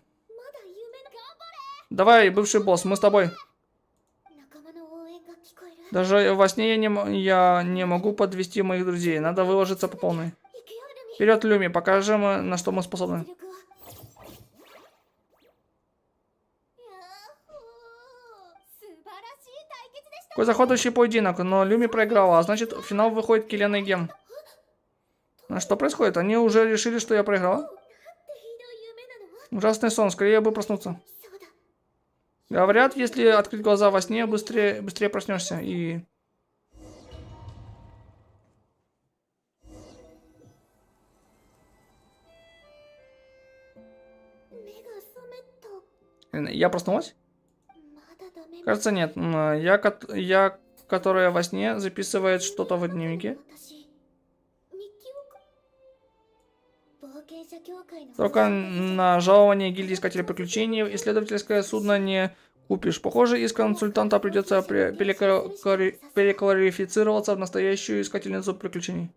Давай, бывший босс, мы с тобой. Даже во сне я не могу подвести моих друзей. Надо выложиться по полной. Вперед, Люми, покажем, на что мы способны. Какой захватывающий поединок, но Люми проиграла, а значит в финал выходит Келена и Гем. А что происходит? Они уже решили, что я проиграла? Ужасный сон, скорее бы проснуться. Говорят, если открыть глаза во сне, быстрее проснешься и... Я проснулась? Кажется, нет. Я, которая во сне записывает что-то в дневнике. Только на жалование гильдии искателей приключений исследовательское судно не купишь. Похоже, из консультанта придется переквалифицироваться в настоящую искательницу приключений.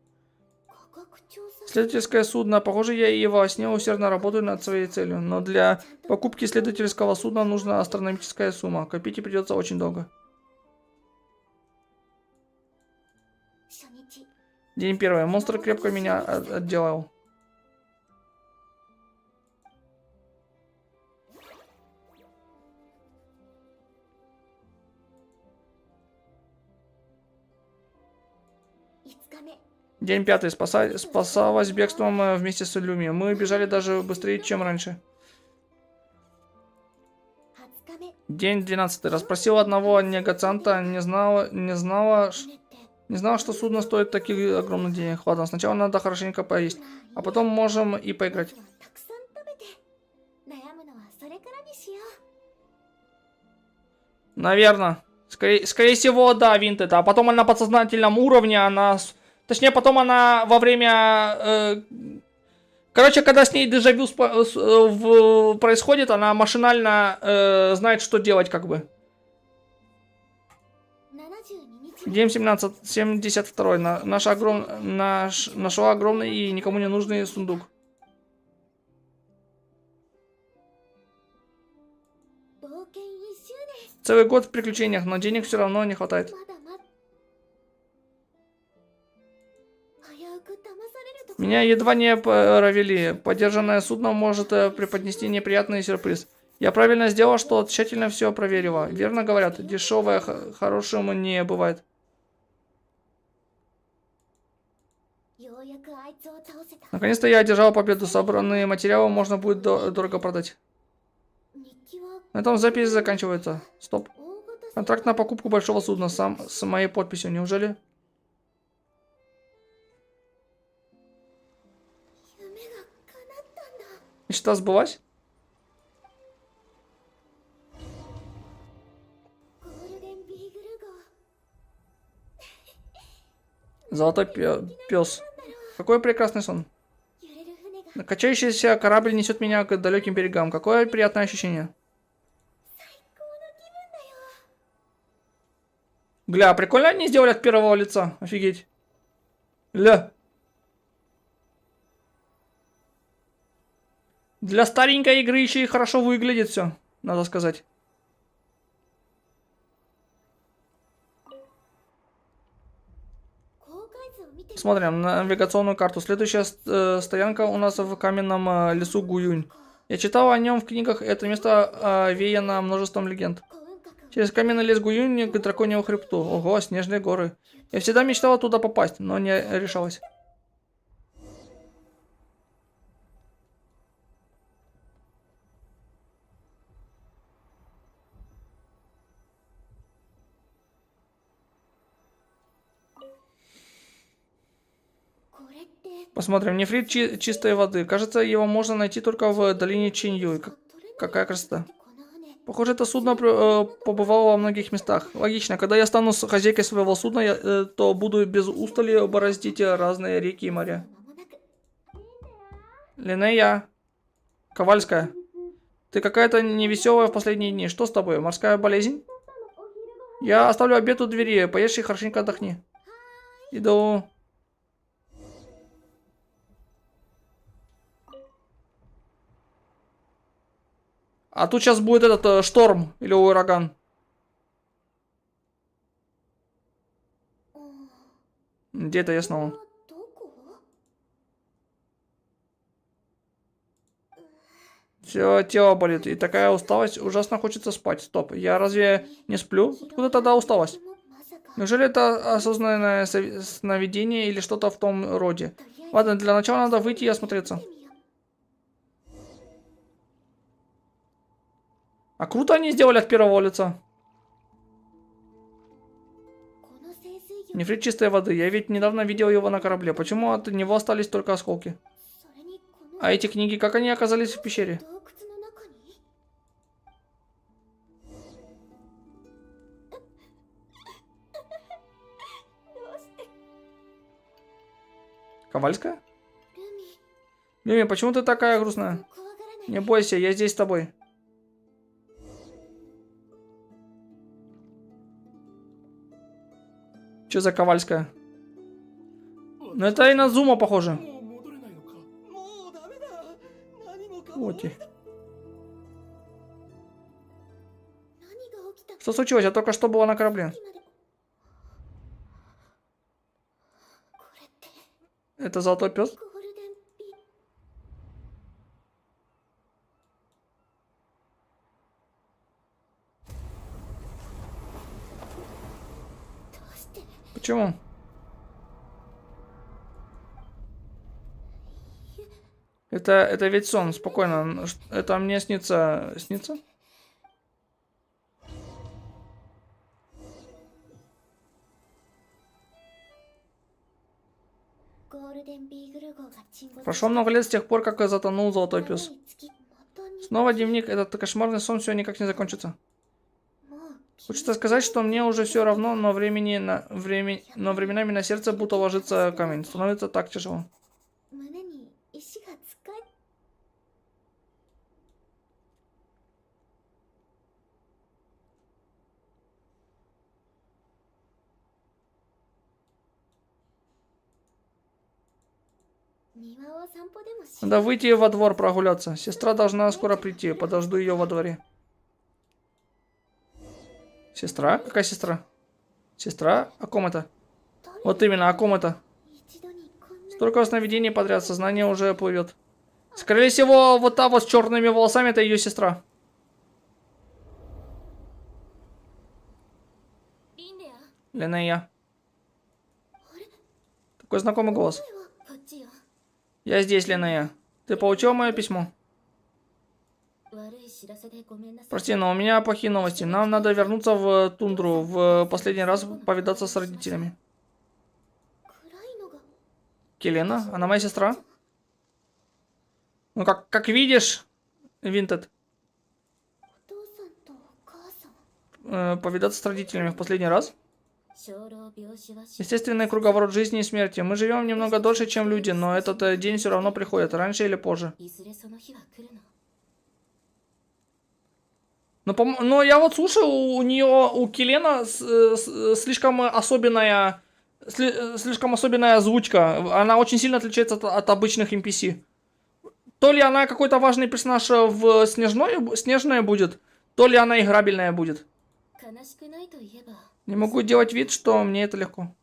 Исследовательское судно. Похоже, я и во сне усердно работаю над своей целью. Но для покупки исследовательского судна нужна астрономическая сумма. Копить придется очень долго. День первый. Монстр крепко меня отделал. День пятый. Спасалась бегством вместе с Люми. Мы бежали даже быстрее, чем раньше. День 12. Расспросила одного негацианта, не знала, что судно стоит таких огромных денег. Ладно, сначала надо хорошенько поесть, а потом можем и поиграть. Наверное. Скорее всего, да, Винтед. А потом на подсознательном уровне она... Точнее, потом она во время... Короче, когда с ней дежавю происходит, она машинально знает, что делать, как бы. День 17, 72. Нашла огромный и никому не нужный сундук. Целый год в приключениях, но денег все равно не хватает. Меня едва не провели. Подержанное судно может преподнести неприятный сюрприз. Я правильно сделала, что тщательно все проверила. Верно говорят, дешевое хорошим не бывает. Наконец-то я одержала победу. Собранные материалы можно будет дорого продать. На этом запись заканчивается. Стоп. Контракт на покупку большого судна сам с моей подписью. Неужели? Мечта сбылась? Золотой пес. Какой прекрасный сон. Качающийся корабль несет меня к далеким берегам. Какое приятное ощущение. Гля, прикольно они сделали от первого лица. Офигеть. Ля. Для старенькой игры еще и хорошо выглядит все, надо сказать. Смотрим на навигационную карту. Следующая стоянка у нас в каменном лесу Гуюнь. Я читал о нем в книгах. Это место овеяно множеством легенд. Через каменный лес Гуюнь к драконьему хребту. Ого, снежные горы. Я всегда мечтала туда попасть, но не решалась. Посмотрим, нефрит чистой воды. Кажется, его можно найти только в долине Чинью. Какая красота. Похоже, это судно побывало во многих местах. Логично, когда я стану хозяйкой своего судна, то буду без устали бороздить разные реки и моря. Линея. Ковальская. Ты какая-то невеселая в последние дни. Что с тобой? Морская болезнь? Я оставлю обед у двери. Поешь и хорошенько отдохни. Иду. А тут сейчас будет этот шторм или ураган. Где это я снова? Все, тело болит. И такая усталость. Ужасно хочется спать. Стоп, я разве не сплю? Откуда тогда усталость? Неужели это осознанное сновидение или что-то в том роде? Ладно, для начала надо выйти и осмотреться. А круто они сделали от первого лица. Нефрит чистой воды. Я ведь недавно видел его на корабле. Почему от него остались только осколки? А эти книги, как они оказались в пещере? Ковальская? Люми, почему ты такая грустная? Не бойся, я здесь с тобой. Че за Ковальская? Ну это Иназума, похоже. Вот и. Что случилось? Я только что была на корабле. Это золотой пес? Почему? Это ведь сон, спокойно. Это мне снится. Снится? Прошло много лет с тех пор, как затонул золотой пес. Снова дневник. Этот кошмарный сон все никак не закончится. Хочется сказать, что мне уже все равно, но временами на сердце будто ложится камень. Становится так тяжело. Надо выйти во двор прогуляться. Сестра должна скоро прийти. Подожду ее во дворе. Сестра? Какая сестра? Сестра? О ком это? Вот именно, о ком это? Столько сновидений подряд, сознание уже плывет. Скорее всего, вот та вот с черными волосами, это ее сестра. Линея. Такой знакомый голос. Я здесь, Линея. Ты получил мое письмо? Прости, но у меня плохие новости. Нам надо вернуться в тундру, в последний раз повидаться с родителями. Келена? Она моя сестра? Ну, как видишь, Винтед, повидаться с родителями в последний раз? Естественный круговорот жизни и смерти. Мы живем немного дольше, чем люди, но этот день все равно приходит, раньше или позже. Но я вот слушаю, у нее, у Келена слишком особенная озвучка. Она очень сильно отличается от обычных NPC. То ли она какой-то важный персонаж в Снежной будет, то ли она играбельная будет. Не могу делать вид, что мне это легко.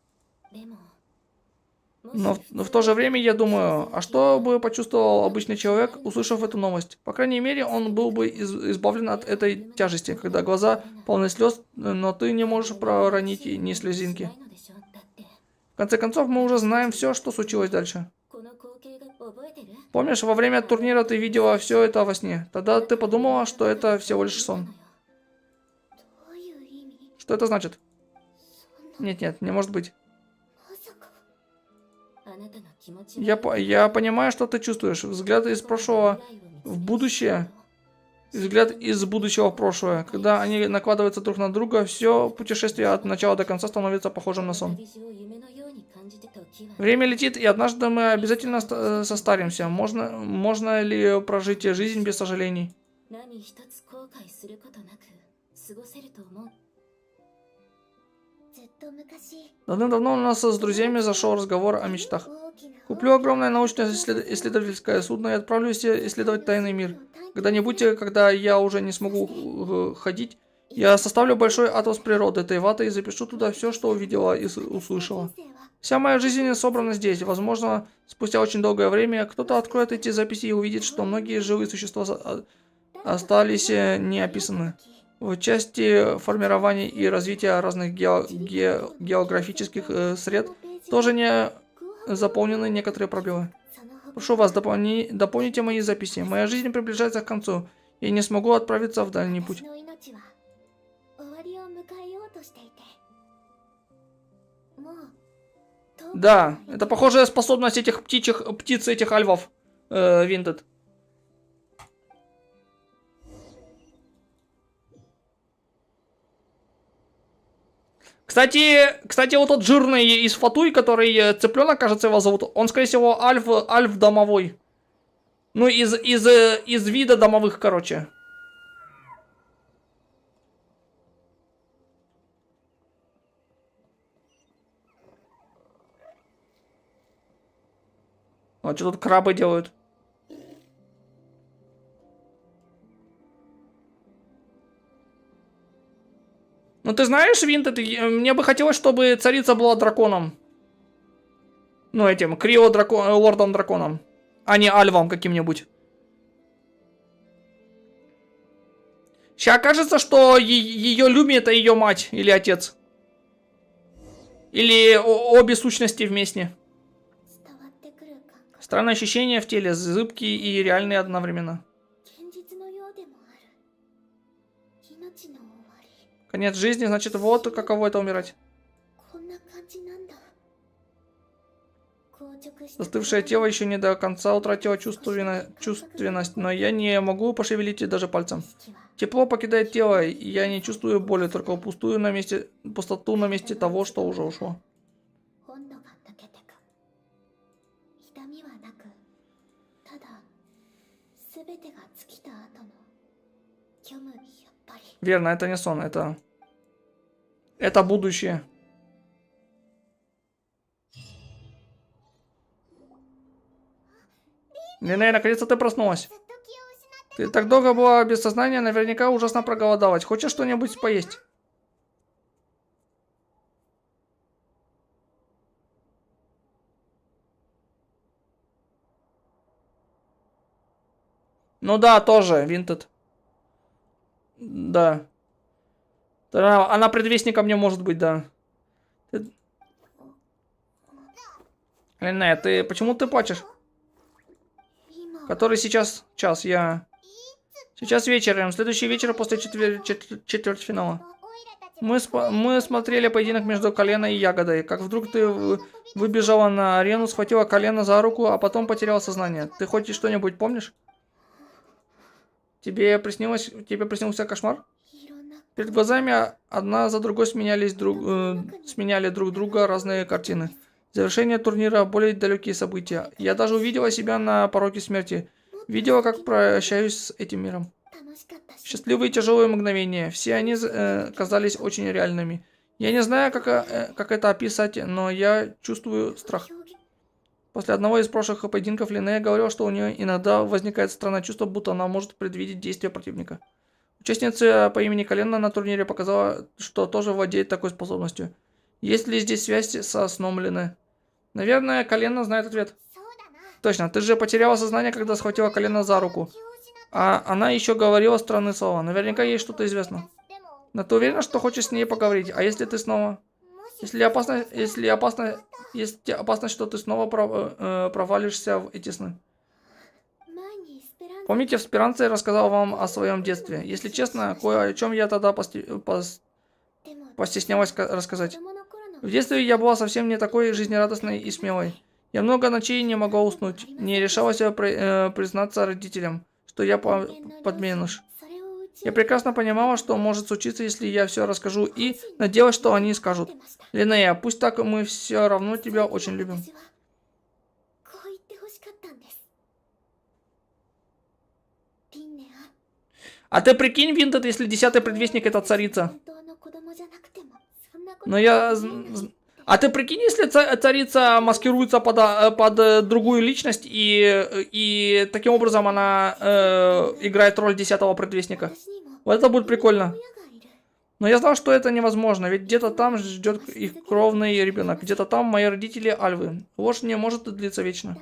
Но в то же время я думаю, а что бы почувствовал обычный человек, услышав эту новость? По крайней мере, он был бы избавлен от этой тяжести, когда глаза полны слез, но ты не можешь проронить ни слезинки. В конце концов, мы уже знаем все, что случилось дальше. Помнишь, во время турнира ты видела все это во сне? Тогда ты подумала, что это всего лишь сон. Что это значит? Нет, не может быть. Я понимаю, что ты чувствуешь. Взгляд из прошлого в будущее. Взгляд из будущего в прошлое. Когда они накладываются друг на друга, все путешествие от начала до конца становится похожим на сон. Время летит, и однажды мы обязательно состаримся. Можно ли прожить жизнь без сожалений? Давным-давно у нас с друзьями зашел разговор о мечтах. Куплю огромное научно-исследовательское судно и отправлюсь исследовать тайный мир. Когда-нибудь, когда я уже не смогу ходить, я составлю большой атлас природы этой ваты и запишу туда все, что увидела и услышала. Вся моя жизнь собрана здесь. Возможно, спустя очень долгое время кто-то откроет эти записи и увидит, что многие живые существа остались не описаны. В части формирования и развития разных географических сред тоже не заполнены некоторые пробелы. Прошу вас, дополните мои записи. Моя жизнь приближается к концу. Я не смогу отправиться в дальний путь. Да, это похожая способность этих птиц, этих альвов, Винтед. Кстати, вот тот жирный из Фатуй, который цыпленок, кажется, его зовут, он, скорее всего, альф домовой. Ну, из вида домовых, короче. А что тут крабы делают? Ну, ты знаешь, Винтед, мне бы хотелось, чтобы царица была драконом. Ну, этим, лордом-драконом. А не альвом каким-нибудь. Сейчас кажется, что ее Люми это ее мать или отец. Или обе сущности вместе. Странное ощущение в теле, зыбкие и реальные одновременно. Конец жизни, значит, вот каково это умирать. Застывшее тело еще не до конца утратило чувственность, но я не могу пошевелить даже пальцем. Тепло покидает тело, и я не чувствую боли, только пустоту на месте того, что уже ушло. Верно, это не сон, это будущее. Линей, наконец-то ты проснулась. Ты так долго была без сознания, наверняка ужасно проголодалась. Хочешь что-нибудь поесть? Ну да, тоже, Винтед. Да. Она предвестником не может быть, да. Линей, почему ты плачешь? Который сейчас час, я... Сейчас вечером, следующий вечер после четвертьфинала. Мы смотрели поединок между Колено и Ягодой. Как вдруг ты выбежала на арену, схватила Колено за руку, а потом потеряла сознание. Ты хоть что-нибудь помнишь? Тебе приснился кошмар? Перед глазами одна за другой сменяли друг друга разные картины. Завершение турнира, более далекие события. Я даже увидела себя на пороге смерти. Видела, как прощаюсь с этим миром. Счастливые тяжелые мгновения. Все они казались очень реальными. Я не знаю, как это описать, но я чувствую страх. После одного из прошлых поединков Линнея говорила, что у нее иногда возникает странное чувство, будто она может предвидеть действия противника. Участница по имени Колено на турнире показала, что тоже владеет такой способностью. Есть ли здесь связь со сном Линне? Наверное, Колено знает ответ. Точно, ты же потеряла сознание, когда схватила Колено за руку. А она еще говорила странные слова. Наверняка ей что-то известно. Но ты уверена, что хочешь с ней поговорить? А если ты снова... Есть опасность, что ты снова провалишься в эти сны. Помните, в Спиранце я рассказал вам о своем детстве. Если честно, кое о чем я тогда постеснялась рассказать. В детстве я была совсем не такой жизнерадостной и смелой. Я много ночей не могла уснуть. Не решалась признаться родителям, что я подменыш. Я прекрасно понимала, что может случиться, если я все расскажу, и надеялась, что они скажут. Линнея, пусть так, мы все равно тебя очень любим. А ты прикинь, Винтед, если 10-й предвестник это царица. Но я... А ты прикинь, если царица маскируется под другую личность, и таким образом она играет роль 10-го предвестника. Вот это будет прикольно. Но я знал, что это невозможно, ведь где-то там ждет их кровный ребенок, где-то там мои родители Альвы. Ложь не может длиться вечно.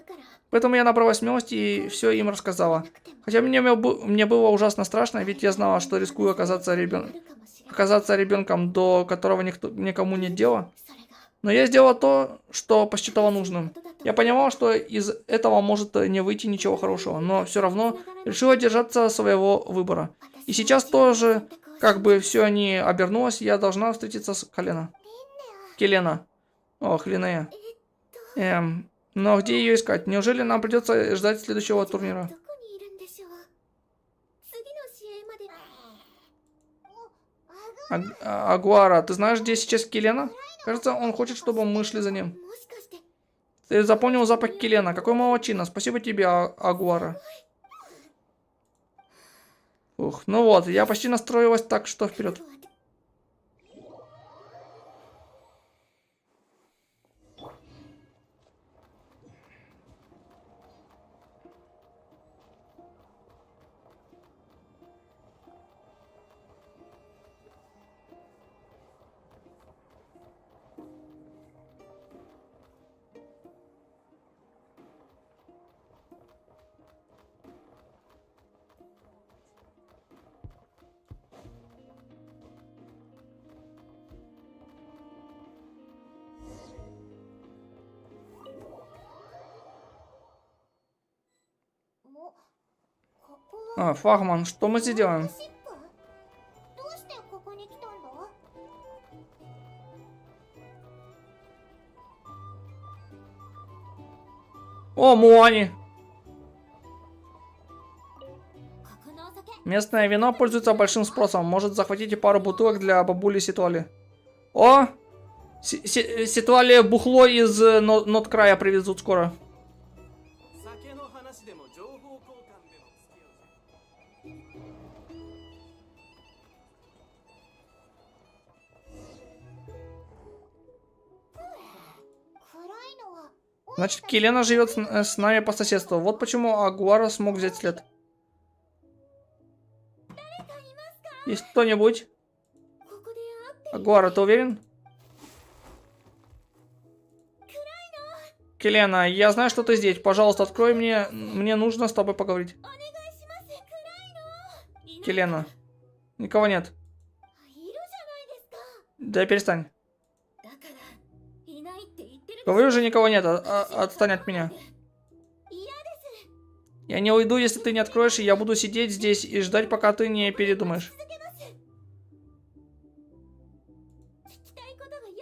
Поэтому я набралась смелости и все им рассказала. Хотя мне было ужасно страшно, ведь я знала, что рискую оказаться ребенком, до которого никому нет дела. Но я сделала то, что посчитала нужным. Я понимала, что из этого может не выйти ничего хорошего, но все равно решила держаться своего выбора. И сейчас тоже, как бы все ни обернулось, я должна встретиться с Келена. Ох, Линнея. Но где ее искать? Неужели нам придется ждать следующего турнира? Агуара, ты знаешь, где сейчас Келена? Кажется, он хочет, чтобы мы шли за ним. Ты запомнил запах Келена. Какой молодчина. Спасибо тебе, Агуара. Ух, ну вот, я почти настроилась так, что вперед. Флагман, что мы здесь делаем? О, Муани! Местное вино пользуется большим спросом. Может, захватите пару бутылок для бабули Ситуали. О! Ситуали бухло из Ноткрая привезут скоро. Значит, Келена живет с нами по соседству. Вот почему Агуара смог взять след. Есть кто-нибудь? Агуара, ты уверен? Келена, я знаю, что ты здесь. Пожалуйста, открой мне. Мне нужно с тобой поговорить. Келена. Никого нет. Да перестань. Говорю же, никого нет. Отстань от меня. Я не уйду, если ты не откроешь, и я буду сидеть здесь и ждать, пока ты не передумаешь.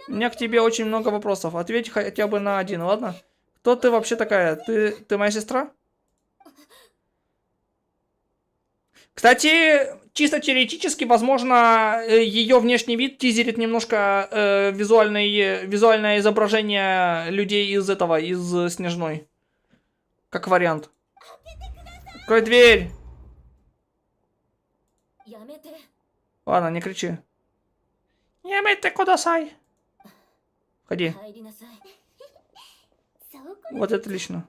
У меня к тебе очень много вопросов. Ответь хотя бы на один, ладно? Кто ты вообще такая? Ты моя сестра? Кстати, чисто теоретически, возможно, ее внешний вид тизерит немножко визуальное изображение людей из Снежной. Как вариант. Открой дверь! Ладно, не кричи. Ямете кудасай. Ходи. Вот это лично.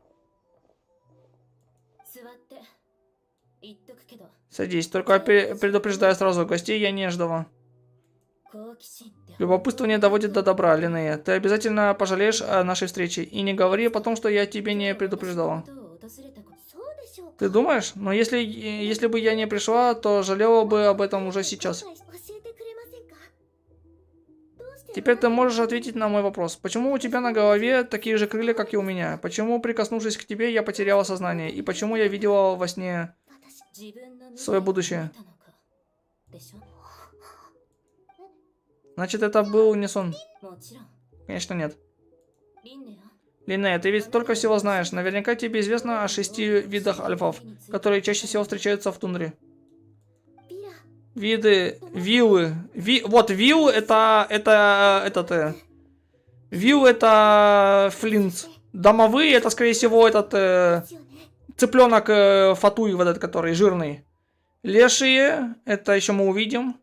Садись, только предупреждаю сразу, гостей я не ждала. Любопытство не доводит до добра, Линнея. Ты обязательно пожалеешь о нашей встрече. И не говори потом, что я тебе не предупреждала. Ты думаешь? Но если бы я не пришла, то жалела бы об этом уже сейчас. Теперь ты можешь ответить на мой вопрос. Почему у тебя на голове такие же крылья, как и у меня? Почему, прикоснувшись к тебе, я потеряла сознание? И почему я видела во сне свое будущее? Значит, это был не сон? Конечно, нет. Линнея, ты ведь столько всего знаешь. Наверняка тебе известно о 6 видах альфов, которые чаще всего встречаются в тундре. Виды, виллы. Вот вилл это вилл это флинц. Домовые это, скорее всего, этот цыпленок фатуй, вот этот, который жирный. Лешие, это еще мы увидим.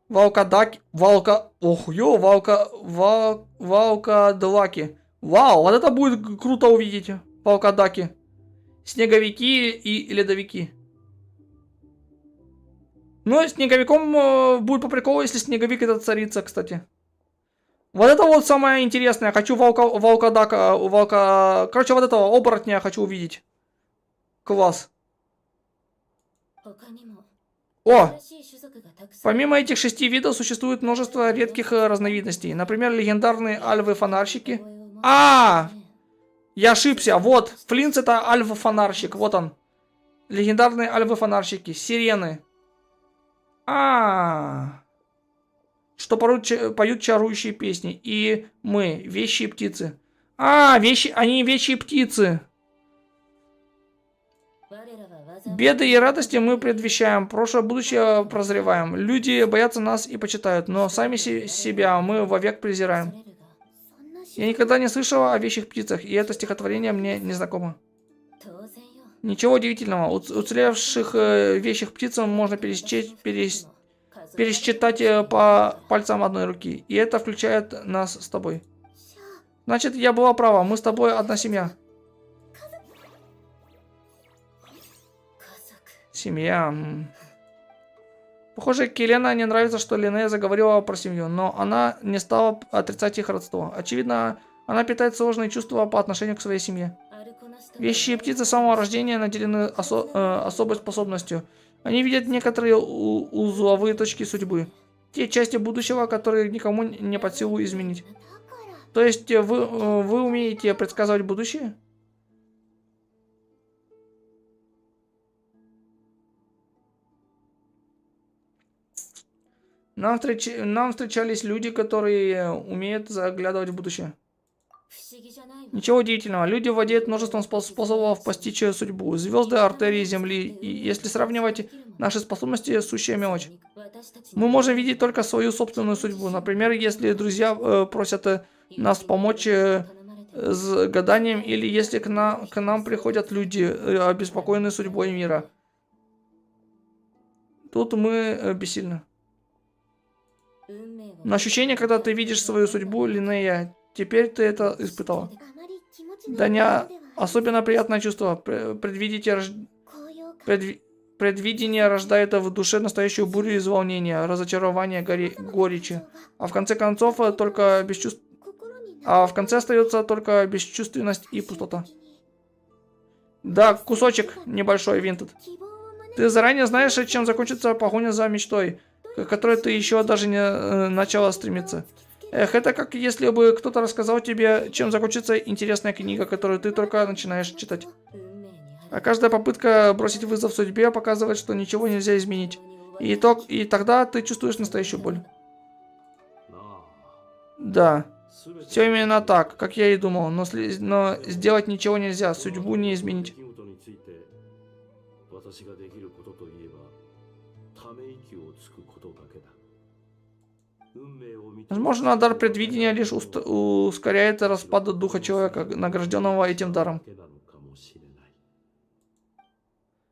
Волкодаки, волкодлаки. Вау, вот это будет круто увидеть. Волкодаки. Снеговики и ледовики. Ну, снеговиком будет по приколу, если снеговик это царица, кстати. Вот это вот самое интересное. Хочу волкодака, короче, вот этого оборотня хочу увидеть. Класс. О! Помимо этих 6 видов существует множество редких разновидностей. Например, легендарные альвы-фонарщики. Я ошибся. Вот, Флинц это альва-фонарщик. Вот он. Легендарные альвы-фонарщики. Сирены. Что поют чарующие песни. И мы, вещи и птицы. Они вещи и птицы. Беды и радости мы предвещаем, прошлое будущее прозреваем. Люди боятся нас и почитают, но сами себя мы вовек презираем. Я никогда не слышала о вещих птицах, и это стихотворение мне не знакомо. Ничего удивительного, уцелевших вещих птиц можно пересчитать по пальцам одной руки, и это включает нас с тобой. Значит, я была права, мы с тобой одна семья. Семья. Похоже, Келена не нравится, что Линнея заговорила про семью, но она не стала отрицать их родство. Очевидно, она питает сложные чувства по отношению к своей семье. Вещи и птицы с самого рождения наделены особой способностью. Они видят некоторые узловые точки судьбы. Те части будущего, которые никому не под силу изменить. То есть вы умеете предсказывать будущее? Нам встречались люди, которые умеют заглядывать в будущее. Ничего удивительного, люди владеют множеством способов постичь судьбу. Звезды, артерии Земли. И если сравнивать наши способности, сущая мелочь. Мы можем видеть только свою собственную судьбу. Например, если друзья просят нас помочь с гаданием, или если к нам приходят люди, обеспокоенные судьбой мира. Тут мы бессильны. Но ощущение, когда ты видишь свою судьбу, Линнея, теперь ты это испытала. Да не особенно приятное чувство. Предвидение рождает в душе настоящую бурю из волнения, разочарования, горечи. А в конце остается только бесчувственность и пустота. Да, кусочек небольшой, Винтед. Ты заранее знаешь, чем закончится погоня за мечтой, к которой ты еще даже не начала стремиться. Эх, это как если бы кто-то рассказал тебе, чем закончится интересная книга, которую ты только начинаешь читать. А каждая попытка бросить вызов судьбе показывает, что ничего нельзя изменить. И тогда ты чувствуешь настоящую боль. Да. Все именно так, как я и думал, но сделать ничего нельзя, судьбу не изменить. Возможно, дар предвидения лишь ускоряет распад духа человека, награжденного этим даром.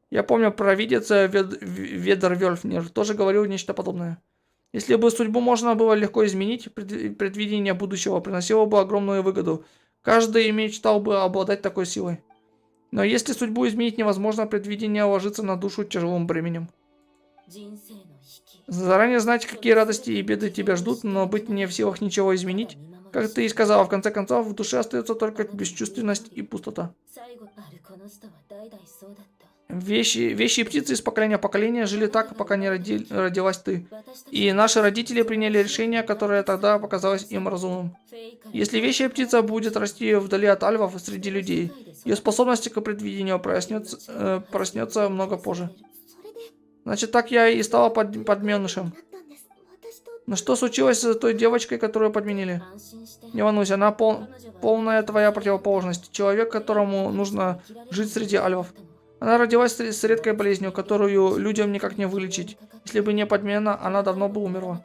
Я помню, провидец Ведервёльфнир тоже говорил нечто подобное. Если бы судьбу можно было легко изменить, предвидение будущего приносило бы огромную выгоду. Каждый мечтал бы обладать такой силой. Но если судьбу изменить невозможно, предвидение ложится на душу тяжелым бременем. Заранее знать, какие радости и беды тебя ждут, но быть не в силах ничего изменить. Как ты и сказала, в конце концов, в душе остается только бесчувственность и пустота. Вещи и птицы из поколения в поколение жили так, пока не родилась ты. И наши родители приняли решение, которое тогда показалось им разумным. Если вещая птица будет расти вдали от альвов среди людей, ее способности к предвидению проснется много позже. Значит, так я и стала подменышем. Но что случилось с той девочкой, которую подменили? Не волнуйся, она полная твоя противоположность. Человек, которому нужно жить среди альвов. Она родилась с редкой болезнью, которую людям никак не вылечить. Если бы не подмена, она давно бы умерла.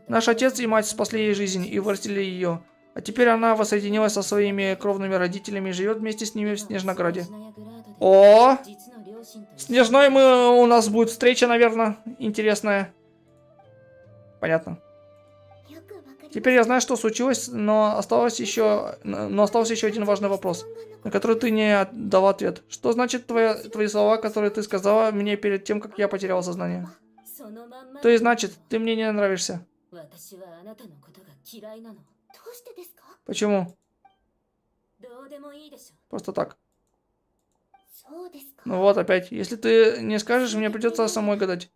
Наш отец и мать спасли ей жизнь и вырастили ее. А теперь она воссоединилась со своими кровными родителями и живет вместе с ними в Снежнограде. О! Снежной у нас будет встреча, наверное, интересная. Понятно. Теперь я знаю, что случилось, но остался еще один важный вопрос, на который ты не дал ответ. Что значит твои слова, которые ты сказала мне перед тем, как я потерял сознание? То есть значит, ты мне не нравишься. Почему? Просто так. Ну вот опять. Если ты не скажешь, мне придется самой гадать.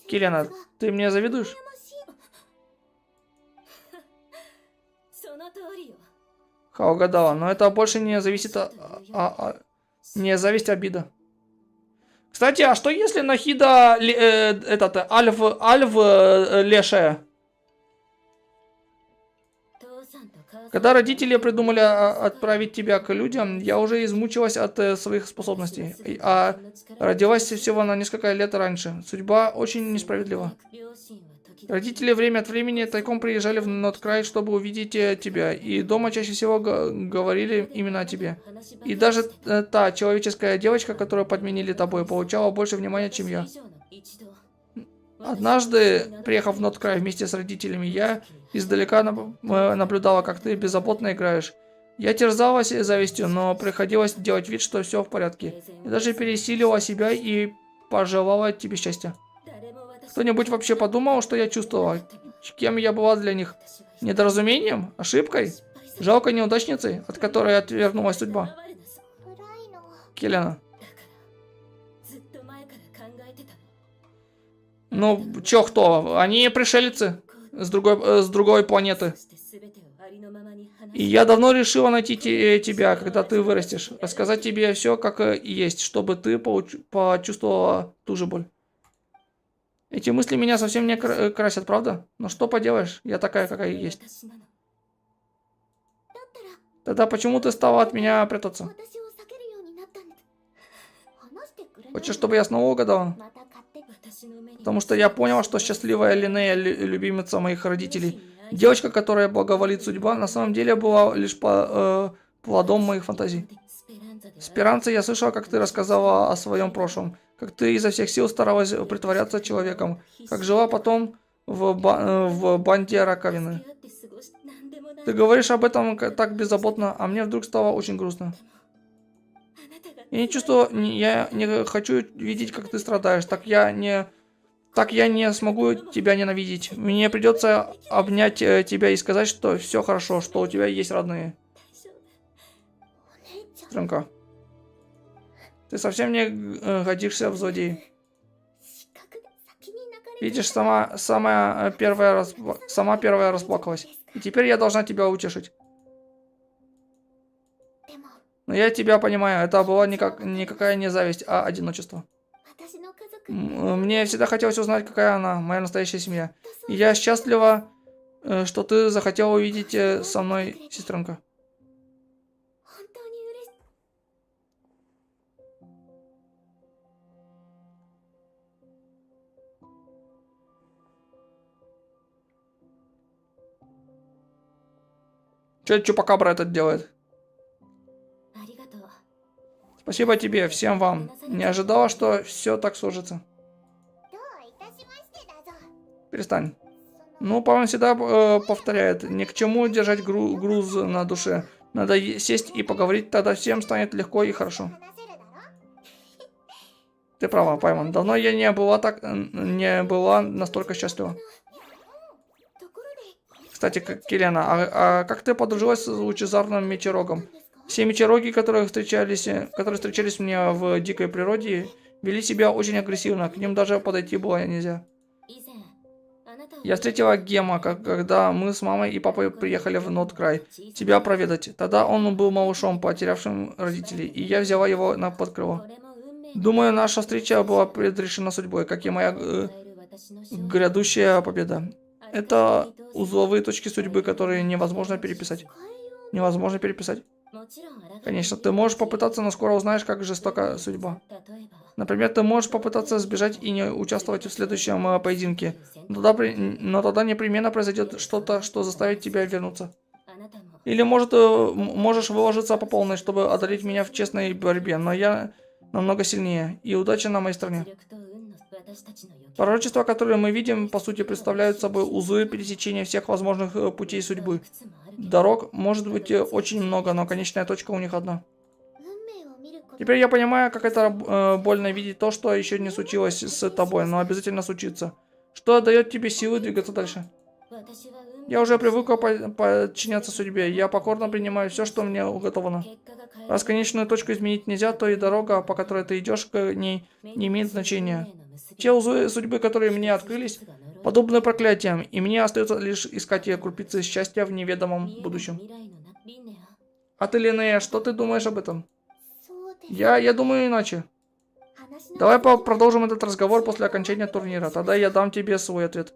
Киллиан, ты мне завидуешь? Ха, угадала, но это больше не зависит не зависть, а обида. Кстати, а что если Нахида Альв лешая? Когда родители придумали отправить тебя к людям, я уже измучилась от своих способностей, а родилась всего на несколько лет раньше. Судьба очень несправедлива. Родители время от времени тайком приезжали в Ноткрай, чтобы увидеть тебя, и дома чаще всего говорили именно о тебе. И даже та человеческая девочка, которую подменили тобой, получала больше внимания, чем я. Однажды, приехав в Ноткрай вместе с родителями, я издалека наблюдала, как ты беззаботно играешь. Я терзалась завистью, но приходилось делать вид, что все в порядке. Я даже пересилила себя и пожелала тебе счастья. Кто-нибудь вообще подумал, что я чувствовала? Кем я была для них? Недоразумением? Ошибкой? Жалкой неудачницей, от которой отвернулась судьба? Киллиан. Ну, чё, кто? Они пришельцы с другой планеты. И я давно решила найти тебя, когда ты вырастешь. Рассказать тебе все как и есть, чтобы ты почувствовала ту же боль. Эти мысли меня совсем не красят, правда? Но что поделаешь, я такая, какая есть. Тогда почему ты стала от меня прятаться? Хочешь, чтобы я снова угадала? Потому что я понял, что счастливая Линнея, любимица моих родителей, девочка, которая благоволит судьба, на самом деле была лишь плодом моих фантазий. Спиранца, я слышала, как ты рассказала о своем прошлом, как ты изо всех сил старалась притворяться человеком, как жила потом в банде раковины. Ты говоришь об этом так беззаботно, а мне вдруг стало очень грустно. Я не хочу видеть, как ты страдаешь, так я не смогу тебя ненавидеть. Мне придется обнять тебя и сказать, что все хорошо, что у тебя есть родные. Сестренка, ты совсем не годишься в злодеи. Видишь, сама первая расплакалась. И теперь я должна тебя утешить. Но я тебя понимаю, это была никакая не зависть, а одиночество. Мне всегда хотелось узнать, какая она, моя настоящая семья. И я счастлива, что ты захотела увидеть со мной, сестренка. Че Чупакабра этот делает? Спасибо тебе, всем вам. Не ожидала, что все так сложится. Перестань. Ну, по-моему, всегда повторяет. Ни к чему держать груз на душе. Надо сесть и поговорить, тогда всем станет легко и хорошо. Ты права, Пайман. Давно я не была настолько счастлива. Кстати, Келена, а как ты подружилась с лучезарным мечерогом? Все мечероги, которые встречались мне в дикой природе, вели себя очень агрессивно. К ним даже подойти было нельзя. Я встретила Гема, когда мы с мамой и папой приехали в Ноткрай тебя проведать. Тогда он был малышом, потерявшим родителей, и я взяла его под крыло. Думаю, наша встреча была предрешена судьбой, как и моя грядущая победа. Это узловые точки судьбы, которые невозможно переписать. Невозможно переписать. Конечно, ты можешь попытаться, но скоро узнаешь, как жестока судьба. Например, ты можешь попытаться сбежать и не участвовать в следующем поединке, но тогда непременно произойдет что-то, что заставит тебя вернуться. Или можешь выложиться по полной, чтобы одолеть меня в честной борьбе, но я намного сильнее, и удача на моей стороне. Пророчества, которые мы видим, по сути, представляют собой узлы пересечения всех возможных путей судьбы. Дорог может быть очень много, но конечная точка у них одна. Теперь я понимаю, как это больно видеть то, что еще не случилось с тобой, но обязательно случится. Что дает тебе силы двигаться дальше? Я уже привыкла подчиняться судьбе. Я покорно принимаю все, что мне уготовано. Раз конечную точку изменить нельзя, то и дорога, по которой ты идешь к ней, не имеет значения. Те узлы судьбы, которые мне открылись, подобны проклятиям, и мне остается лишь искать крупицы счастья в неведомом будущем. А ты, Линнея, что ты думаешь об этом? Я думаю иначе. Давай продолжим этот разговор после окончания турнира. Тогда я дам тебе свой ответ.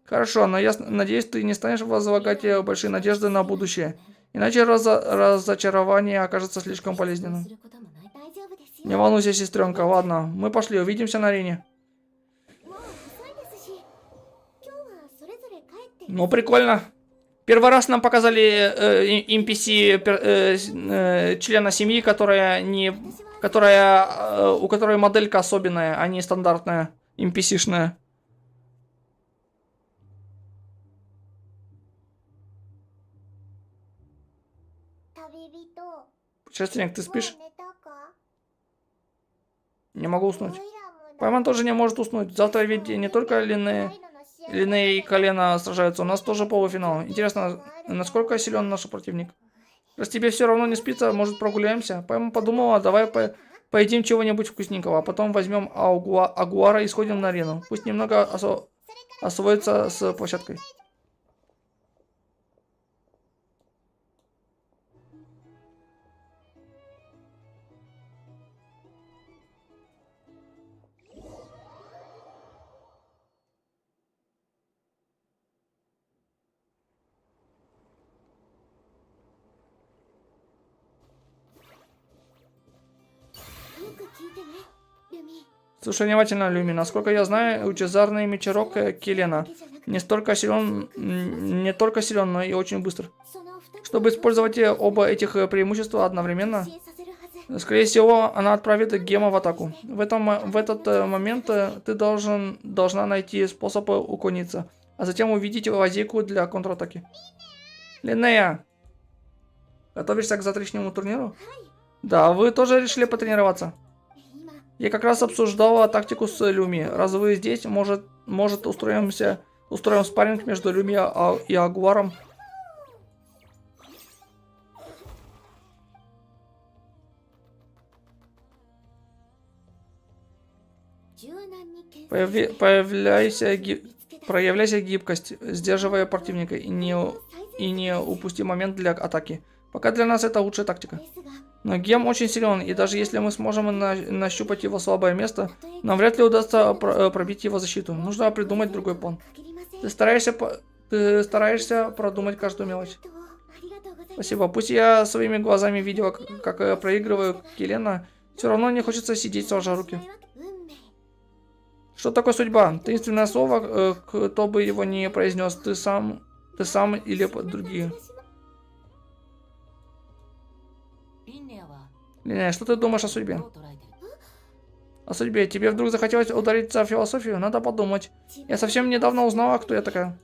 Хорошо, но я надеюсь, ты не станешь возлагать большие надежды на будущее. Иначе разочарование окажется слишком болезненным. Не волнуйся, сестренка. Ладно, мы пошли, увидимся на арене. Ну, прикольно. Первый раз нам показали NPC члена семьи, у которой моделька особенная, а не стандартная NPC-шная. Путешественник, ты спишь? Не могу уснуть. Пайман тоже не может уснуть. Завтра ведь не только Линнея и Колено сражаются, у нас тоже полуфинал. Интересно, насколько силен наш противник? Раз тебе все равно не спится, может прогуляемся? Пайман подумала, давай поедим чего-нибудь вкусненького, а потом возьмем Агуара и сходим на арену. Пусть немного освоится с площадкой. Слушай внимательно, Люми. Насколько я знаю, лучезарный мечерок Келена не только силен, но и очень быстр. Чтобы использовать оба этих преимущества одновременно, скорее всего, она отправит Гема в атаку. В этот момент ты должна найти способ уклониться, а затем увидеть лазейку для контратаки. Линнея, готовишься к завтрашнему турниру? Да, вы тоже решили потренироваться? Я как раз обсуждала тактику с Люми. Раз вы здесь, может устроим спарринг между Люми и Агуаром? Проявляйся гибкость, сдерживая противника, и не упусти момент для атаки. Пока для нас это лучшая тактика. Но Гем очень силен, и даже если мы сможем нащупать его слабое место, нам вряд ли удастся пробить его защиту. Нужно придумать другой план. Ты стараешься продумать каждую мелочь. Спасибо. Пусть я своими глазами видела, как я проигрываю Келена, все равно не хочется сидеть сложа руки. Что такое судьба? Таинственное слово, кто бы его не произнес, ты сам или другие. Линия, что ты думаешь о судьбе? О судьбе. Тебе вдруг захотелось удариться в философию? Надо подумать. Я совсем недавно узнала, кто я такая.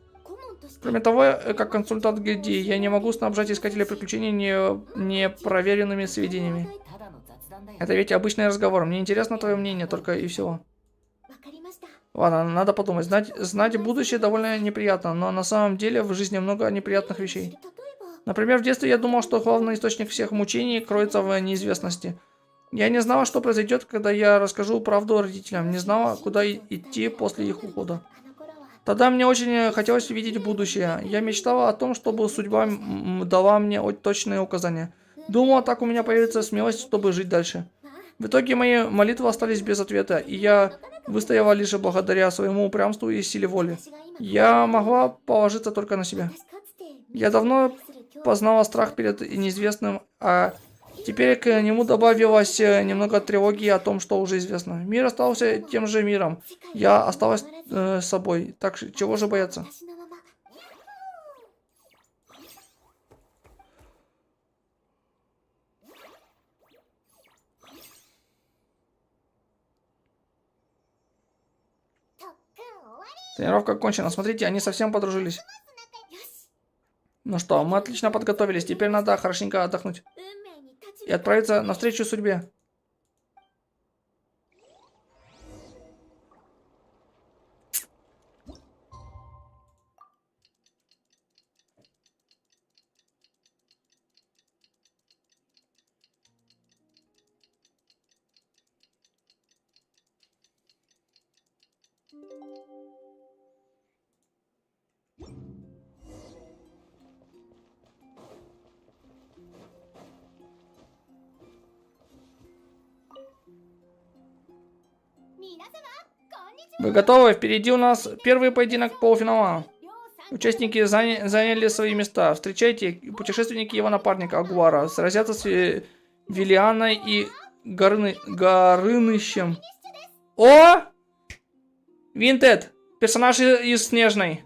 Кроме того, как консультант гильдии, я не могу снабжать искателей приключений непроверенными сведениями. Это ведь обычный разговор. Мне интересно твое мнение, только и всего. Ладно, надо подумать. Знать будущее довольно неприятно, но на самом деле в жизни много неприятных вещей. Например, в детстве я думал, что главный источник всех мучений кроется в неизвестности. Я не знала, что произойдет, когда я расскажу правду родителям. Не знала, куда идти после их ухода. Тогда мне очень хотелось видеть будущее. Я мечтала о том, чтобы судьба дала мне точные указания. Думала, так у меня появится смелость, чтобы жить дальше. В итоге мои молитвы остались без ответа, и я выстояла лишь благодаря своему упрямству и силе воли. Я могла положиться только на себя. Я давно познала страх перед неизвестным, а теперь к нему добавилось немного тревоги о том, что уже известно. Мир остался тем же миром. Я осталась собой. Так чего же бояться? Тренировка окончена. Смотрите, они совсем подружились. Ну что, мы отлично подготовились. Теперь надо хорошенько отдохнуть. И отправиться навстречу судьбе. Вы готовы? Впереди у нас первый поединок полуфинала. Участники заняли свои места. Встречайте, путешественники и его напарника Агуара сразятся с Виллианой и Горынычем. О! Винтед! Персонаж из Снежной.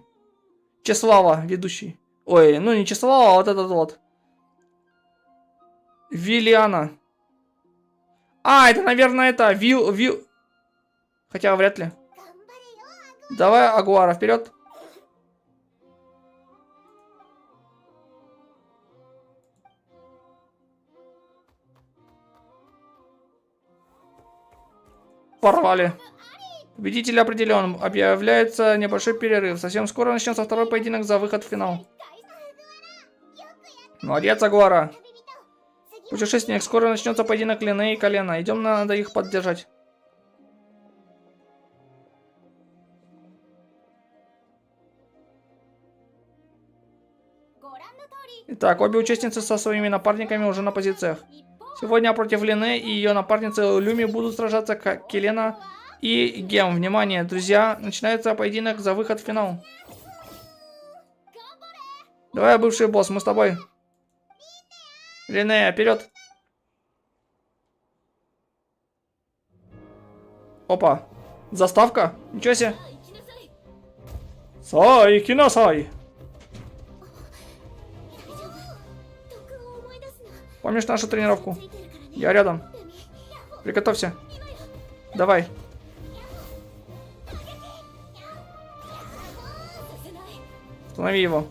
Чеслава, ведущий. Ой, ну не Чеслава, а вот этот вот. Виллиана. А, это, наверное, это Вил. Хотя вряд ли. Давай, Агуара, вперед. Порвали. Победитель определен. Объявляется небольшой перерыв. Совсем скоро начнется второй поединок за выход в финал. Молодец, Агуара. Путешественник, скоро начнется поединок Лене и Колена. Идем, надо их поддержать. Итак, обе участницы со своими напарниками уже на позициях. Сегодня против Лене и ее напарницы Люми будут сражаться Келена и Гем. Внимание, друзья, начинается поединок за выход в финал. Давай, бывший босс, мы с тобой. Лене, вперед. Опа, заставка? Ничего себе. Сай, киносай. Помнишь нашу тренировку? Я рядом. Приготовься. Давай. Останови его.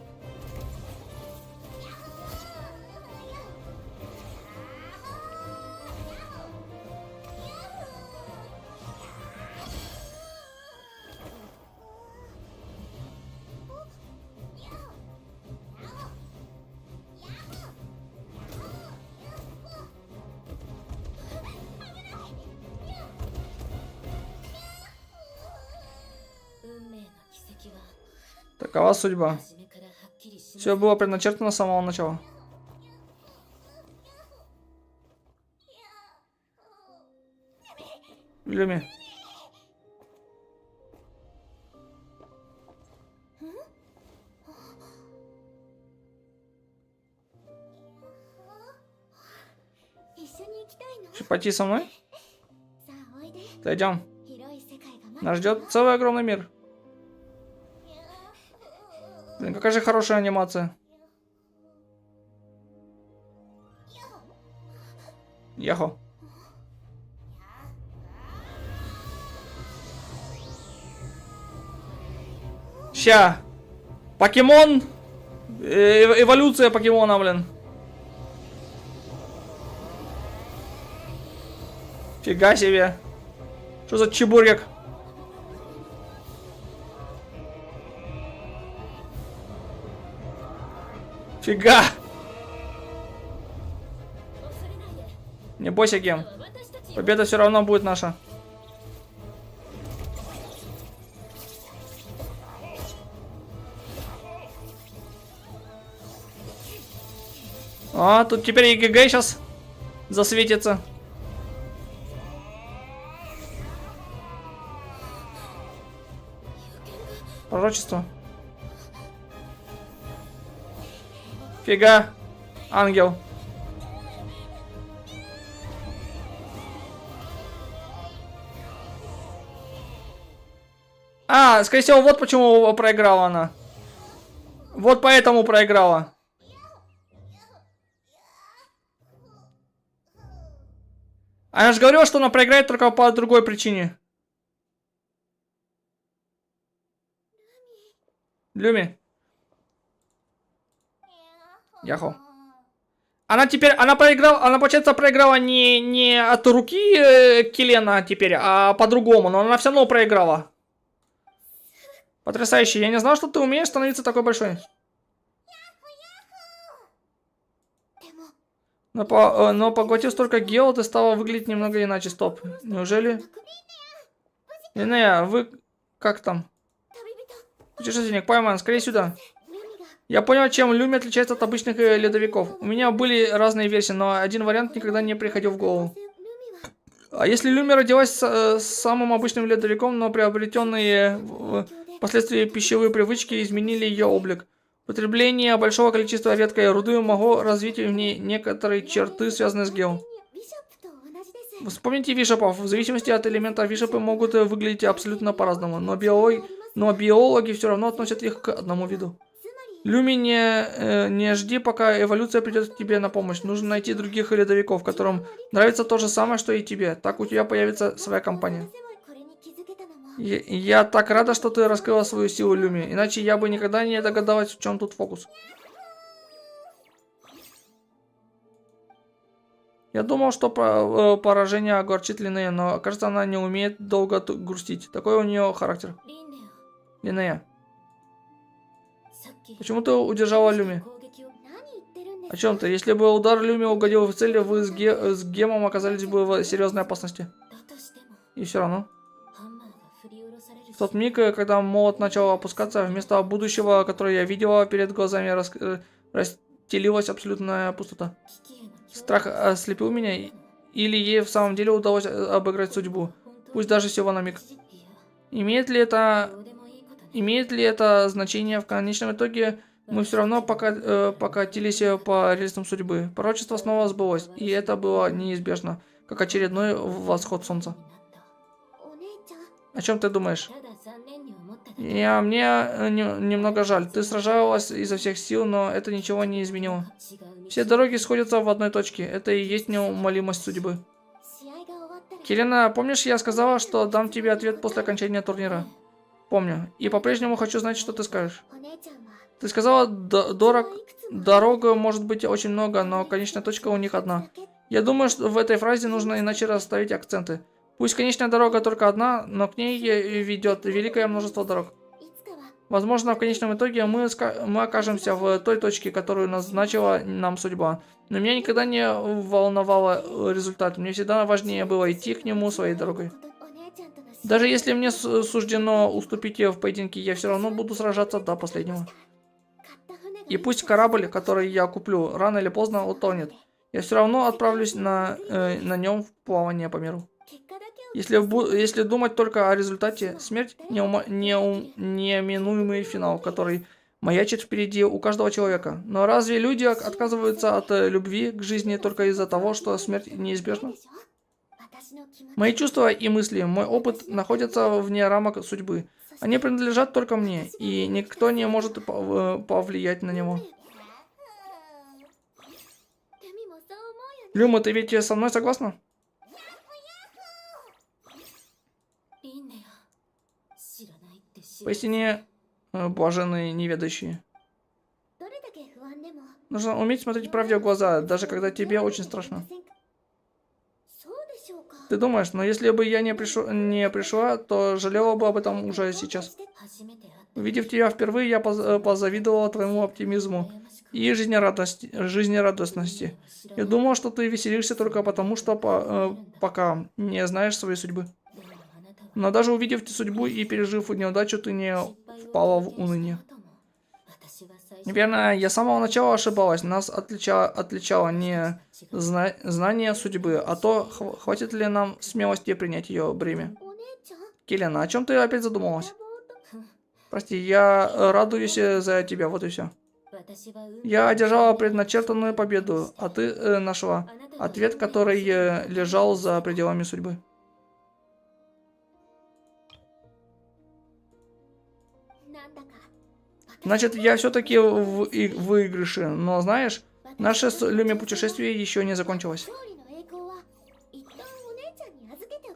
Такова судьба. Все было предначертано с самого начала. Люми. Хочешь пойти со мной? Пойдем. Нас ждет целый огромный мир. Блин, какая же хорошая анимация. Яхо. Ща. Покемон. Эволюция покемона, блин. Фига себе. Что за чебурек? Фига. Не бойся, Гем. Победа все равно будет наша. А, тут теперь и ГГ сейчас засветится. Пророчество. Фига. Ангел. А, скорее всего, вот почему проиграла она. Вот поэтому проиграла. Она же говорила, что она проиграет только по другой причине. Люми. Яхо. Она теперь, она проиграла, она, получается, проиграла не от руки Келена теперь, а по-другому, но она все равно проиграла. Потрясающе, я не знал, что ты умеешь становиться такой большой. Но поглотив столько гео, ты стала выглядеть немного иначе. Стоп. Неужели? Линея, вы как там? Путешественник, пойман, скорее сюда. Я понял, чем Люми отличается от обычных ледовиков. У меня были разные версии, но один вариант никогда не приходил в голову. А если Люми родилась с самым обычным ледовиком, но приобретенные впоследствии пищевые привычки изменили ее облик? Потребление большого количества редкой руды могло развить в ней некоторые черты, связанные с гео. Вспомните вишепов. В зависимости от элемента вишепы могут выглядеть абсолютно по-разному, но биологи все равно относят их к одному виду. Люми, не жди, пока эволюция придет к тебе на помощь. Нужно найти других ледовиков, которым нравится то же самое, что и тебе. Так у тебя появится своя компания. Я так рада, что ты раскрыла свою силу, Люми. Иначе я бы никогда не догадалась, в чем тут фокус. Я думал, что поражение огорчит Линея, но, кажется, она не умеет долго грустить. Такой у нее характер. Линея. Почему ты удержала Люми? О чем ты? Если бы удар Люми угодил в цель, вы с Гемом оказались бы в серьезной опасности. И все равно. В тот миг, когда молот начал опускаться, вместо будущего, которое я видела перед глазами, расстелилась абсолютная пустота. Страх ослепил меня, или ей в самом деле удалось обыграть судьбу, пусть даже всего на миг. Имеет ли это значение? В конечном итоге мы все равно покатились по рельсам судьбы. Пророчество снова сбылось, и это было неизбежно, как очередной восход солнца. О чем ты думаешь? Мне немного жаль. Ты сражалась изо всех сил, но это ничего не изменило. Все дороги сходятся в одной точке. Это и есть неумолимость судьбы. Келена, помнишь, я сказала, что дам тебе ответ после окончания турнира? Помню. И по-прежнему хочу знать, что ты скажешь. Ты сказала, дорог может быть очень много, но конечная точка у них одна. Я думаю, что в этой фразе нужно иначе расставить акценты. Пусть конечная дорога только одна, но к ней ведет великое множество дорог. Возможно, в конечном итоге мы окажемся в той точке, которую назначила нам судьба. Но меня никогда не волновал результат. Мне всегда важнее было идти к нему своей дорогой. Даже если мне суждено уступить в поединке, я все равно буду сражаться до последнего. И пусть корабль, который я куплю, рано или поздно утонет, я все равно отправлюсь на нем в плавание по миру. Если думать только о результате, смерть неминуемый финал, который маячит впереди у каждого человека. Но разве люди отказываются от любви к жизни только из-за того, что смерть неизбежна? Мои чувства и мысли, мой опыт находятся вне рамок судьбы. Они принадлежат только мне, и никто не может повлиять на него. Люма, ты ведь со мной согласна? Поистине блаженные неведающие. Нужно уметь смотреть правде в глаза, даже когда тебе очень страшно. Ты думаешь, но если бы я не пришла, то жалела бы об этом уже сейчас. Увидев тебя впервые, я позавидовала твоему оптимизму и жизнерадостности. Я думал, что ты веселишься только потому, что пока не знаешь своей судьбы. Но даже увидев судьбу и пережив неудачу, ты не впала в уныние. Наверное, я с самого начала ошибалась. Нас отличало не знание судьбы, а то, хватит ли нам смелости принять ее бремя. Келена, о чем ты опять задумалась? Прости, я радуюсь за тебя, вот и все. Я одержала предначертанную победу, а ты нашла ответ, который лежал за пределами судьбы. Значит, я все-таки в выигрыше, но знаешь, наше с Люми путешествие еще не закончилось.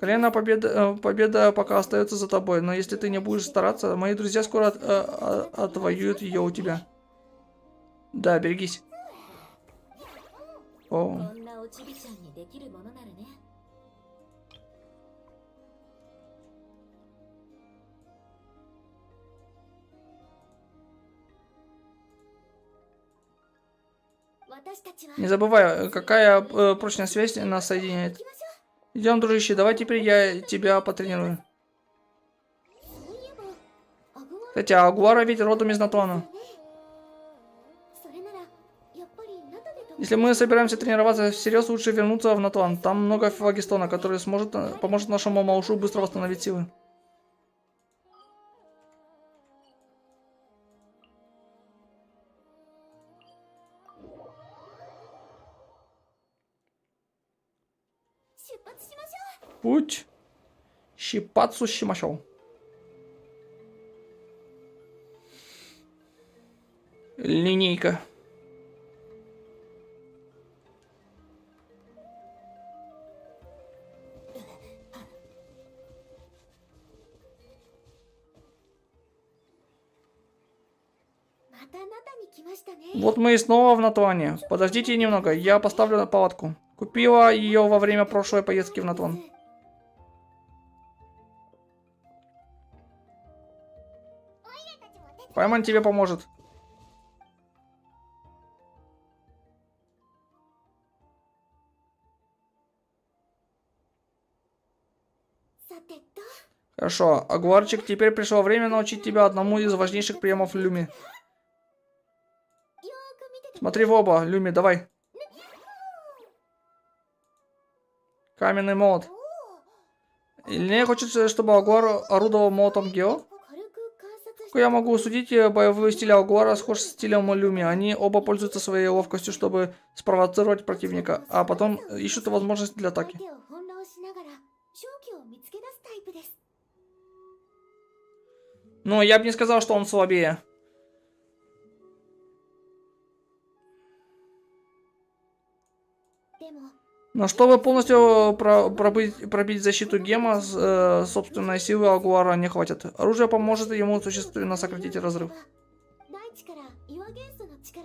Колено, победа пока остается за тобой, но если ты не будешь стараться, мои друзья скоро отвоюют ее у тебя. Да, берегись. О. Не забывай, какая прочная связь нас соединяет. Идем, дружище, давай теперь я тебя потренирую. Хотя Агуара ведь родом из Натлана. Если мы собираемся тренироваться всерьез, лучше вернуться в Натлан. Там много флагистона, который поможет нашему малышу быстро восстановить силы. Путь. Щипацу щимашоу. Линейка. Вот мы и снова в Натлане. Подождите немного, я поставлю палатку. Купила ее во время прошлой поездки в Натлан. Пайман тебе поможет. Хорошо, Агуарчик, теперь пришло время научить тебя одному из важнейших приемов Люми. Смотри в оба, Люми, давай. Каменный молот. Ильнея хочет, чтобы Агуар орудовал молотом Гео? Как я могу судить, боевой стиль Агуара схож с стилем Люми. Они оба пользуются своей ловкостью, чтобы спровоцировать противника, а потом ищут возможность для атаки. Но я бы не сказал, что он слабее. Но чтобы полностью пробить защиту Гема, собственной силы Агуара не хватит. Оружие поможет ему существенно сократить разрыв.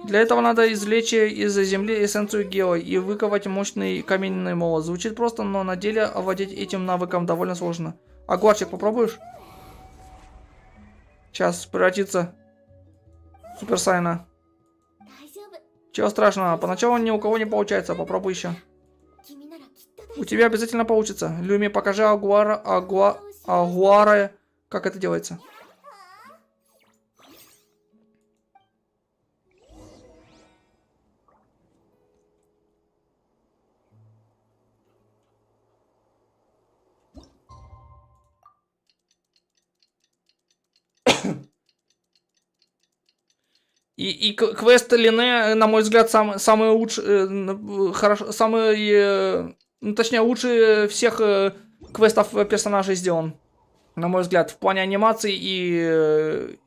Для этого надо извлечь из земли эссенцию Гео и выковать мощный каменный молот. Звучит просто, но на деле овладеть этим навыком довольно сложно. Агуарчик, попробуешь? Сейчас превратиться в Супер Сайна. Чего страшного, поначалу ни у кого не получается, попробуй еще. У тебя обязательно получится. Люми, покажи Агуаре, как это делается. Квест Лине, на мой взгляд, самый лучший, ну, точнее, лучше всех квестов персонажей сделан. На мой взгляд, в плане анимации и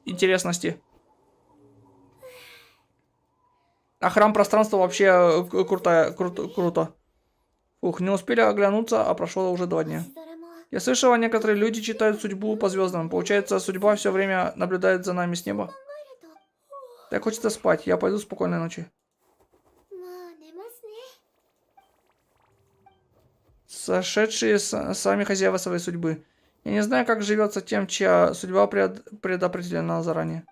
интересности. А храм пространства вообще круто. Ух, не успели оглянуться, а прошло уже 2 дня. Я слышала, некоторые люди читают судьбу по звездам. Получается, судьба все время наблюдает за нами с неба. Так хочется спать. Я пойду, спокойной ночи. Сошедшие сами хозяева своей судьбы. Я не знаю, как живется тем, чья судьба предопределена заранее.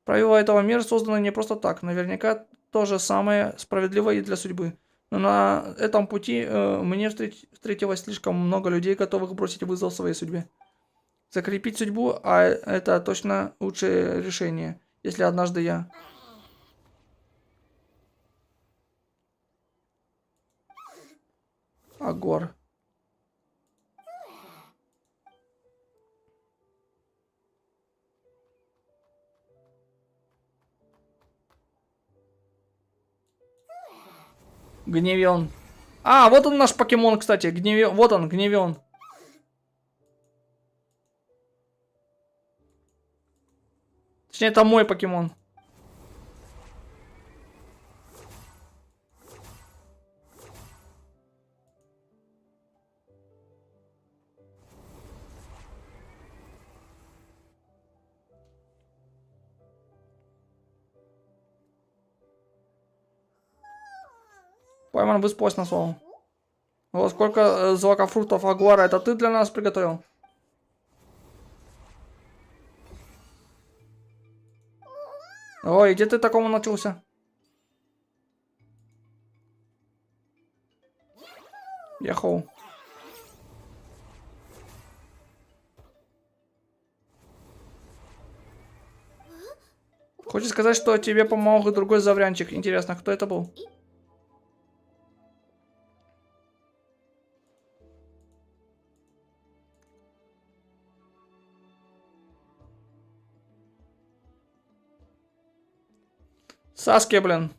Правила этого мира созданы не просто так. Наверняка то же самое справедливо и для судьбы. Но на этом пути мне встретилось слишком много людей, готовых бросить вызов своей судьбе. Закрепить судьбу, а это точно лучшее решение, если однажды я... Агор. Гневен. А, вот он наш покемон, кстати. Гневен. Вот он, Гневен. Точнее, это мой покемон. Пойман выспалась на слово. Вот сколько злакофруктов Агуара, это ты для нас приготовил? Ой, где ты такому научился? Яхоу. Хочешь сказать, что тебе помог другой заврянчик? Интересно, кто это был? Саске, блин.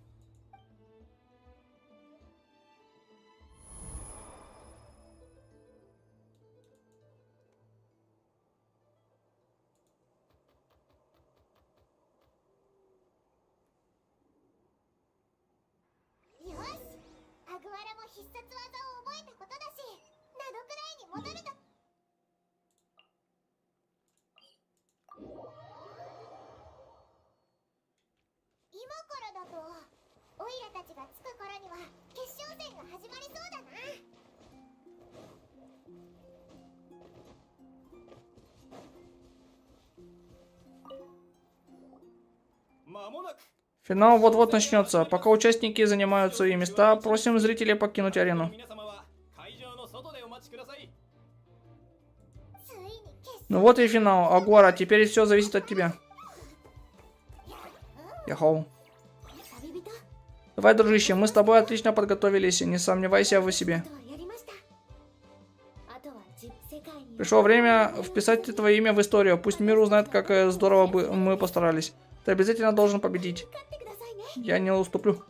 Финал вот-вот начнется. Пока участники занимают свои места, просим зрителей покинуть арену. Ну вот и финал. Агуара, теперь все зависит от тебя. Яхоу. Давай, дружище, мы с тобой отлично подготовились, не сомневайся в себе. Пришло время вписать твое имя в историю. Пусть мир узнает, как здорово мы постарались. Ты обязательно должен победить. Я не уступлю.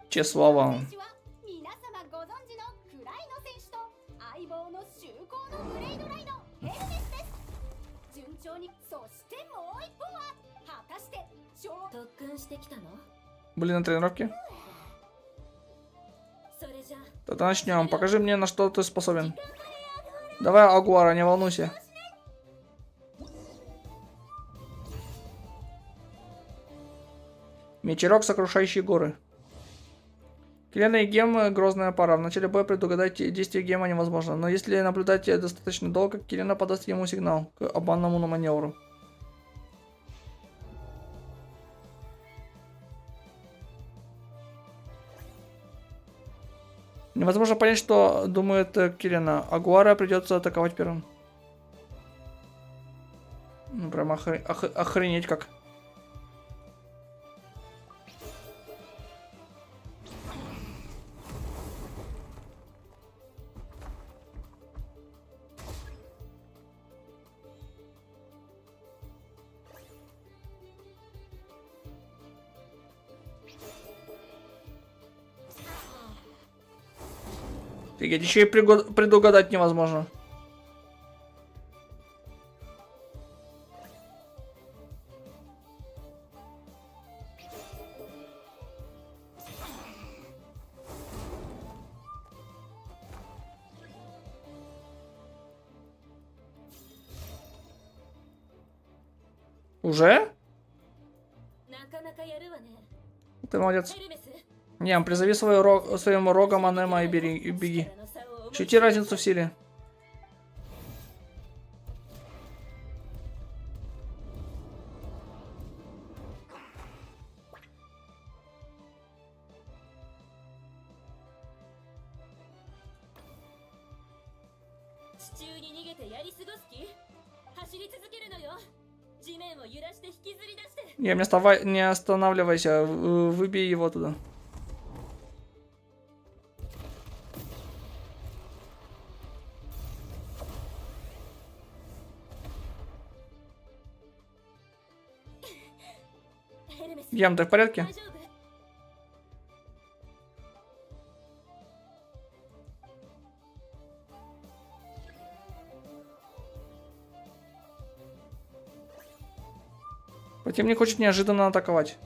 Чеслава. Были на тренировке? Тогда начнем. Покажи мне, на что ты способен. Давай, Агуара, не волнуйся. Мечерок, сокрушающий горы. Кирена и Гем — грозная пара. В начале боя предугадать действия Гема невозможно. Но если наблюдать достаточно долго, Кирена подаст ему сигнал к обманному маневру. Невозможно понять, что думает Кирена. Агуара придется атаковать первым. Ну, прям охренеть как. Офигеть, еще и предугадать невозможно. Уже? Ты молодец. Не, призови своим рогом Анема и беги. Ощути разницу в силе. Не останавливайся, выбей его туда. Ям, ты в порядке? Противник хочет неожиданно атаковать.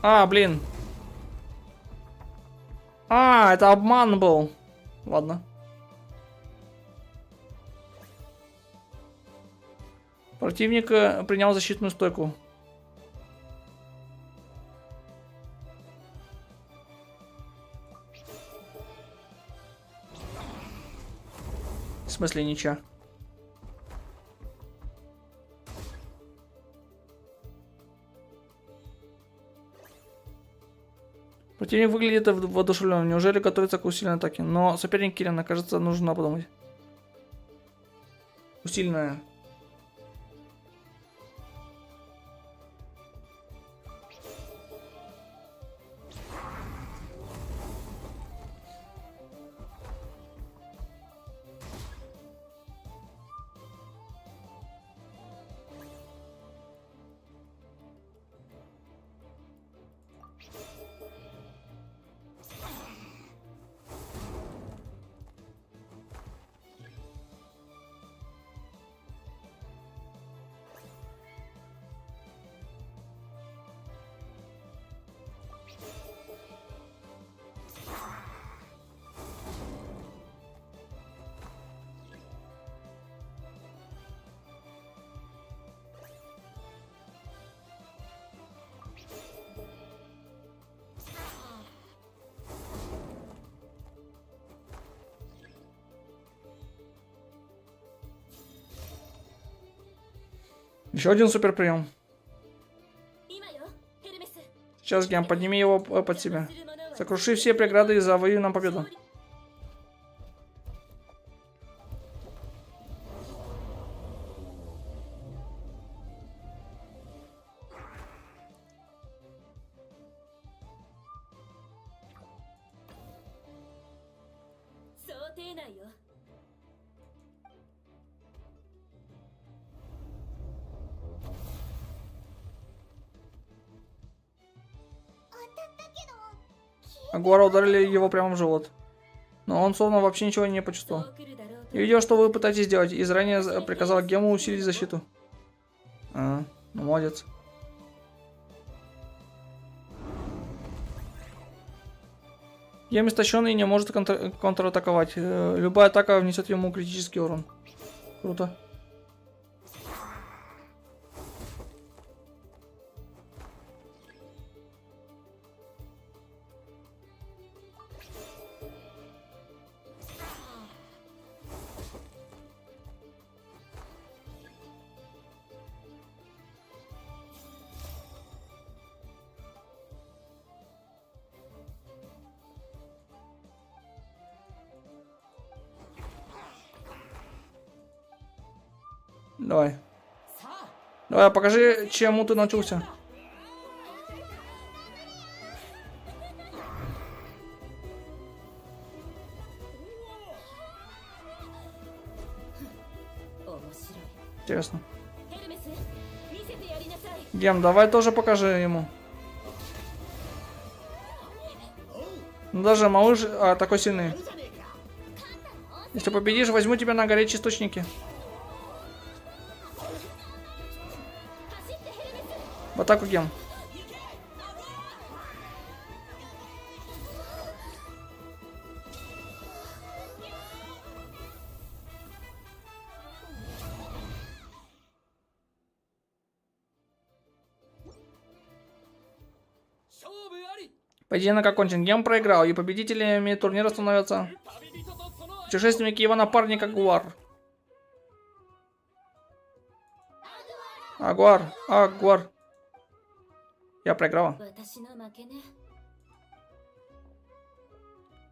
А, блин. А, это обман был. Ладно. Противник принял защитную стойку. В смысле ничего? Противник выглядит воодушевленным. Неужели готовится к усиленной атаке? Но соперник Кирина, кажется, нужно подумать. Усиленная. Еще один супер прием. Сейчас, Гем, подними его под себя. Сокруши все преграды и завоюй нам победу. Агуара ударили его прямо в живот. Но он словно вообще ничего не почувствовал. Я видел, что вы пытаетесь сделать, и заранее приказал Гему усилить защиту. Ну молодец. Гем истощен и не может контратаковать. Любая атака внесет ему критический урон. Круто. Давай. Давай, покажи, чему ты научился. Интересно. Гем, давай тоже покажи ему. Ну, даже малыш такой сильный. Если победишь, возьму тебя на горячие источники. В атаку, Гем. Поединок окончен. Гем проиграл, и победителями турнира становятся путешественники его напарник Агуар. Агуар. Я проиграла.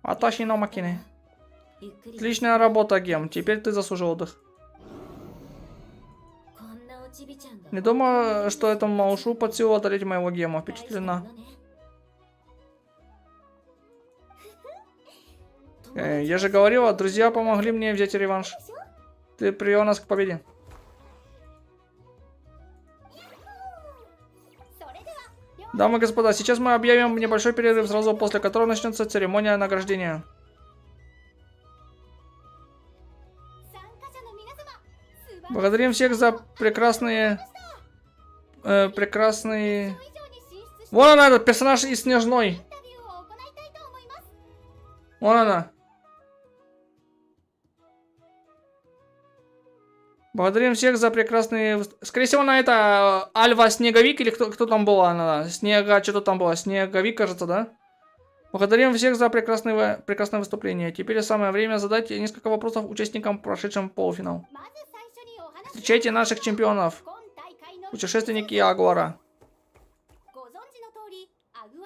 Аташи но Макине. Отличная работа, Гем. Теперь ты заслужил отдых. Не думаю, что этому малышу под силу одолеть моего Гема. Впечатлена. Я же говорила, друзья помогли мне взять реванш. Ты привел нас к победе. Дамы и господа, сейчас мы объявим небольшой перерыв, сразу после которого начнется церемония награждения. Благодарим всех за прекрасные... Вон она, этот персонаж из Снежной. Вон она. Благодарим всех за прекрасные... Скорее всего, она это Альва Снеговик или кто там была? Она Снега, что-то там было. Снеговик, кажется, да? Благодарим всех за прекрасное выступление. Теперь самое время задать несколько вопросов участникам, прошедшим полуфинал. Встречайте наших чемпионов. Путешественники Агуара.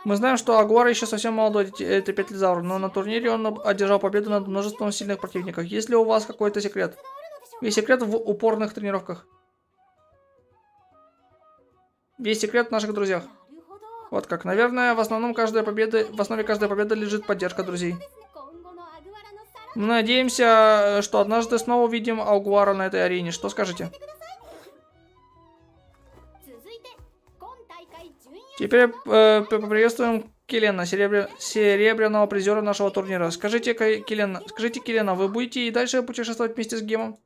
Мы знаем, что Агуар еще совсем молодой, это петлезавр, но на турнире он одержал победу над множеством сильных противников. Есть ли у вас какой-то секрет? Весь секрет в упорных тренировках. Весь секрет в наших друзьях. Вот как. Наверное, в основе каждой победы лежит поддержка друзей. Мы надеемся, что однажды снова увидим Агуара на этой арене. Что скажете? Теперь поприветствуем Келена, серебряного призера нашего турнира. Скажите, Келена, вы будете и дальше путешествовать вместе с Гемом?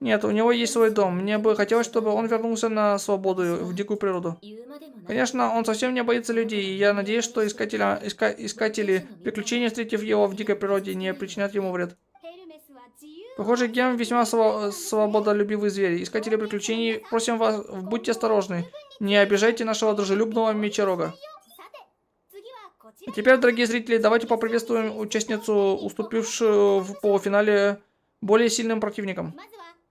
Нет, у него есть свой дом. Мне бы хотелось, чтобы он вернулся на свободу, в дикую природу. Конечно, он совсем не боится людей, и я надеюсь, что искатели приключений, встретив его в дикой природе, не причинят ему вред. Похоже, Гем весьма свободолюбивый зверь. Искатели приключений, просим вас, будьте осторожны. Не обижайте нашего дружелюбного мечерога. А теперь, дорогие зрители, давайте поприветствуем участницу, уступившую в полуфинале более сильным противникам.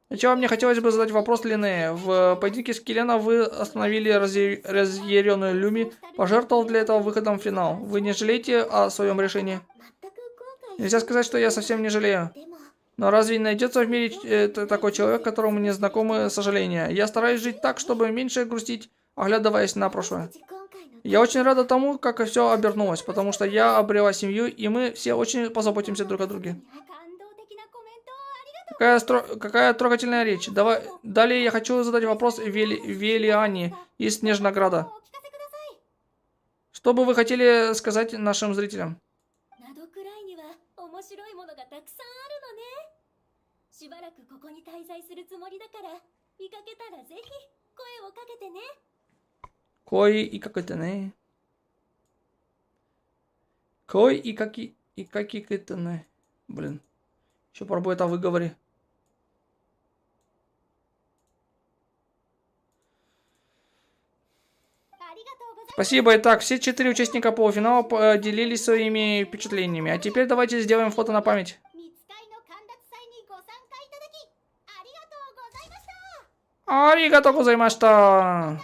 Сначала мне хотелось бы задать вопрос Линнее. В поединке с Келена вы остановили разъяренную Люми, пожертвовав для этого выходом в финал. Вы не жалеете о своем решении? Нельзя сказать, что я совсем не жалею. Но разве не найдется в мире такой человек, которому не знакомы сожаления? Я стараюсь жить так, чтобы меньше грустить, оглядываясь на прошлое. Я очень рада тому, как все обернулось, потому что я обрела семью, и мы все очень позаботимся друг о друге. Какая трогательная речь. Далее я хочу задать вопрос Велиане из Снежнограда. Что бы вы хотели сказать нашим зрителям? Кой и как это не? Кой и как это не? Блин. Еще попробую это выговорить. Спасибо. Итак, все 4 участника полуфинала поделились своими впечатлениями. А теперь давайте сделаем фото на память. Аригато гозаймашта.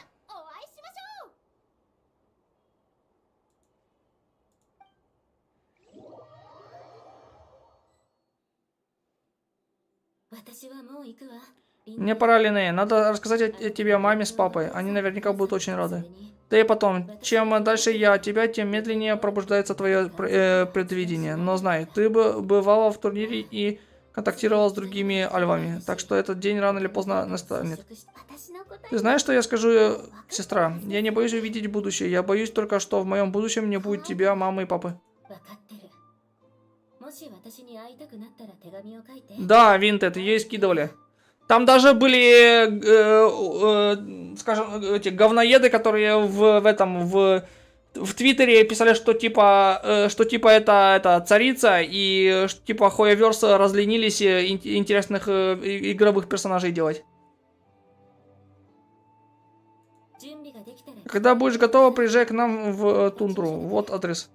Мне пора, Линнея. Надо рассказать о тебе маме с папой. Они наверняка будут очень рады. Да и потом, чем дальше я от тебя, тем медленнее пробуждается твое предвидение. Но знай, ты бывала в турнире и контактировал с другими альвами, так что этот день рано или поздно настанет. Ты знаешь, что я скажу, сестра? Я не боюсь увидеть будущее, я боюсь только, что в моем будущем не будет тебя, мамы и папы. Да, Винтед, ей скидывали. Там даже были, скажем, эти говноеды, которые в Твиттере писали, что типа это царица, и типа Хояверс разленились интересных игровых персонажей делать. Когда будешь готова, приезжай к нам в тундру. Вот адрес.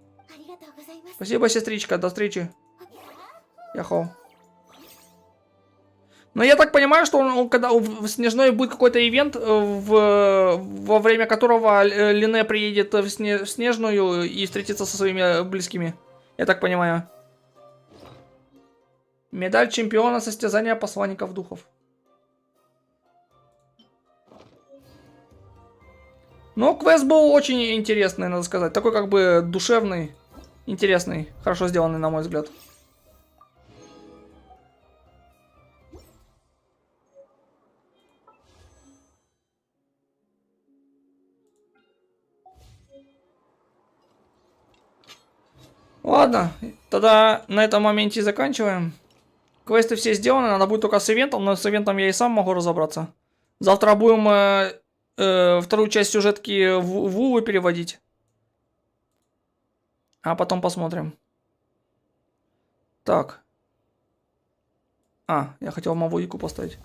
Спасибо, сестричка, до встречи. Яхо. Но я так понимаю, что когда в Снежной будет какой-то ивент, во время которого Лине приедет в Снежную и встретится со своими близкими. Я так понимаю. Медаль чемпиона состязания посланников духов. Но квест был очень интересный, надо сказать. Такой как бы душевный, интересный, хорошо сделанный, на мой взгляд. Ладно, тогда на этом моменте заканчиваем. Квесты все сделаны, надо будет только с ивентом, но с ивентом я и сам могу разобраться. Завтра будем вторую часть сюжетки в Увы переводить. А потом посмотрим. Так. Я хотел Мавуику поставить.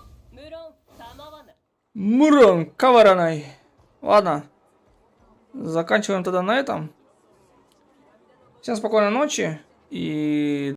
Мурон Каваранай. Ладно. Заканчиваем тогда на этом. Всем спокойной ночи и